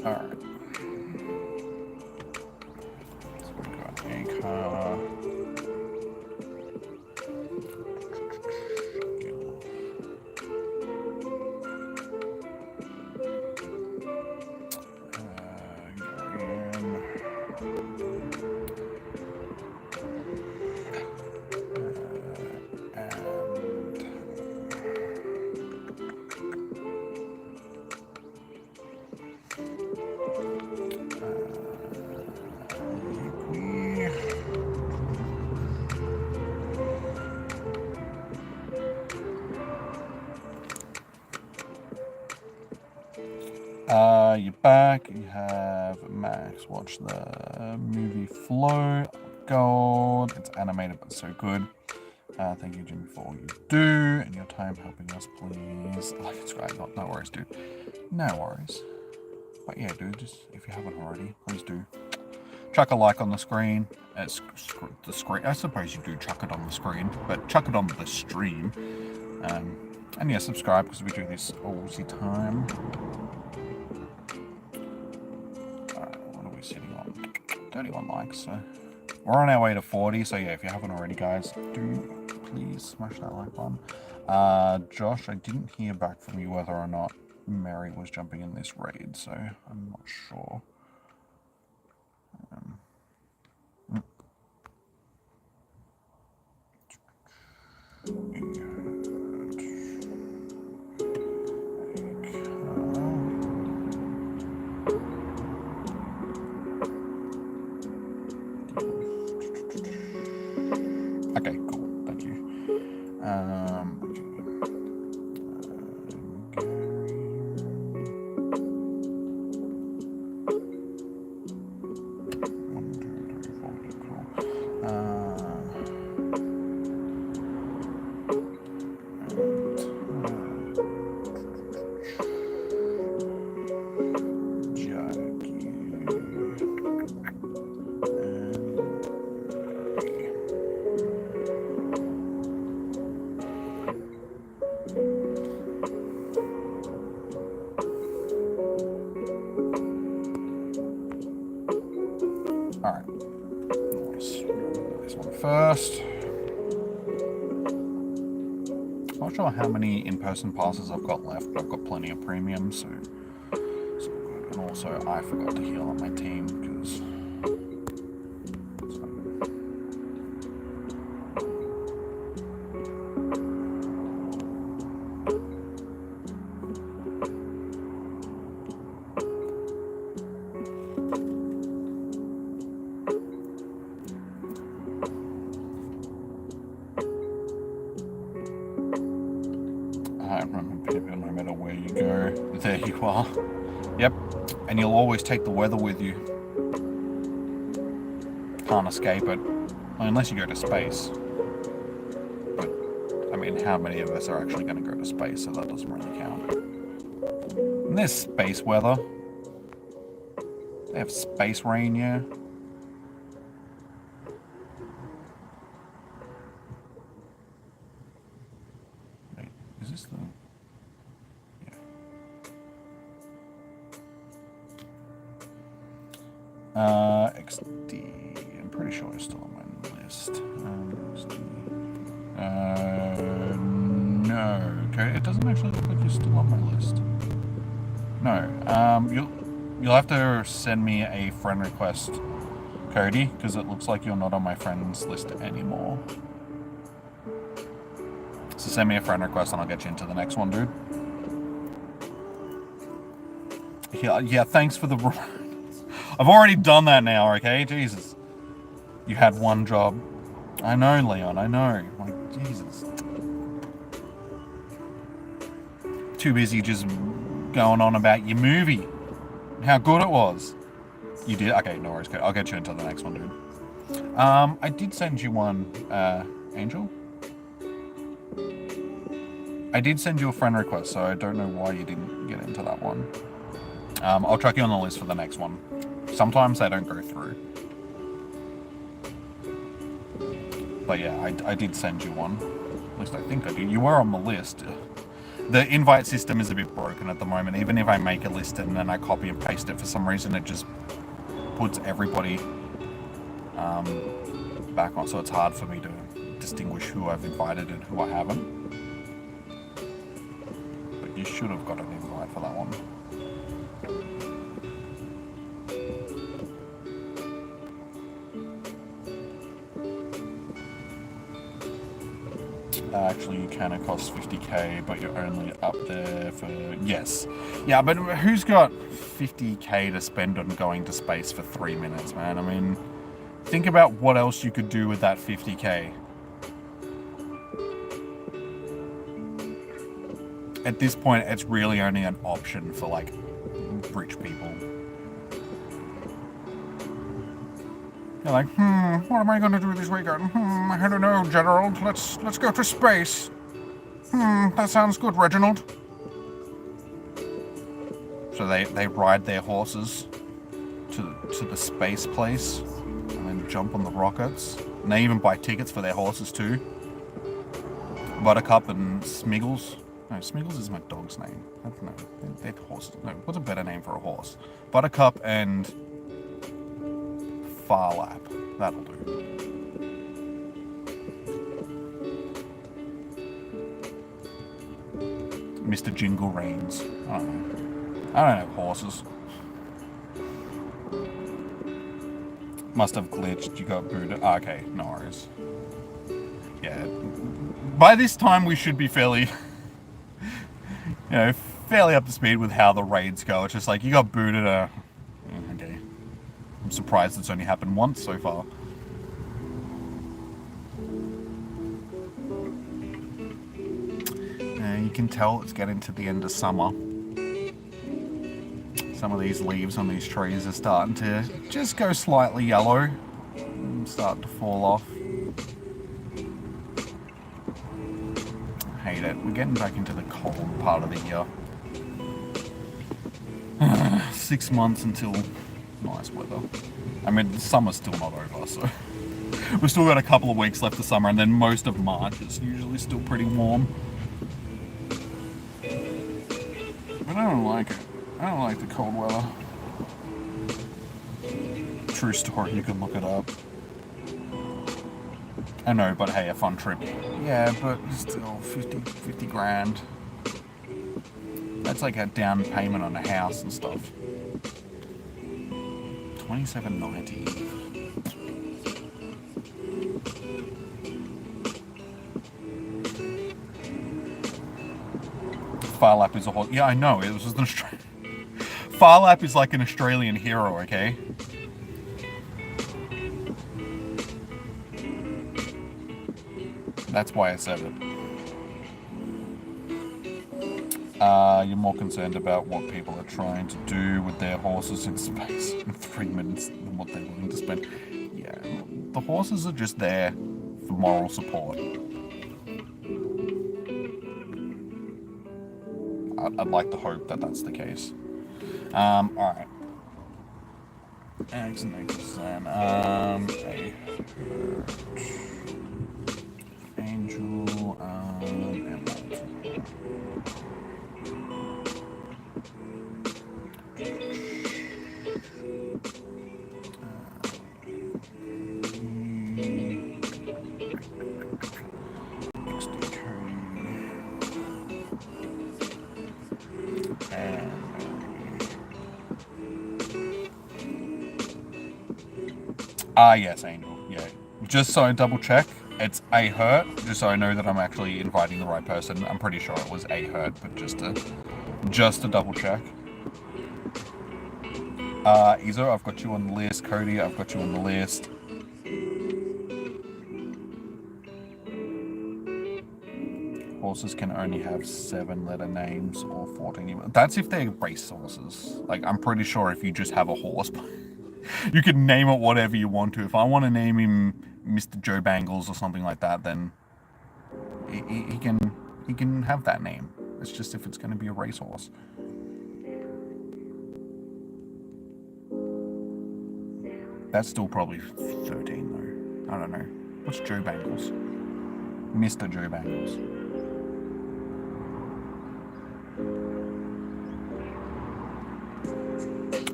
Alright. So we've got a car. You're back. You have Max watch the movie Flow. Gold. It's animated but so good. Thank you, Jimmy, for all you do and your time helping us. Please like, subscribe. No worries, dude. No worries. But yeah, dude, just if you haven't already, please do. Chuck a like on the screen. It's the screen. I suppose you do chuck it on the screen, but chuck it on the stream. And yeah, subscribe because we do this all the time. What are we sitting on? 31 likes. So we're on our way to 40. So yeah, if you haven't already, guys, do please smash that like button. Josh, I didn't hear back from you whether or not Mary was jumping in this raid, so I'm not sure. Okay, cool. Thank you. first. Not sure how many in-person passes I've got left, but I've got plenty of premium, so it's all good. And also, I forgot to heal on my team because. No matter where you go, there you are. Yep, and you'll always take the weather with you. Can't escape it, unless you go to space. But, I mean, how many of us are actually going to go to space, so that doesn't really count. And there's space weather. They have space rain, yeah. Wait, is this the... XD, I'm pretty sure it's still on my list. No, okay, it doesn't actually look like you're still on my list. No, you'll have to send me a friend request, Cody, because it looks like you're not on my friends list anymore. So send me a friend request and I'll get you into the next one, dude. Yeah, thanks for the... I've already done that now, okay? Jesus. You had one job. I know, Leon, I know. Like, Jesus. Too busy just going on about your movie. How good it was. You did? Okay, no worries. I'll get you into the next one, dude. I did send you one, Angel. I did send you a friend request, so I don't know why you didn't get into that one. I'll track you on the list for the next one. Sometimes they don't go through. But yeah, I did send you one. At least I think I did. You were on the list. The invite system is a bit broken at the moment. Even if I make a list and then I copy and paste it, for some reason it just puts everybody back on. So it's hard for me to distinguish who I've invited and who I haven't. But you should have got an invite for that one. Actually, you can. It costs 50k, but you're only up there for... Yes. Yeah, but who's got 50k to spend on going to space for 3 minutes, man? I mean, think about what else you could do with that 50k. At this point, it's really only an option for, like, rich people. You're like, what am I going to do this weekend? I don't know, Gerald. Let's go to space. That sounds good, Reginald. So they ride their horses to the space place and then jump on the rockets. And they even buy tickets for their horses too. Buttercup and Smiggles. No, Smiggles is my dog's name. No, they're horses. No, what's a better name for a horse? Buttercup and Farlap. That'll do. Mr. Jingle Reins. I don't know. I don't have horses. Must have glitched. You got booted. Oh, okay, no worries. Yeah. By this time, we should be fairly, fairly up to speed with how the raids go. It's just like you got booted. Okay. I'm surprised it's only happened once so far. You can tell it's getting to the end of summer. Some of these leaves on these trees are starting to just go slightly yellow and start to fall off. I hate it. We're getting back into the cold part of the year. 6 months until nice weather. I mean, the summer's still not over, so we've still got a couple of weeks left of summer, and then most of March is usually still pretty warm. But I don't like it. I don't like the cold weather. True story, you can look it up. I know, but hey, a fun trip. Yeah, but still 50 grand. That's like a down payment on a house and stuff. $27.90. Farlap is a whole... Yeah, I know. It was an Australian... Farlap is like an Australian hero, okay? That's why I said it. You're more concerned about what people are trying to do with their horses in space in 3 minutes than what they're willing to spend. Yeah, the horses are just there for moral support. I'd like to hope that that's the case. Alright. Eggs and eggs then. Angel, Emerald. Yes, Angel. Yeah. Just so I double check, it's a hurt, just so I know that I'm actually inviting the right person. I'm pretty sure it was a hurt, but just to double check. Izo, I've got you on the list. Cody, I've got you on the list. Horses can only have 7-letter names or 14. That's if they're race horses. Like, I'm pretty sure if you just have a horse, you can name it whatever you want to. If I want to name him Mr. Joe Bangles or something like that, then he can have that name. It's just if it's going to be a racehorse. That's still probably 13 though. I don't know. What's Joe Bangles? Mr. Joe Bangles.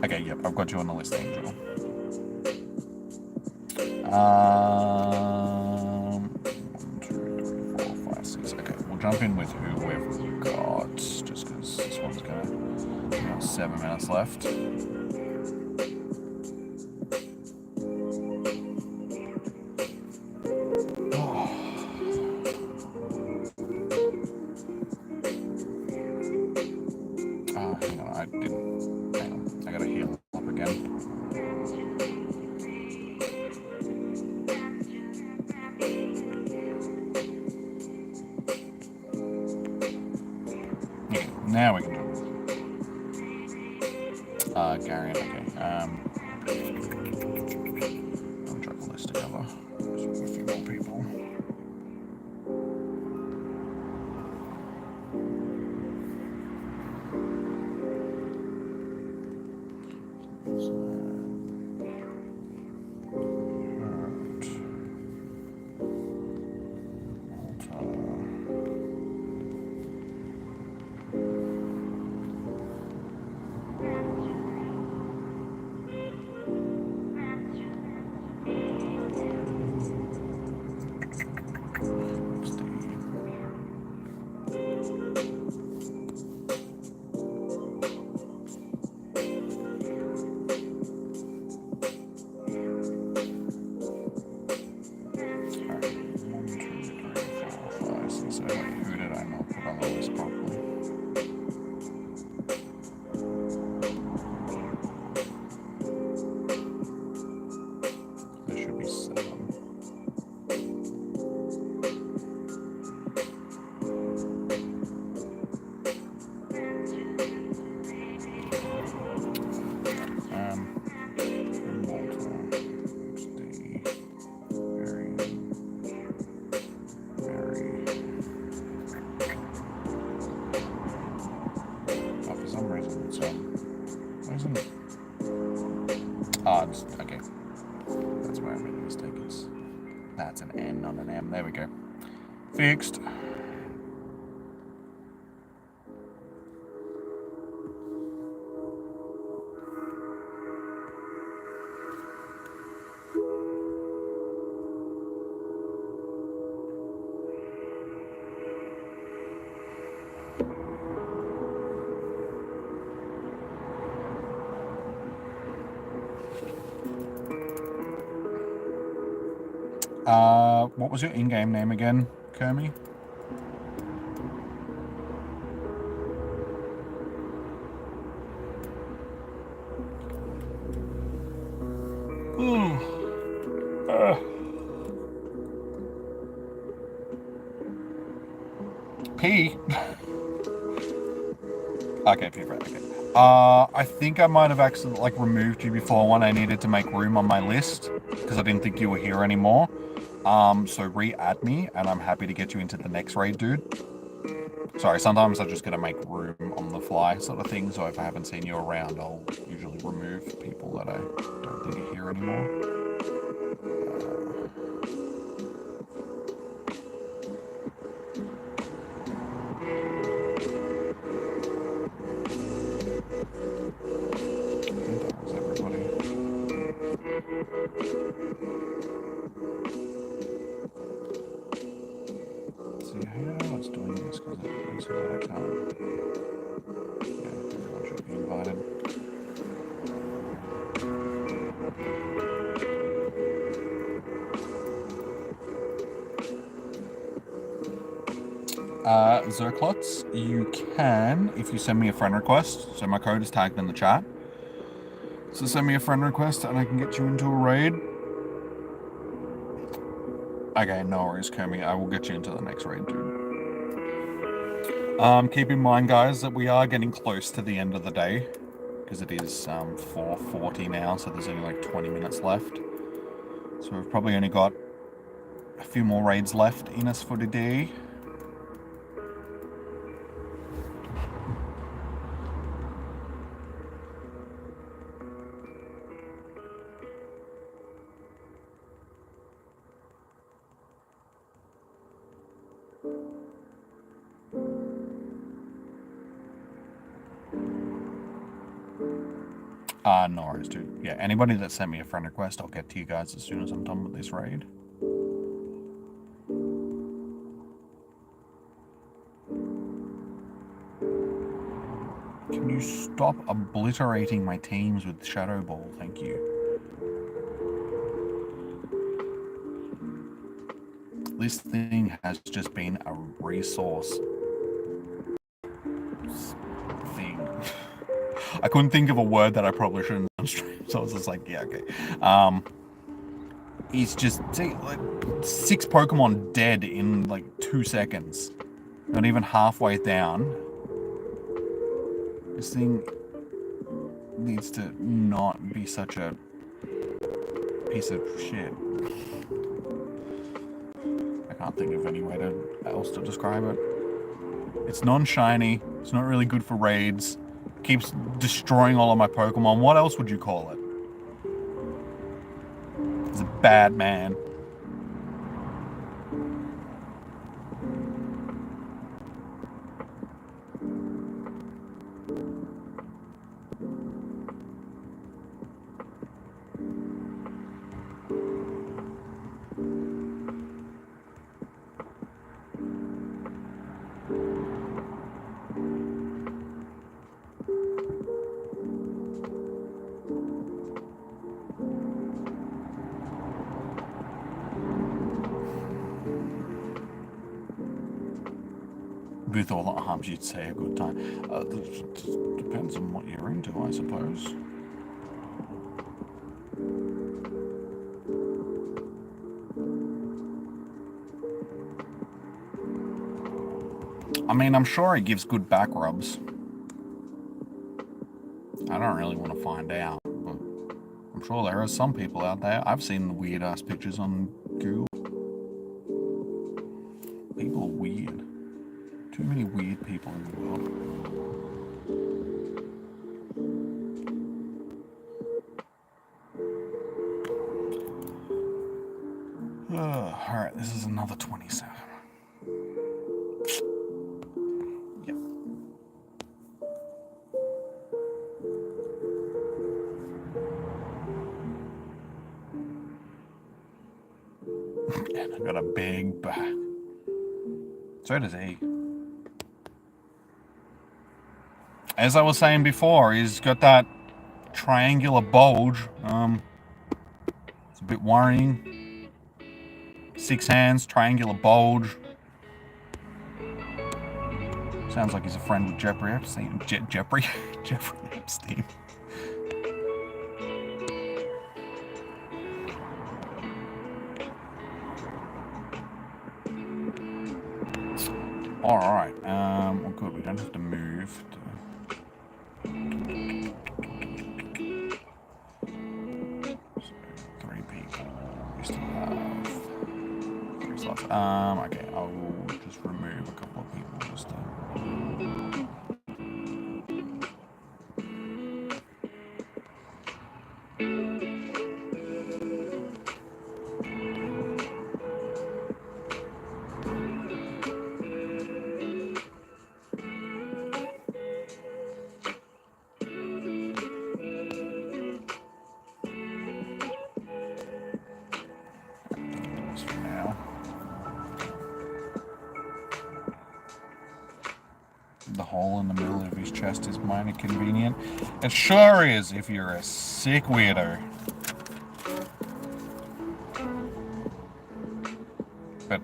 Okay, yep, I've got you on the list, Angel. 1, 2, 3, 4, 5, 6. Okay, we'll jump in with who we've got, just because this one's gonna... 7 minutes left. Now we can jump. Gary, okay. I'll drop the list together. Just a few more people. Okay. That's where I made a mistake. That's an N, not an M. There we go. Fixed. What was your in-game name again, Kermie? P. Okay, P. Right. Okay. I think I might have accidentally removed you before when I needed to make room on my list because I didn't think you were here anymore. So re-add me, and I'm happy to get you into the next raid, dude. Sorry, sometimes I just gotta make room on the fly sort of thing, so if I haven't seen you around, I'll usually remove people that I don't think are here anymore. I think that was everybody. Let's see how it's doing this, because it looks like I can't. Yeah, everyone should be invited. Zerklots, you can, if you send me a friend request, so my code is tagged in the chat. So send me a friend request and I can get you into a raid. Okay, no worries, Kermie. I will get you into the next raid, dude. Keep in mind, guys, that we are getting close to the end of the day, because it is 4:40 now, so there's only like 20 minutes left. So we've probably only got a few more raids left in us for the day. No worries, dude. Yeah, anybody that sent me a friend request, I'll get to you guys as soon as I'm done with this raid. Can you stop obliterating my teams with Shadow Ball? Thank you. This thing has just been a resource thing. I couldn't think of a word that I probably shouldn't on stream, so I was just like, yeah, okay. He's just, see, like, 6 Pokemon dead in, like, 2 seconds. Not even halfway down. This thing needs to not be such a piece of shit. I can't think of any way else to describe it. It's non-shiny. It's not really good for raids. Keeps destroying all of my Pokemon. What else would you call it? He's a bad man. With all that harms, you'd say a good time. Depends on what you're into, I suppose. I mean, I'm sure it gives good back rubs. I don't really want to find out, but I'm sure there are some people out there. I've seen the weird-ass pictures on Google. People are weird. Too many weird people in the world. Alright, this is another 27. Yep. And I got a big back. So does he. As I was saying before, he's got that triangular bulge. It's a bit worrying. 6 hands, triangular bulge. Sounds like he's a friend with Jeffrey Epstein. Jeffrey Epstein. Alright, well good, we don't have to move. So 3 people. We still have 3 slots. Okay, I will just remove a couple of people just to... The hole in the middle of his chest is mighty convenient. It sure is if you're a sick weirdo. But,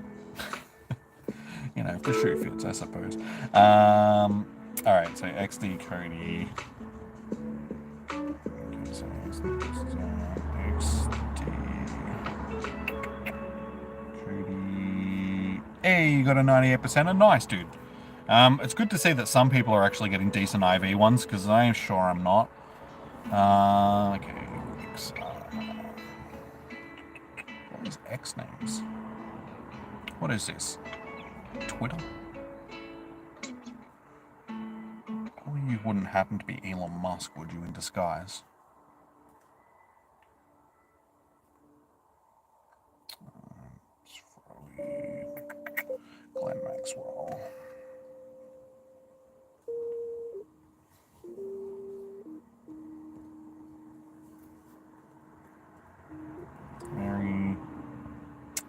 you know, if the shoe fits, I suppose. Alright, so XD Cody. Okay, so XD Cody. Hey, you got a 98%. Nice, dude. It's good to see that some people are actually getting decent IV ones, because I am sure I'm not. Okay. What is X names? What is this? Twitter? Oh, you wouldn't happen to be Elon Musk, would you, in disguise? Glenn Maxwell.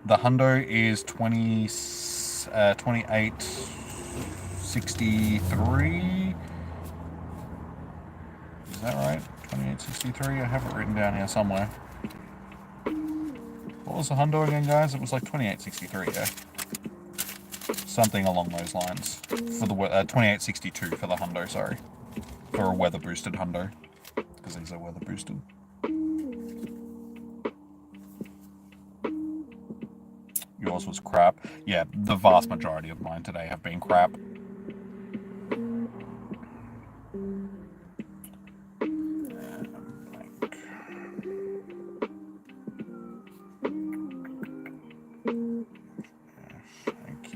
The hundo is 2863. Is that right? 2863? I have it written down here somewhere. What was the hundo again, guys? It was like 2863, yeah. Something along those lines. For the 2862 for the hundo, sorry. For a weather boosted hundo. Because these are weather boosted. Yours was crap. Yeah, the vast majority of mine today have been crap. Okie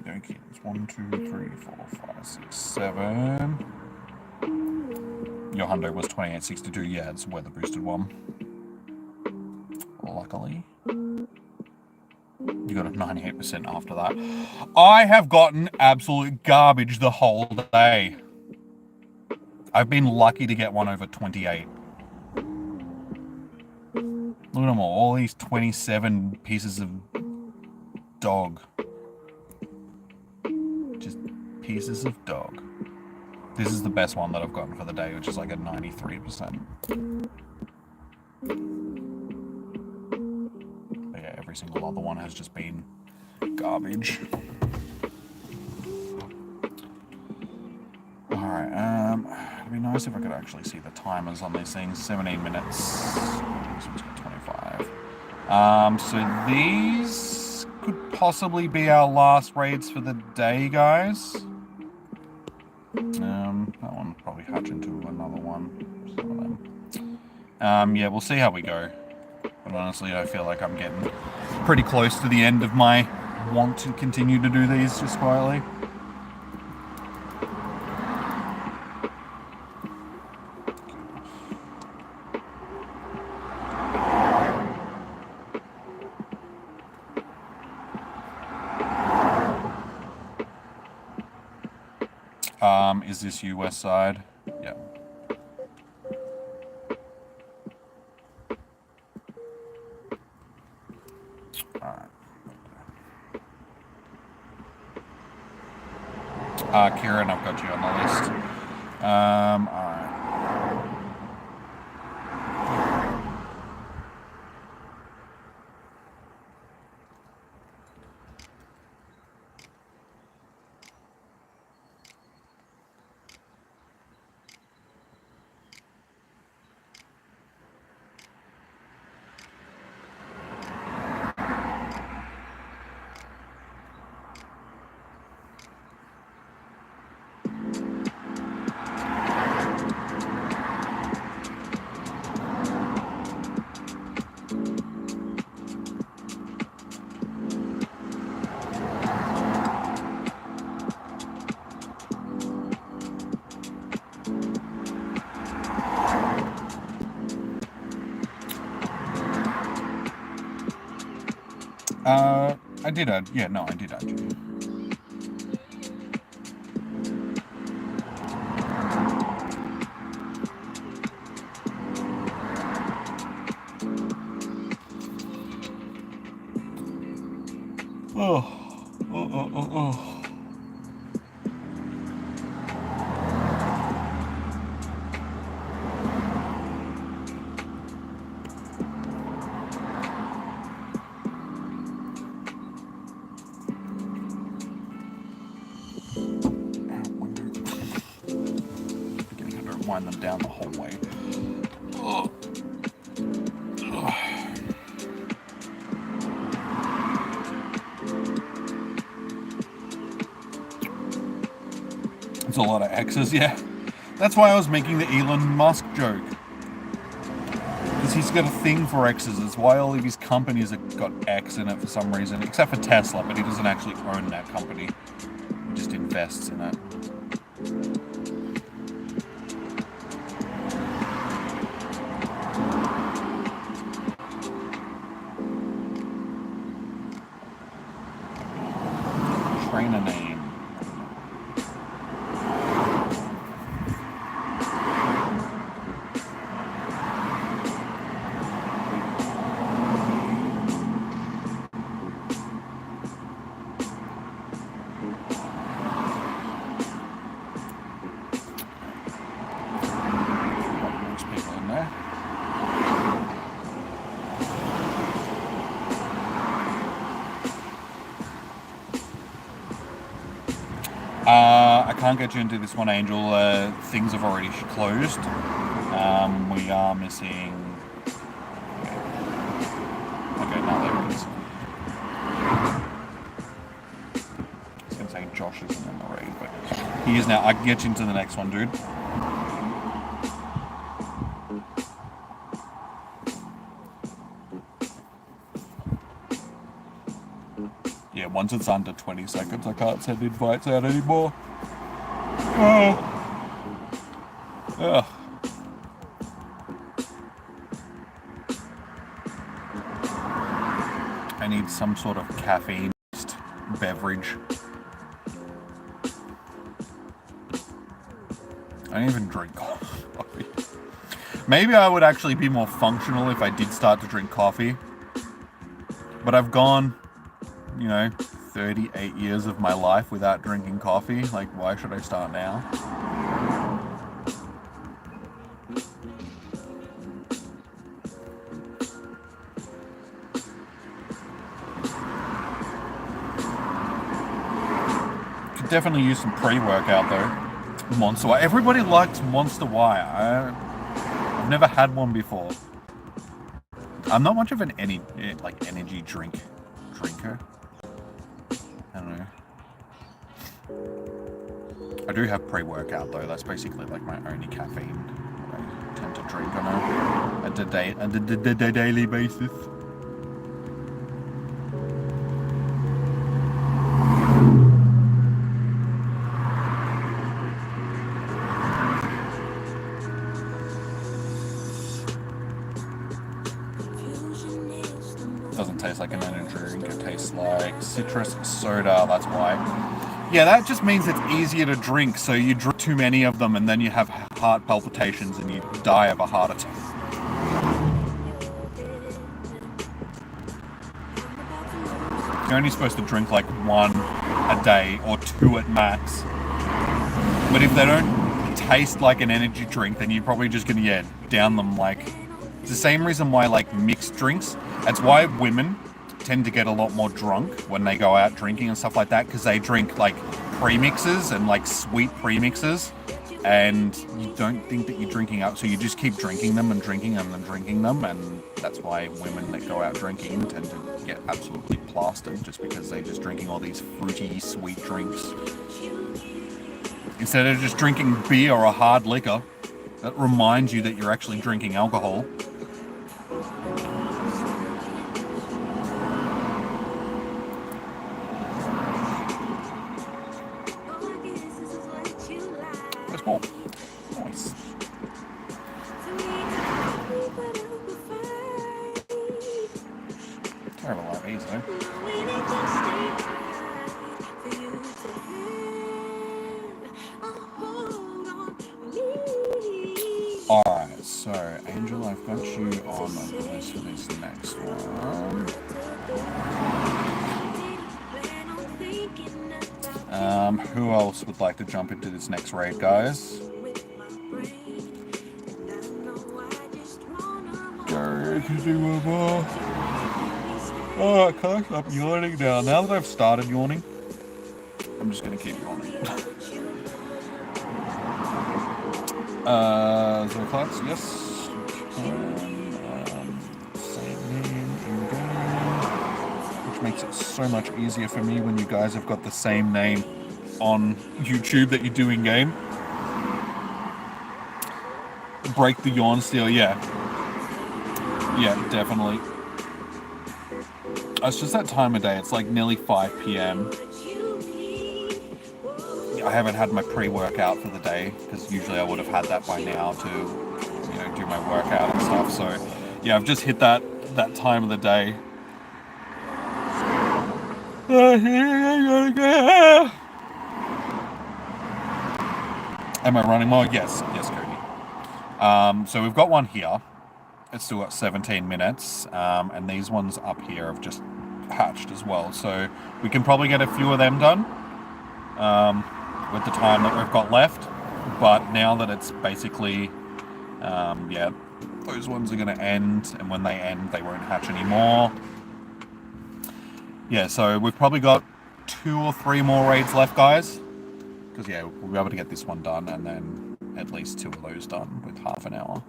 dokie. It's 1, 2, 3, 4, 5, 6, 7. Your hundo was 2862. Yeah, it's a weather boosted one. Luckily. You got a 98% after that. I have gotten absolute garbage the whole day. I've been lucky to get one over 28. Look at them all these 27 pieces of dog. Just pieces of dog. This is the best one that I've gotten for the day, which is like a 93%. Every single other one has just been garbage. Alright, it'd be nice if I could actually see the timers on these things. 17 minutes. This one's got 25. So these could possibly be our last raids for the day, guys. That one will probably hatch into another one. Some of them. Yeah, we'll see how we go. But honestly, I feel like I'm getting pretty close to the end of my want to continue to do these just quietly. Is this you, West Side? Yeah. Kieran, I've got you on the list. Alright. I did add, yeah, no, I did add you. Oh. Forgetting how to wind them down the whole way. Oh. It's a lot of X's, yeah. That's why I was making the Elon Musk joke. Because he's got a thing for X's. It's why all of his companies have got X in it for some reason. Except for Tesla, but he doesn't actually own that company. He just invests in it. Trainer name. I can't get you into this one, Angel. Things have already closed. We are missing... Okay, now there it is. I was going to say Josh isn't in the raid, but he is now. I can get you into the next one, dude. Yeah, once it's under 20 seconds, I can't send invites out anymore. Ugh. I need some sort of caffeine-based beverage. I don't even drink coffee. Maybe I would actually be more functional if I did start to drink coffee. But I've gone, 38 years of my life without drinking coffee. Like, why should I start now? Could definitely use some pre-workout though. Monster Y. Everybody likes Monster Y. I've never had one before. I'm not much of an energy drinker. I don't know. I do have pre-workout though. That's basically like my only caffeine I tend to drink on a daily basis. Doesn't taste like an energy drink. It tastes like citrus soda. That's why. Yeah, that just means it's easier to drink, so you drink too many of them and then you have heart palpitations and you die of a heart attack. You're only supposed to drink like 1 a day or 2 at max. But if they don't taste like an energy drink, then you're probably just gonna, down them like... It's the same reason why, like, mixed drinks, that's why women tend to get a lot more drunk when they go out drinking and stuff like that, because they drink like premixes and like sweet premixes, and you don't think that you're drinking up, so you just keep drinking them and drinking them and drinking them, and that's why women that go out drinking tend to get absolutely plastered, just because they're just drinking all these fruity sweet drinks instead of just drinking beer or a hard liquor that reminds you that you're actually drinking alcohol. Nice. Never like these though. Alright, so Angel, I've got you on the list for this next one. Who else would like to jump into this next raid, guys? Go, can do one more. Alright, guys, I'm yawning now. Now that I've started yawning, I'm just gonna keep yawning. Zoclots, yes. Same name in game, which makes it so much easier for me when you guys have got the same name on YouTube that you do in game. Break the yawn steal, yeah. Yeah, definitely. It's just that time of day. It's like nearly 5 p.m. I haven't had my pre-workout for the day because usually I would have had that by now to, you know, do my workout and stuff. So, yeah, I've just hit that time of the day. Am I running more? Yes, Cody. So we've got one here. It's still got 17 minutes, and these ones up here have just hatched as well. So we can probably get a few of them done with the time that we've got left. But now that it's basically, yeah, those ones are going to end, and when they end, they won't hatch anymore. Yeah, so we've probably got 2 or 3 more raids left, guys. Because, yeah, we'll be able to get this one done, and then at least 2 of those done with half an hour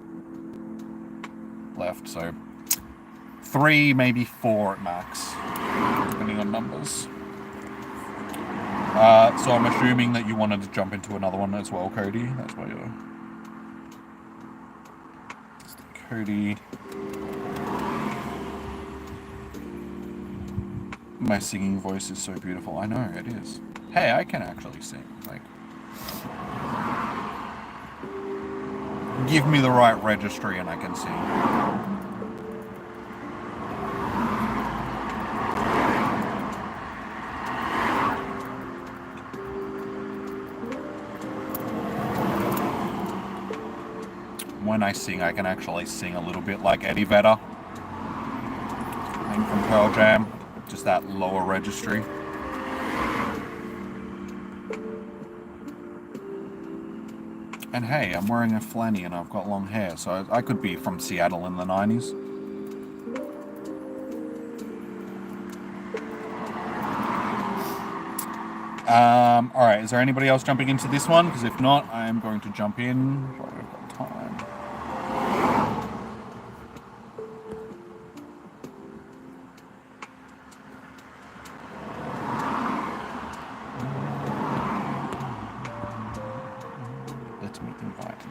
left. So 3, maybe 4 at max, depending on numbers. So I'm assuming that you wanted to jump into another one as well, Cody. That's why you're... Cody. My singing voice is so beautiful. I know, it is. Hey, I can actually sing. Like, give me the right registry and I can sing. When I sing, I can actually sing a little bit like Eddie Vedder. From Pearl Jam. Just that lower registry. And hey, I'm wearing a flanny and I've got long hair, so I could be from Seattle in the 90s. Alright, is there anybody else jumping into this one? Because if not, I am going to jump in while we've got time. Let me invite you.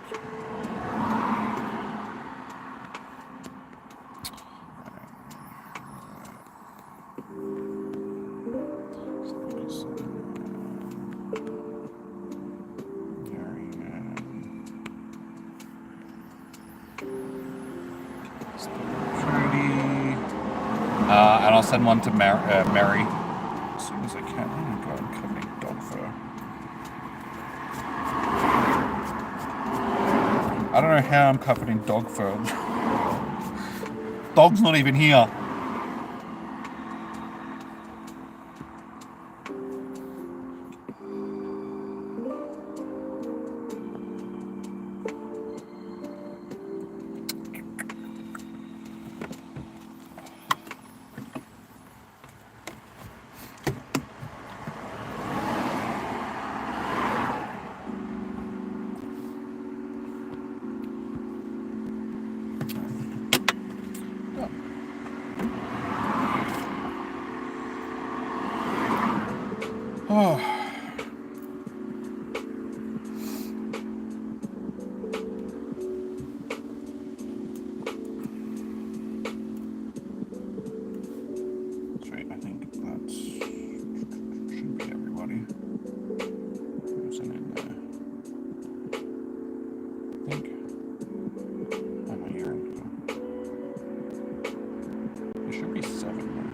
And I'll send one to Mary as soon as I can. Oh god, I'm covered in dog fur. I don't know how I'm covered in dog fur. Dog's not even here. Oh. Sweet, I think that should be everybody. Who's in there? I think. I'm not hearing. There should be 7 more.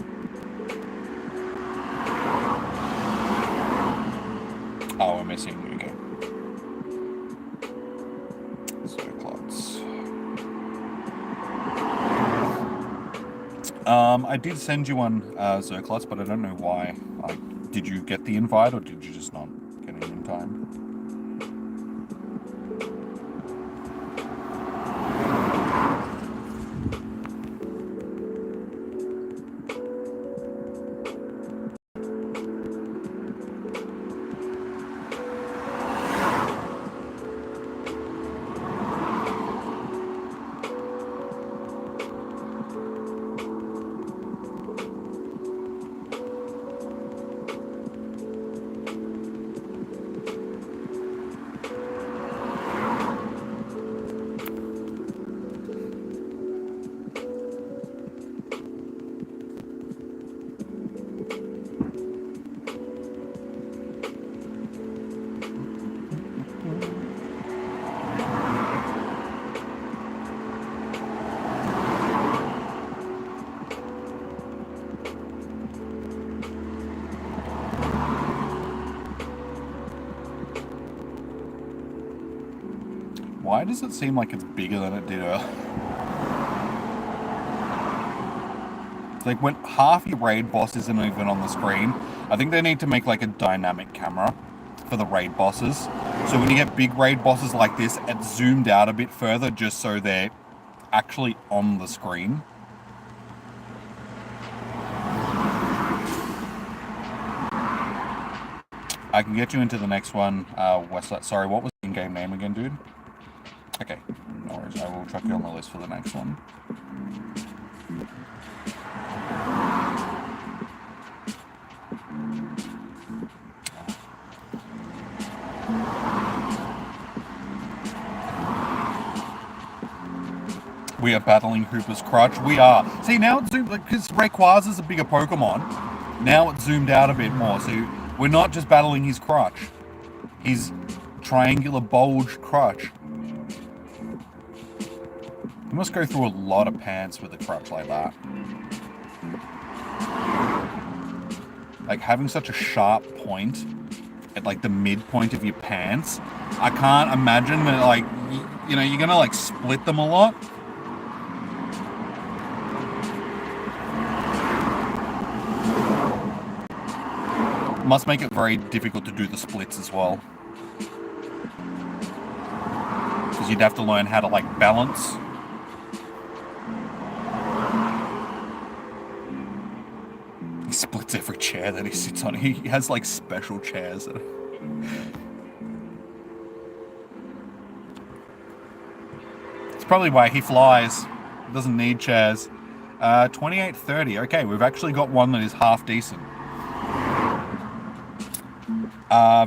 I did send you one, Zerklutz, but I don't know why. Like, did you get the invite, or did you just not get it in time? Why does it seem like it's bigger than it did earlier? It's like when half your raid boss isn't even on the screen. I think they need to make like a dynamic camera for the raid bosses. So when you get big raid bosses like this, it's zoomed out a bit further just so they're actually on the screen. I can get you into the next one, Westside. Sorry, what was the in-game name again, dude? Okay, no worries. I will chuck you on the list for the next one. We are battling Hoopa's crutch. We are. See, now it's zoomed, because Rayquaza's a bigger Pokemon. Now it's zoomed out a bit more. So we're not just battling his crutch. His triangular bulge crutch. You must go through a lot of pants with a crutch like that. Like, having such a sharp point at, like, the midpoint of your pants, I can't imagine that, like, you know, you're gonna, like, split them a lot. Must make it very difficult to do the splits as well. Because you'd have to learn how to, like, balance. He splits every chair that he sits on. He has, like, special chairs. It's probably why he flies. He doesn't need chairs. 2830. Okay, we've actually got one that is half decent.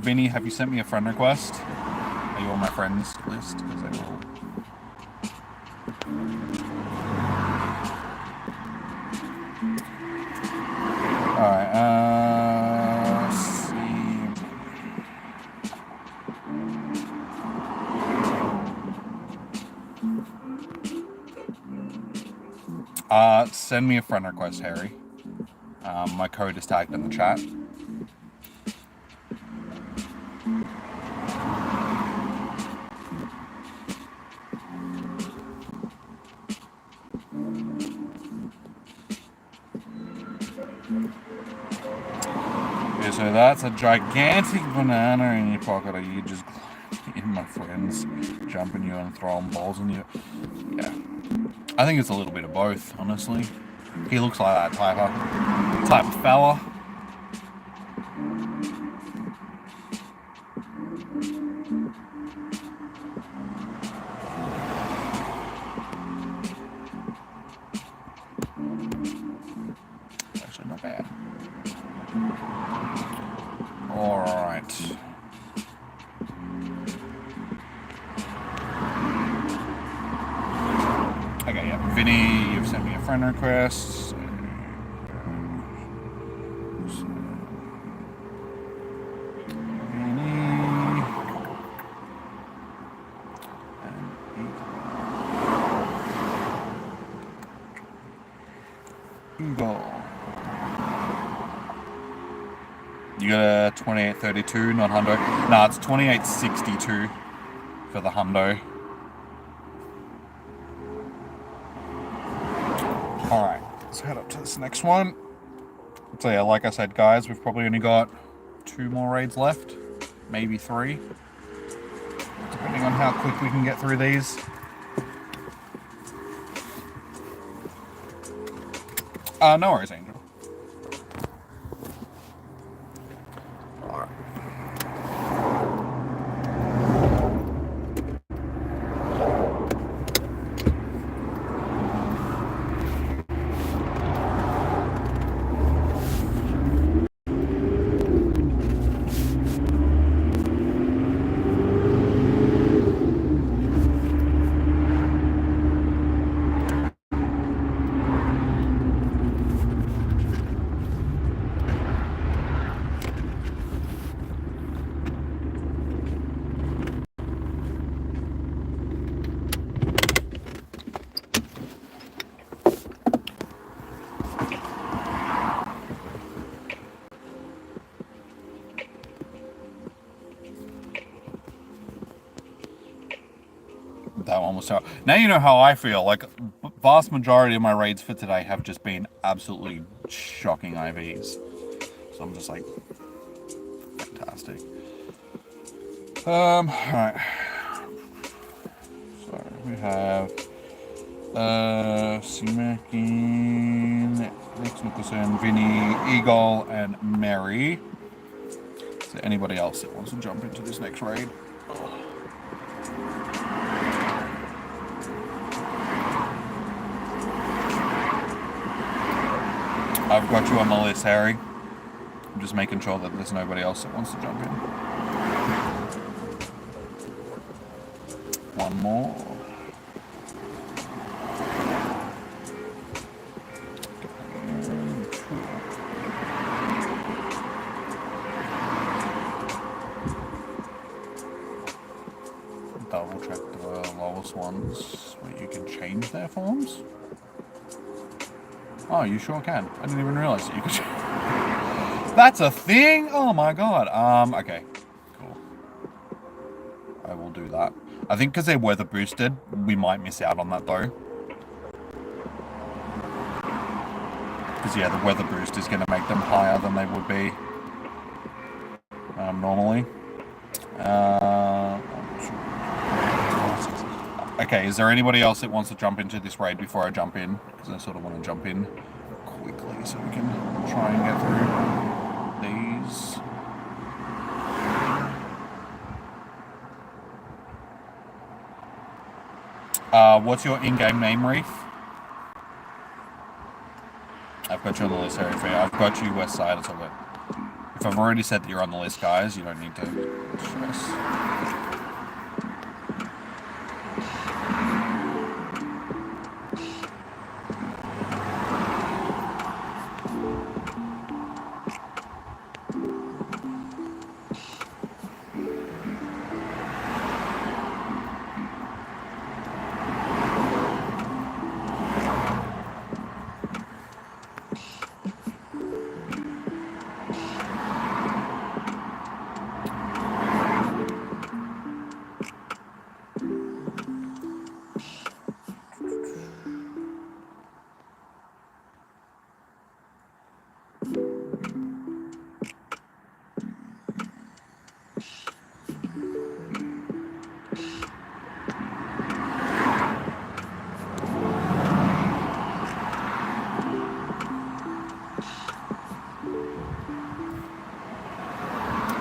Vinny, have you sent me a friend request? Are you on my friends list? Because I will. Alright, let's see. Send me a friend request, Harry. My code is tagged in the chat. Okay, so that's a gigantic banana in your pocket. Are you just in my friends jumping you and throwing balls on you? Yeah. I think it's a little bit of both, honestly. He looks like that type of fella. Actually, not bad. Alright. Okay, yeah. Vinny, you've sent me a friend request. You got a 2832, not hundo. Nah, it's 2862 for the hundo. Alright. let's head up to this next one. So yeah, like I said, guys, we've probably only got 2 more raids left, maybe 3, depending on how quick we can get through these. No worries, Angel. Alright. That one was so. Now you know how I feel. Like, vast majority of my raids for today have just been absolutely shocking IVs. So I'm just like, fantastic. Alright. So we have Simakin, Rex Nicholson, Vinny, Eagle, and Mary. Is there anybody else that wants to jump into this next raid? I've got you on the list, Harry. I'm just making sure that there's nobody else that wants to jump in. One more. Double check the lowest ones where you can change their forms. Oh, you sure can. I didn't even realize that you could. That's a thing? Oh my god. Okay. Cool. I will do that. I think because they're weather boosted, we might miss out on that though. Because yeah, the weather boost is going to make them higher than they would be normally. Okay, is there anybody else that wants to jump into this raid before I jump in? Because I sort of want to jump in quickly so we can try and get through these. What's your in-game name, Reef? I've got you on the list, Harry. I've got you west side. It's all good. If I've already said that you're on the list, guys, you don't need to stress.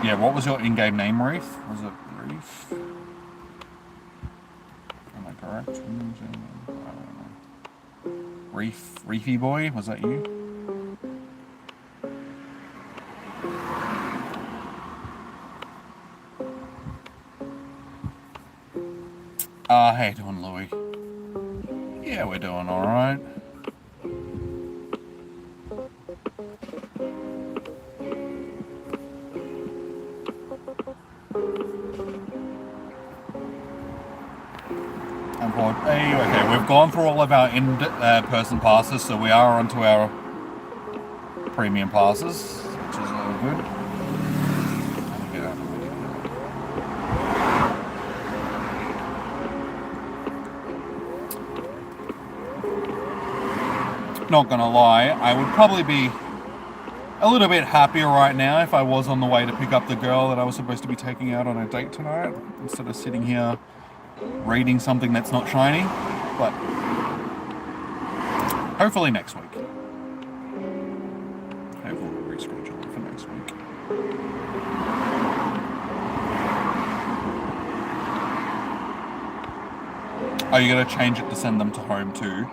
Yeah, what was your in-game name, Reef? Was it Reef? Am I correct? I don't know. Reef, Reefy Boy? Was that you? How you doing, Louie? Yeah, we're doing alright. Hey, okay, we've gone through all of our in-person passes, so we are onto our premium passes, which is all good. Not gonna lie, I would probably be a little bit happier right now if I was on the way to pick up the girl that I was supposed to be taking out on a date tonight, instead of sitting here reading something that's not shiny. But hopefully next week. Hopefully we'll reschedule it for next week. Are you gonna change it to send them to home too?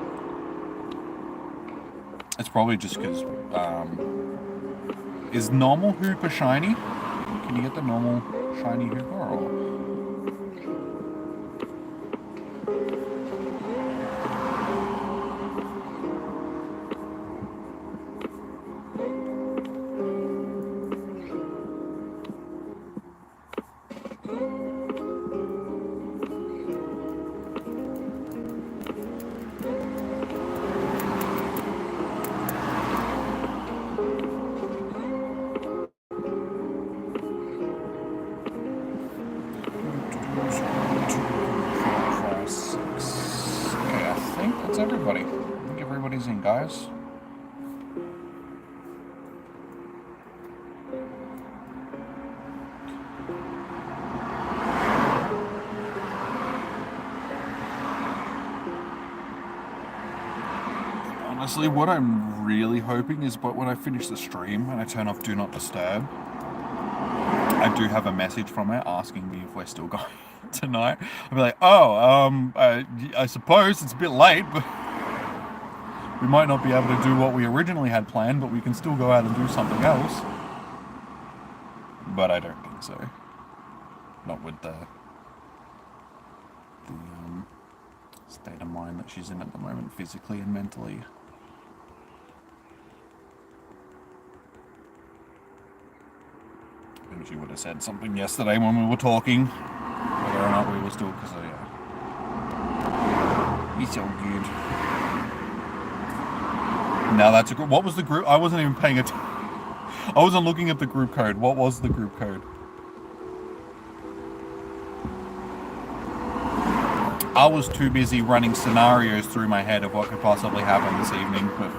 It's probably just because, is normal Hoopa shiny? Can you get the normal shiny Hoopa or? Everybody. I think everybody's in, guys. Honestly, what I'm really hoping is, but when I finish the stream and I turn off Do Not Disturb, I do have a message from her asking me if we're still going tonight. I'll be like, oh, I suppose it's a bit late, but we might not be able to do what we originally had planned, but we can still go out and do something else. But I don't think so. Not with the state of mind that she's in at the moment, physically and mentally. I think she would have said something yesterday when we were talking, whether or not we were still, because yeah, he's so good. Now that's a group. What was the group? I wasn't even paying attention. I wasn't looking at the group code. What was the group code? I was too busy running scenarios through my head of what could possibly happen this evening, but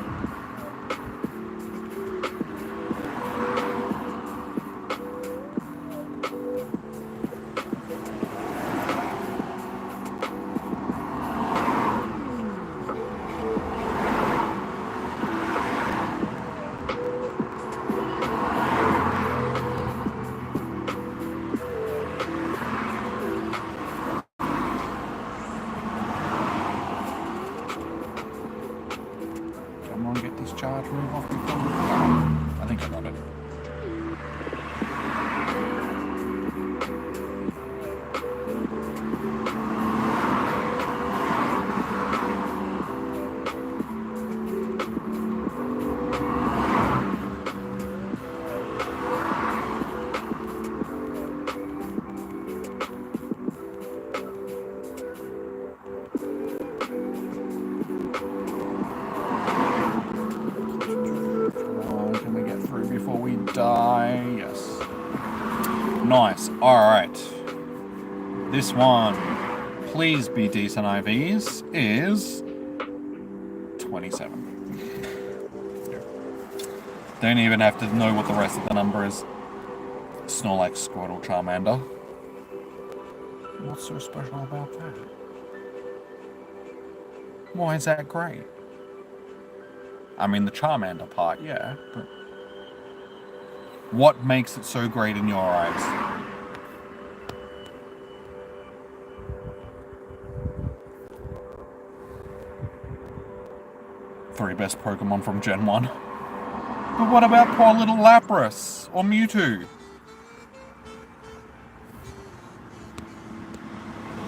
nice. Alright. This one, please be decent IVs, is 27. Don't even have to know what the rest of the number is. Snorlax, Squirtle, Charmander. What's so special about that? Why is that great? I mean, the Charmander part, yeah, but what makes it so great in your eyes? Three best Pokemon from Gen 1. But what about poor little Lapras or Mewtwo?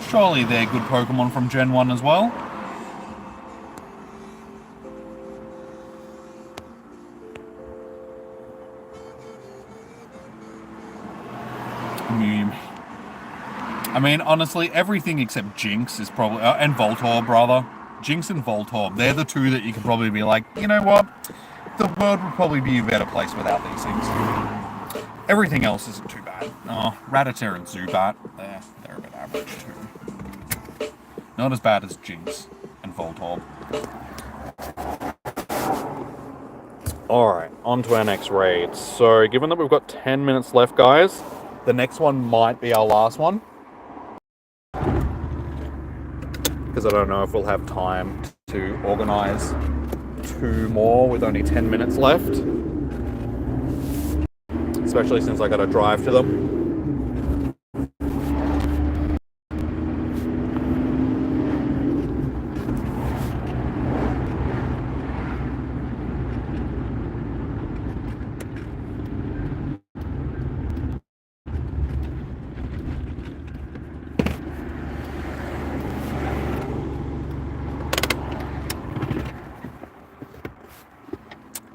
Surely they're good Pokemon from Gen 1 as well. I mean, honestly, everything except Jinx is probably... and Voltorb, rather. Jinx and Voltorb, they're the two that you could probably be like, you know what? The world would probably be a better place without these things. Everything else isn't too bad. Oh, Rattata and Zubat, they're a bit average too. Not as bad as Jinx and Voltorb. Alright, on to our next raid. So, given that we've got 10 minutes left, guys, the next one might be our last one. Because I don't know if we'll have time to organise 2 more with only 10 minutes left. Especially since I gotta drive to them.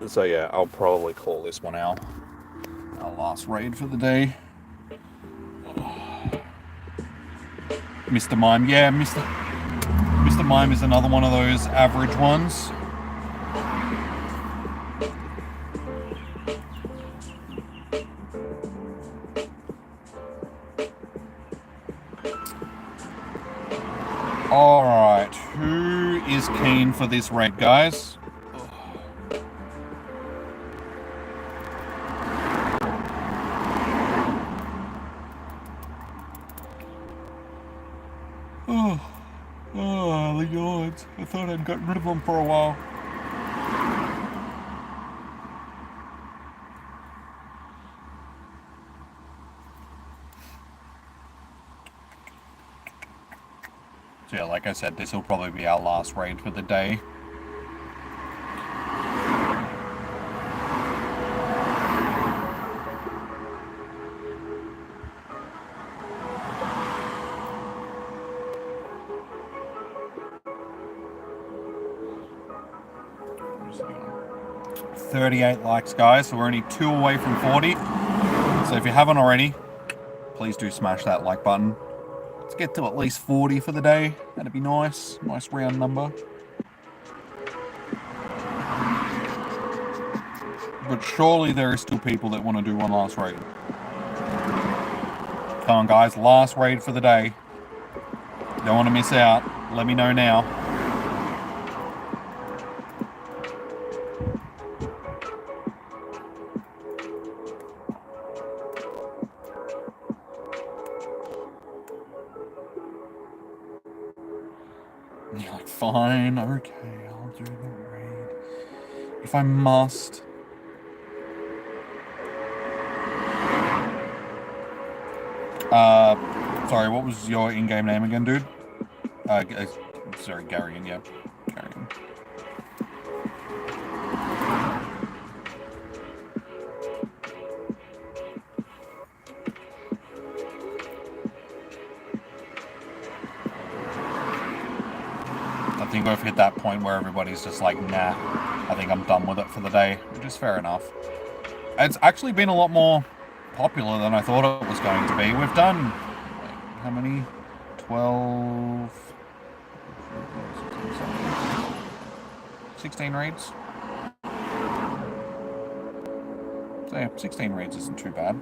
So yeah, I'll probably call this one our last raid for the day. Mr. Mime, yeah, Mr. Mime is another one of those average ones. Alright, who is keen for this raid, guys? Oh, the gods. I thought I'd gotten rid of them for a while. So yeah, like I said, this will probably be our last raid for the day. .38 likes, guys, so we're only 2 away from 40. So if you haven't already, please do smash that like button. Let's get to at least 40 for the day. That'd be nice. Nice round number. But surely there are still people that want to do one last raid. Come on, guys. Last raid for the day. Don't want to miss out. Let me know now. You're like, fine, okay, I'll do the raid. If I must. Sorry, what was your in-game name again, dude? Sorry, Garian, yeah. Garian. I think we've hit that point where everybody's just like, nah, I think I'm done with it for the day, which is fair enough. It's actually been a lot more popular than I thought it was going to be. We've done, how many? 12... 16 raids? So yeah, 16 raids isn't too bad.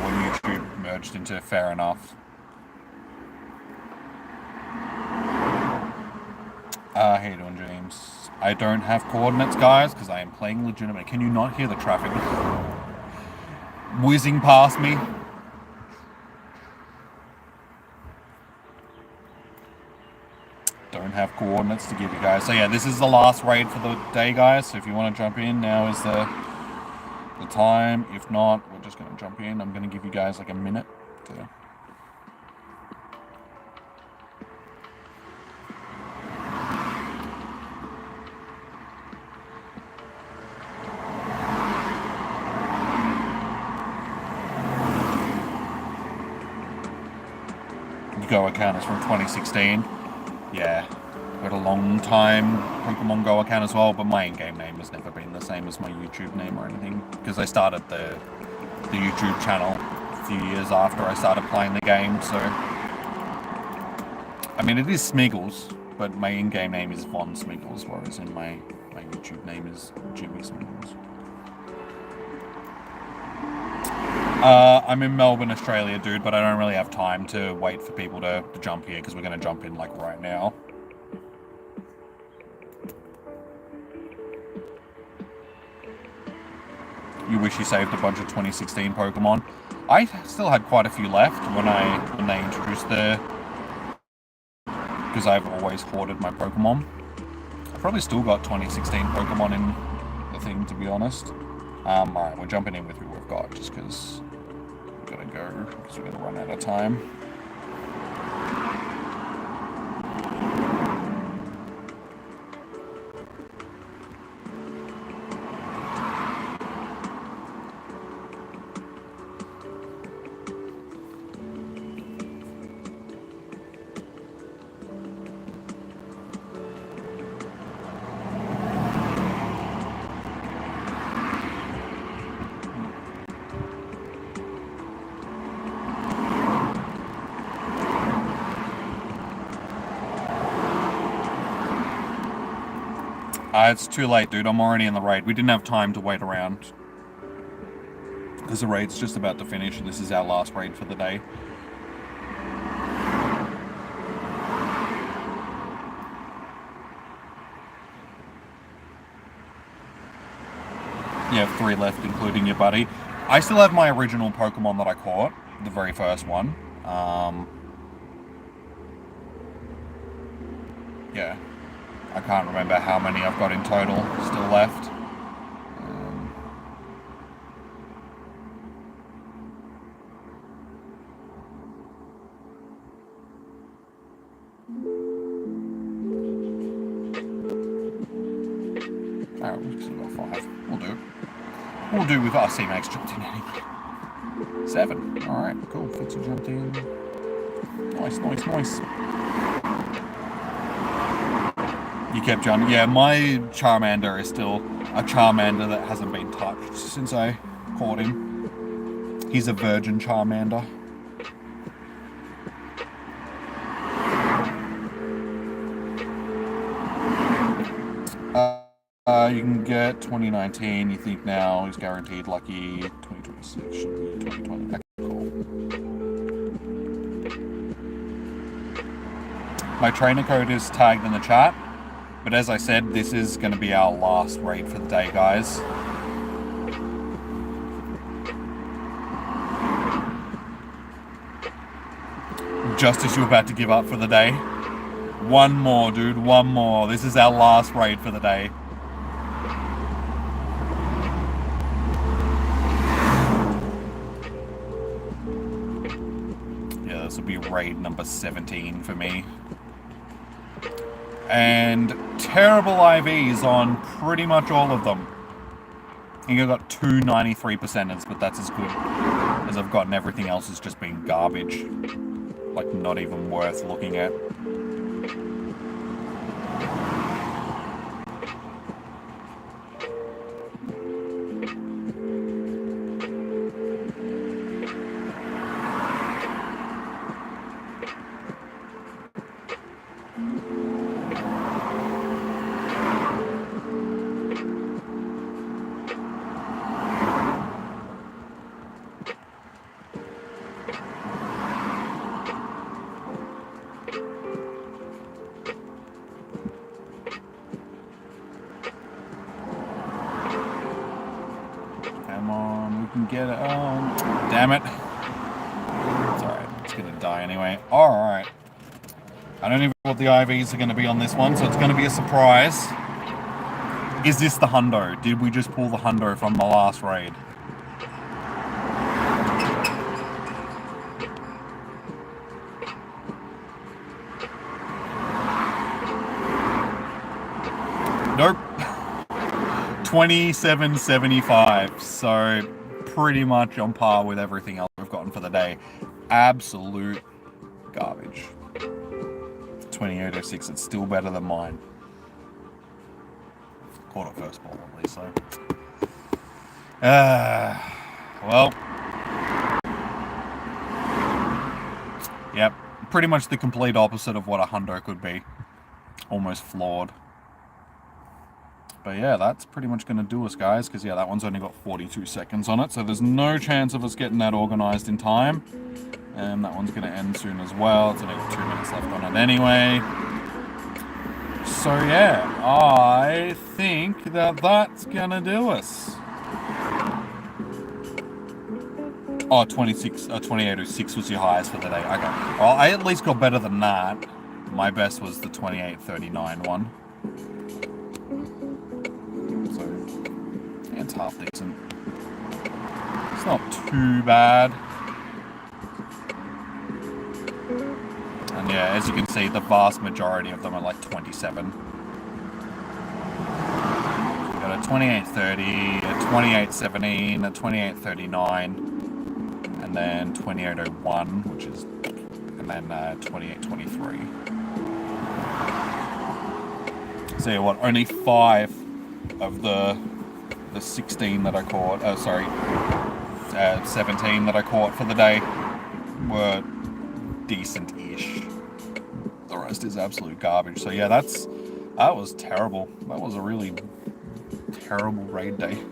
When YouTube merged into Fair Enough. How you doing, James? I don't have coordinates, guys, because I am playing legitimate. Can you not hear the traffic whizzing past me? Don't have coordinates to give you guys. So yeah, this is the last raid for the day, guys. So if you want to jump in, now is the time. If not, we're just going to jump in. I'm going to give you guys like a minute to... Go account is from 2016. Yeah, got a long time Pokemon Go account as well, but my in-game name has never been the same as my YouTube name or anything, because I started the YouTube channel a few years after I started playing the game, so... I mean, it is Smeagol's, but my in-game name is Von Smeagol's, whereas in my YouTube name is Jimmy Smeagol's. I'm in Melbourne, Australia, dude, but I don't really have time to wait for people to jump here because we're going to jump in, like, right now. You wish you saved a bunch of 2016 Pokemon. I still had quite a few left when they introduced the... Because I've always hoarded my Pokemon. I've probably still got 2016 Pokemon in the thing, to be honest. Alright, we're jumping in with who we've got, just because we're going to go, because we're going to run out of time. It's too late, dude. I'm already in the raid. We didn't have time to wait around. Because the raid's just about to finish, and this is our last raid for the day. You have 3 left, including your buddy. I still have my original Pokemon that I caught. The very first one. Yeah. I can't remember how many I've got in total still left. Oh, we've still got 5. We'll do. We'll do with us. C-Max jumped in anyway. 7. Alright, cool. Fitzy jumped in. Nice, nice, nice. You kept jumping. Yeah, my Charmander is still a Charmander that hasn't been touched since I caught him. He's a virgin Charmander. You can get 2019. You think now he's guaranteed lucky. 2026 should be 2020. Okay, cool. My trainer code is tagged in the chat. But as I said, this is going to be our last raid for the day, guys. Just as you're about to give up for the day. One more, dude. One more. This is our last raid for the day. Yeah, this will be raid number 17 for me. And terrible IVs on pretty much all of them. I think I got 2 93%ers, but that's as good as I've gotten. Everything else has just been garbage. Like, not even worth looking at. Get it on. Damn it. It's alright. It's gonna die anyway. Alright. I don't even know what the IVs are going to be on this one, so it's going to be a surprise. Is this the hundo? Did we just pull the hundo from the last raid? Nope. 27.75. So pretty much on par with everything else we've gotten for the day. Absolute garbage. 28.06. It's still better than mine. Caught it first ball at least, so. Well. Yep. Pretty much the complete opposite of what a hundo could be. Almost flawed. But yeah, that's pretty much going to do us, guys, because yeah, that one's only got 42 seconds on it, so there's no chance of us getting that organised in time. And that one's going to end soon as well. It's only got 2 minutes left on it anyway. So yeah, I think that that's going to do us. Oh, 28.06 was your highest for the day. Okay. Well, I at least got better than that. My best was the 28.39 one. So, yeah, it's half decent. It's not too bad. And yeah, as you can see, the vast majority of them are like 27. We've got a 28.30, a 28.17, a 28.39. And then 28.01, which is, and then 28.23. So yeah, what? Only 5 of the 16 that I caught. 17 that I caught for the day were decent-ish. The rest is absolute garbage. So yeah, that was terrible. That was a really terrible raid day.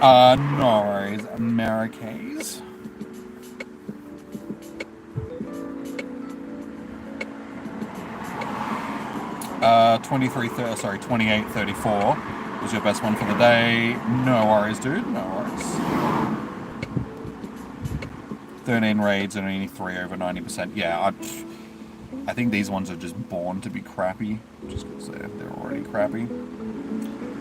No worries, Americase. Uh, 28.34 was your best one for the day. No worries, dude, no worries. 13 raids and only 3 over 90%. Yeah, I think these ones are just born to be crappy, just because they're already crappy.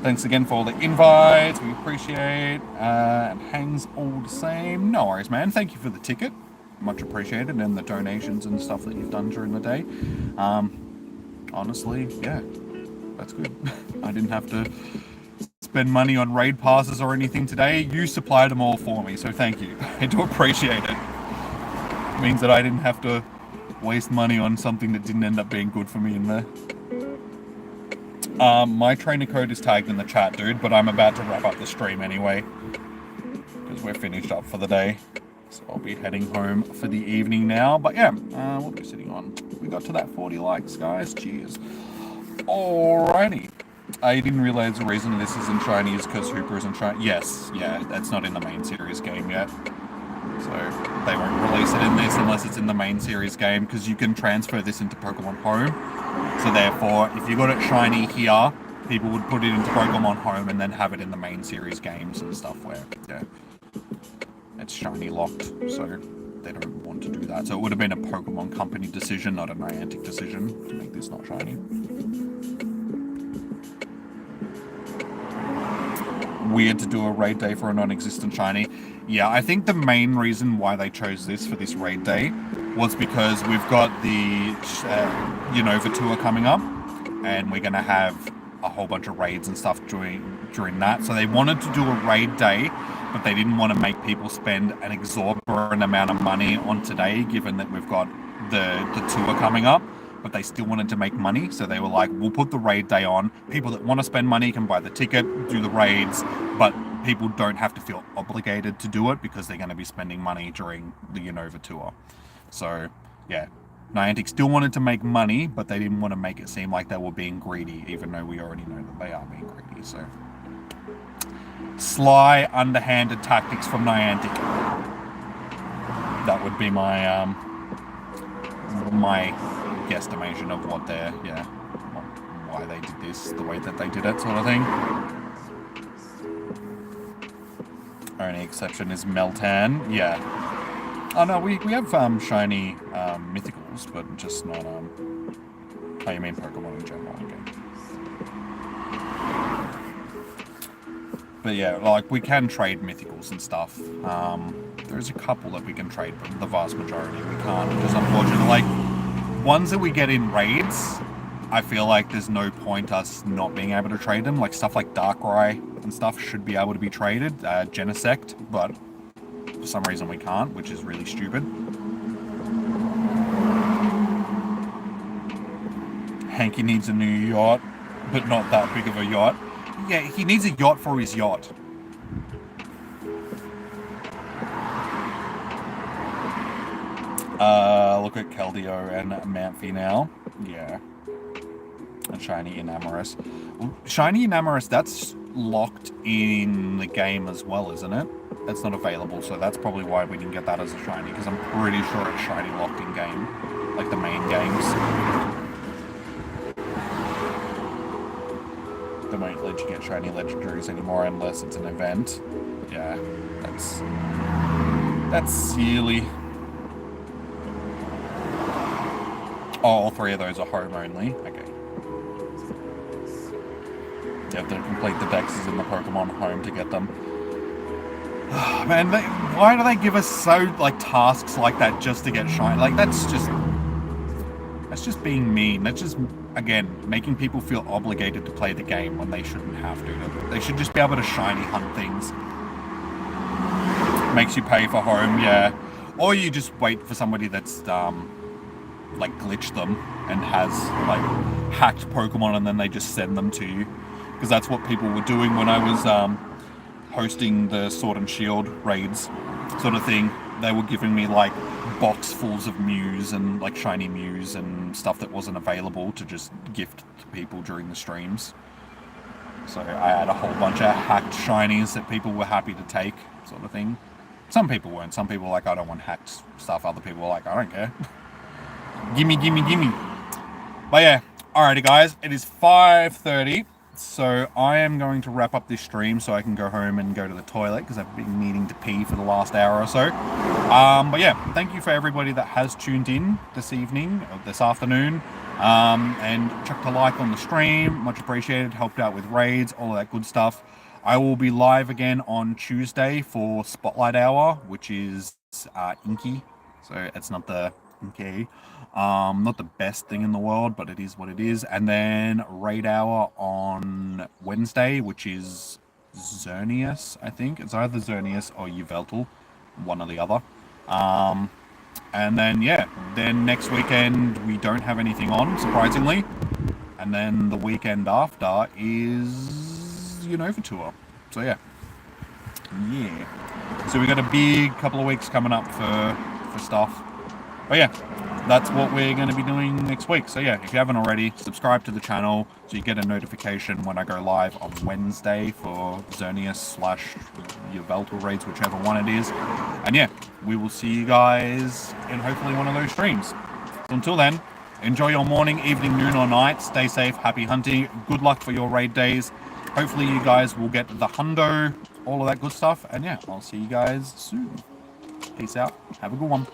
Thanks again for all the invites, we appreciate, and hangs all the same. No worries, man. Thank you for the ticket, much appreciated, and the donations and stuff that you've done during the day. Honestly, yeah, that's good. I didn't have to spend money on raid passes or anything today. You supplied them all for me, so thank you. I do appreciate it. It means that I didn't have to waste money on something that didn't end up being good for me in there. My trainer code is tagged in the chat, dude, but I'm about to wrap up the stream anyway, because we're finished up for the day. So I'll be heading home for the evening now. But yeah, what are we sitting on? We got to that 40 likes, guys. Cheers. Alrighty. I didn't realize the reason this isn't shiny is because Hoopa isn't shiny. Yes, yeah, that's not in the main series game yet. So they won't release it in this unless it's in the main series game, because you can transfer this into Pokemon Home. So therefore, if you got it shiny here, people would put it into Pokemon Home and then have it in the main series games and stuff where, yeah, it's shiny locked, so they don't want to do that. So it would have been a Pokemon Company decision, not a Niantic decision, to make this not shiny. Weird to do a raid day for a non-existent shiny. Yeah, I think the main reason why they chose this for this raid day was because we've got the Unova tour coming up, and we're going to have a whole bunch of raids and stuff during that. So they wanted to do a raid day, but they didn't want to make people spend an exorbitant amount of money on today, given that we've got the tour coming up. But they still wanted to make money, so they were like, we'll put the raid day on. People that want to spend money can buy the ticket, do the raids, but people don't have to feel obligated to do it because they're going to be spending money during the Unova tour. So, yeah, Niantic still wanted to make money, but they didn't want to make it seem like they were being greedy, even though we already know that they are being greedy, so. Sly, underhanded tactics from Niantic. That would be my, my guesstimation of what they're, yeah, why they did this the way that they did it, sort of thing. Only exception is Meltan, yeah. Oh no, we have shiny mythicals, but just not oh, you mean Pokemon in general, okay. But yeah, like we can trade mythicals and stuff. There's a couple that we can trade, but the vast majority we can't, which is unfortunate. Like ones that we get in raids, I feel like there's no point us not being able to trade them. Like stuff like Darkrai and stuff should be able to be traded, Genesect, but for some reason we can't, which is really stupid. Hanky needs a new yacht, but not that big of a yacht. Yeah, he needs a yacht for his yacht. Look at Keldeo and Manphy now. Yeah. shiny Enamorous. Shiny Enamorous, that's locked in the game as well, isn't it? It's not available, so that's probably why we didn't get that as a shiny, because I'm pretty sure it's shiny locked in game, like the main games. They won't let you get shiny legendaries anymore unless it's an event. Yeah, that's silly. Oh, all three of those are home only. Okay. You have to complete the dexes in the Pokemon home to get them. Oh, man, why do they give us tasks like that just to get shiny? Like, that's just being mean. That's just, again, making people feel obligated to play the game when they shouldn't have to. They should just be able to shiny hunt things. Makes you pay for home, yeah. Or you just wait for somebody that's, glitched them and has, hacked Pokemon and then they just send them to you. Because that's what people were doing when I was, hosting the Sword and Shield raids sort of thing. They were giving me boxfuls of Mews and shiny Mews and stuff that wasn't available to just gift to people during the streams. So I had a whole bunch of hacked shinies that people were happy to take, sort of thing. Some people weren't. Some people were like, I don't want hacked stuff. Other people were like, I don't care. Gimme, gimme, gimme. But yeah, alrighty guys, it is 5:30. So I am going to wrap up this stream so I can go home and go to the toilet because I've been needing to pee for the last hour or so. But yeah, thank you for everybody that has tuned in this evening, or this afternoon, and chucked a like on the stream. Much appreciated. Helped out with raids, all of that good stuff. I will be live again on Tuesday for Spotlight Hour, which is Inky. So it's not the Inky. Not the best thing in the world, but it is what it is. And then Raid Hour on Wednesday, which is Xerneas, I think. It's either Xerneas or Yveltal, one or the other. And then, yeah, then next weekend we don't have anything on, surprisingly. And then the weekend after is Unova Tour. So, yeah. Yeah. So we got a big couple of weeks coming up for stuff. But yeah, that's what we're going to be doing next week. So yeah, if you haven't already, subscribe to the channel so you get a notification when I go live on Wednesday for Xerneas / Yveltal raids, whichever one it is. And yeah, we will see you guys in hopefully one of those streams. So until then, enjoy your morning, evening, noon or night. Stay safe, happy hunting. Good luck for your raid days. Hopefully you guys will get the hundo, all of that good stuff. And yeah, I'll see you guys soon. Peace out. Have a good one.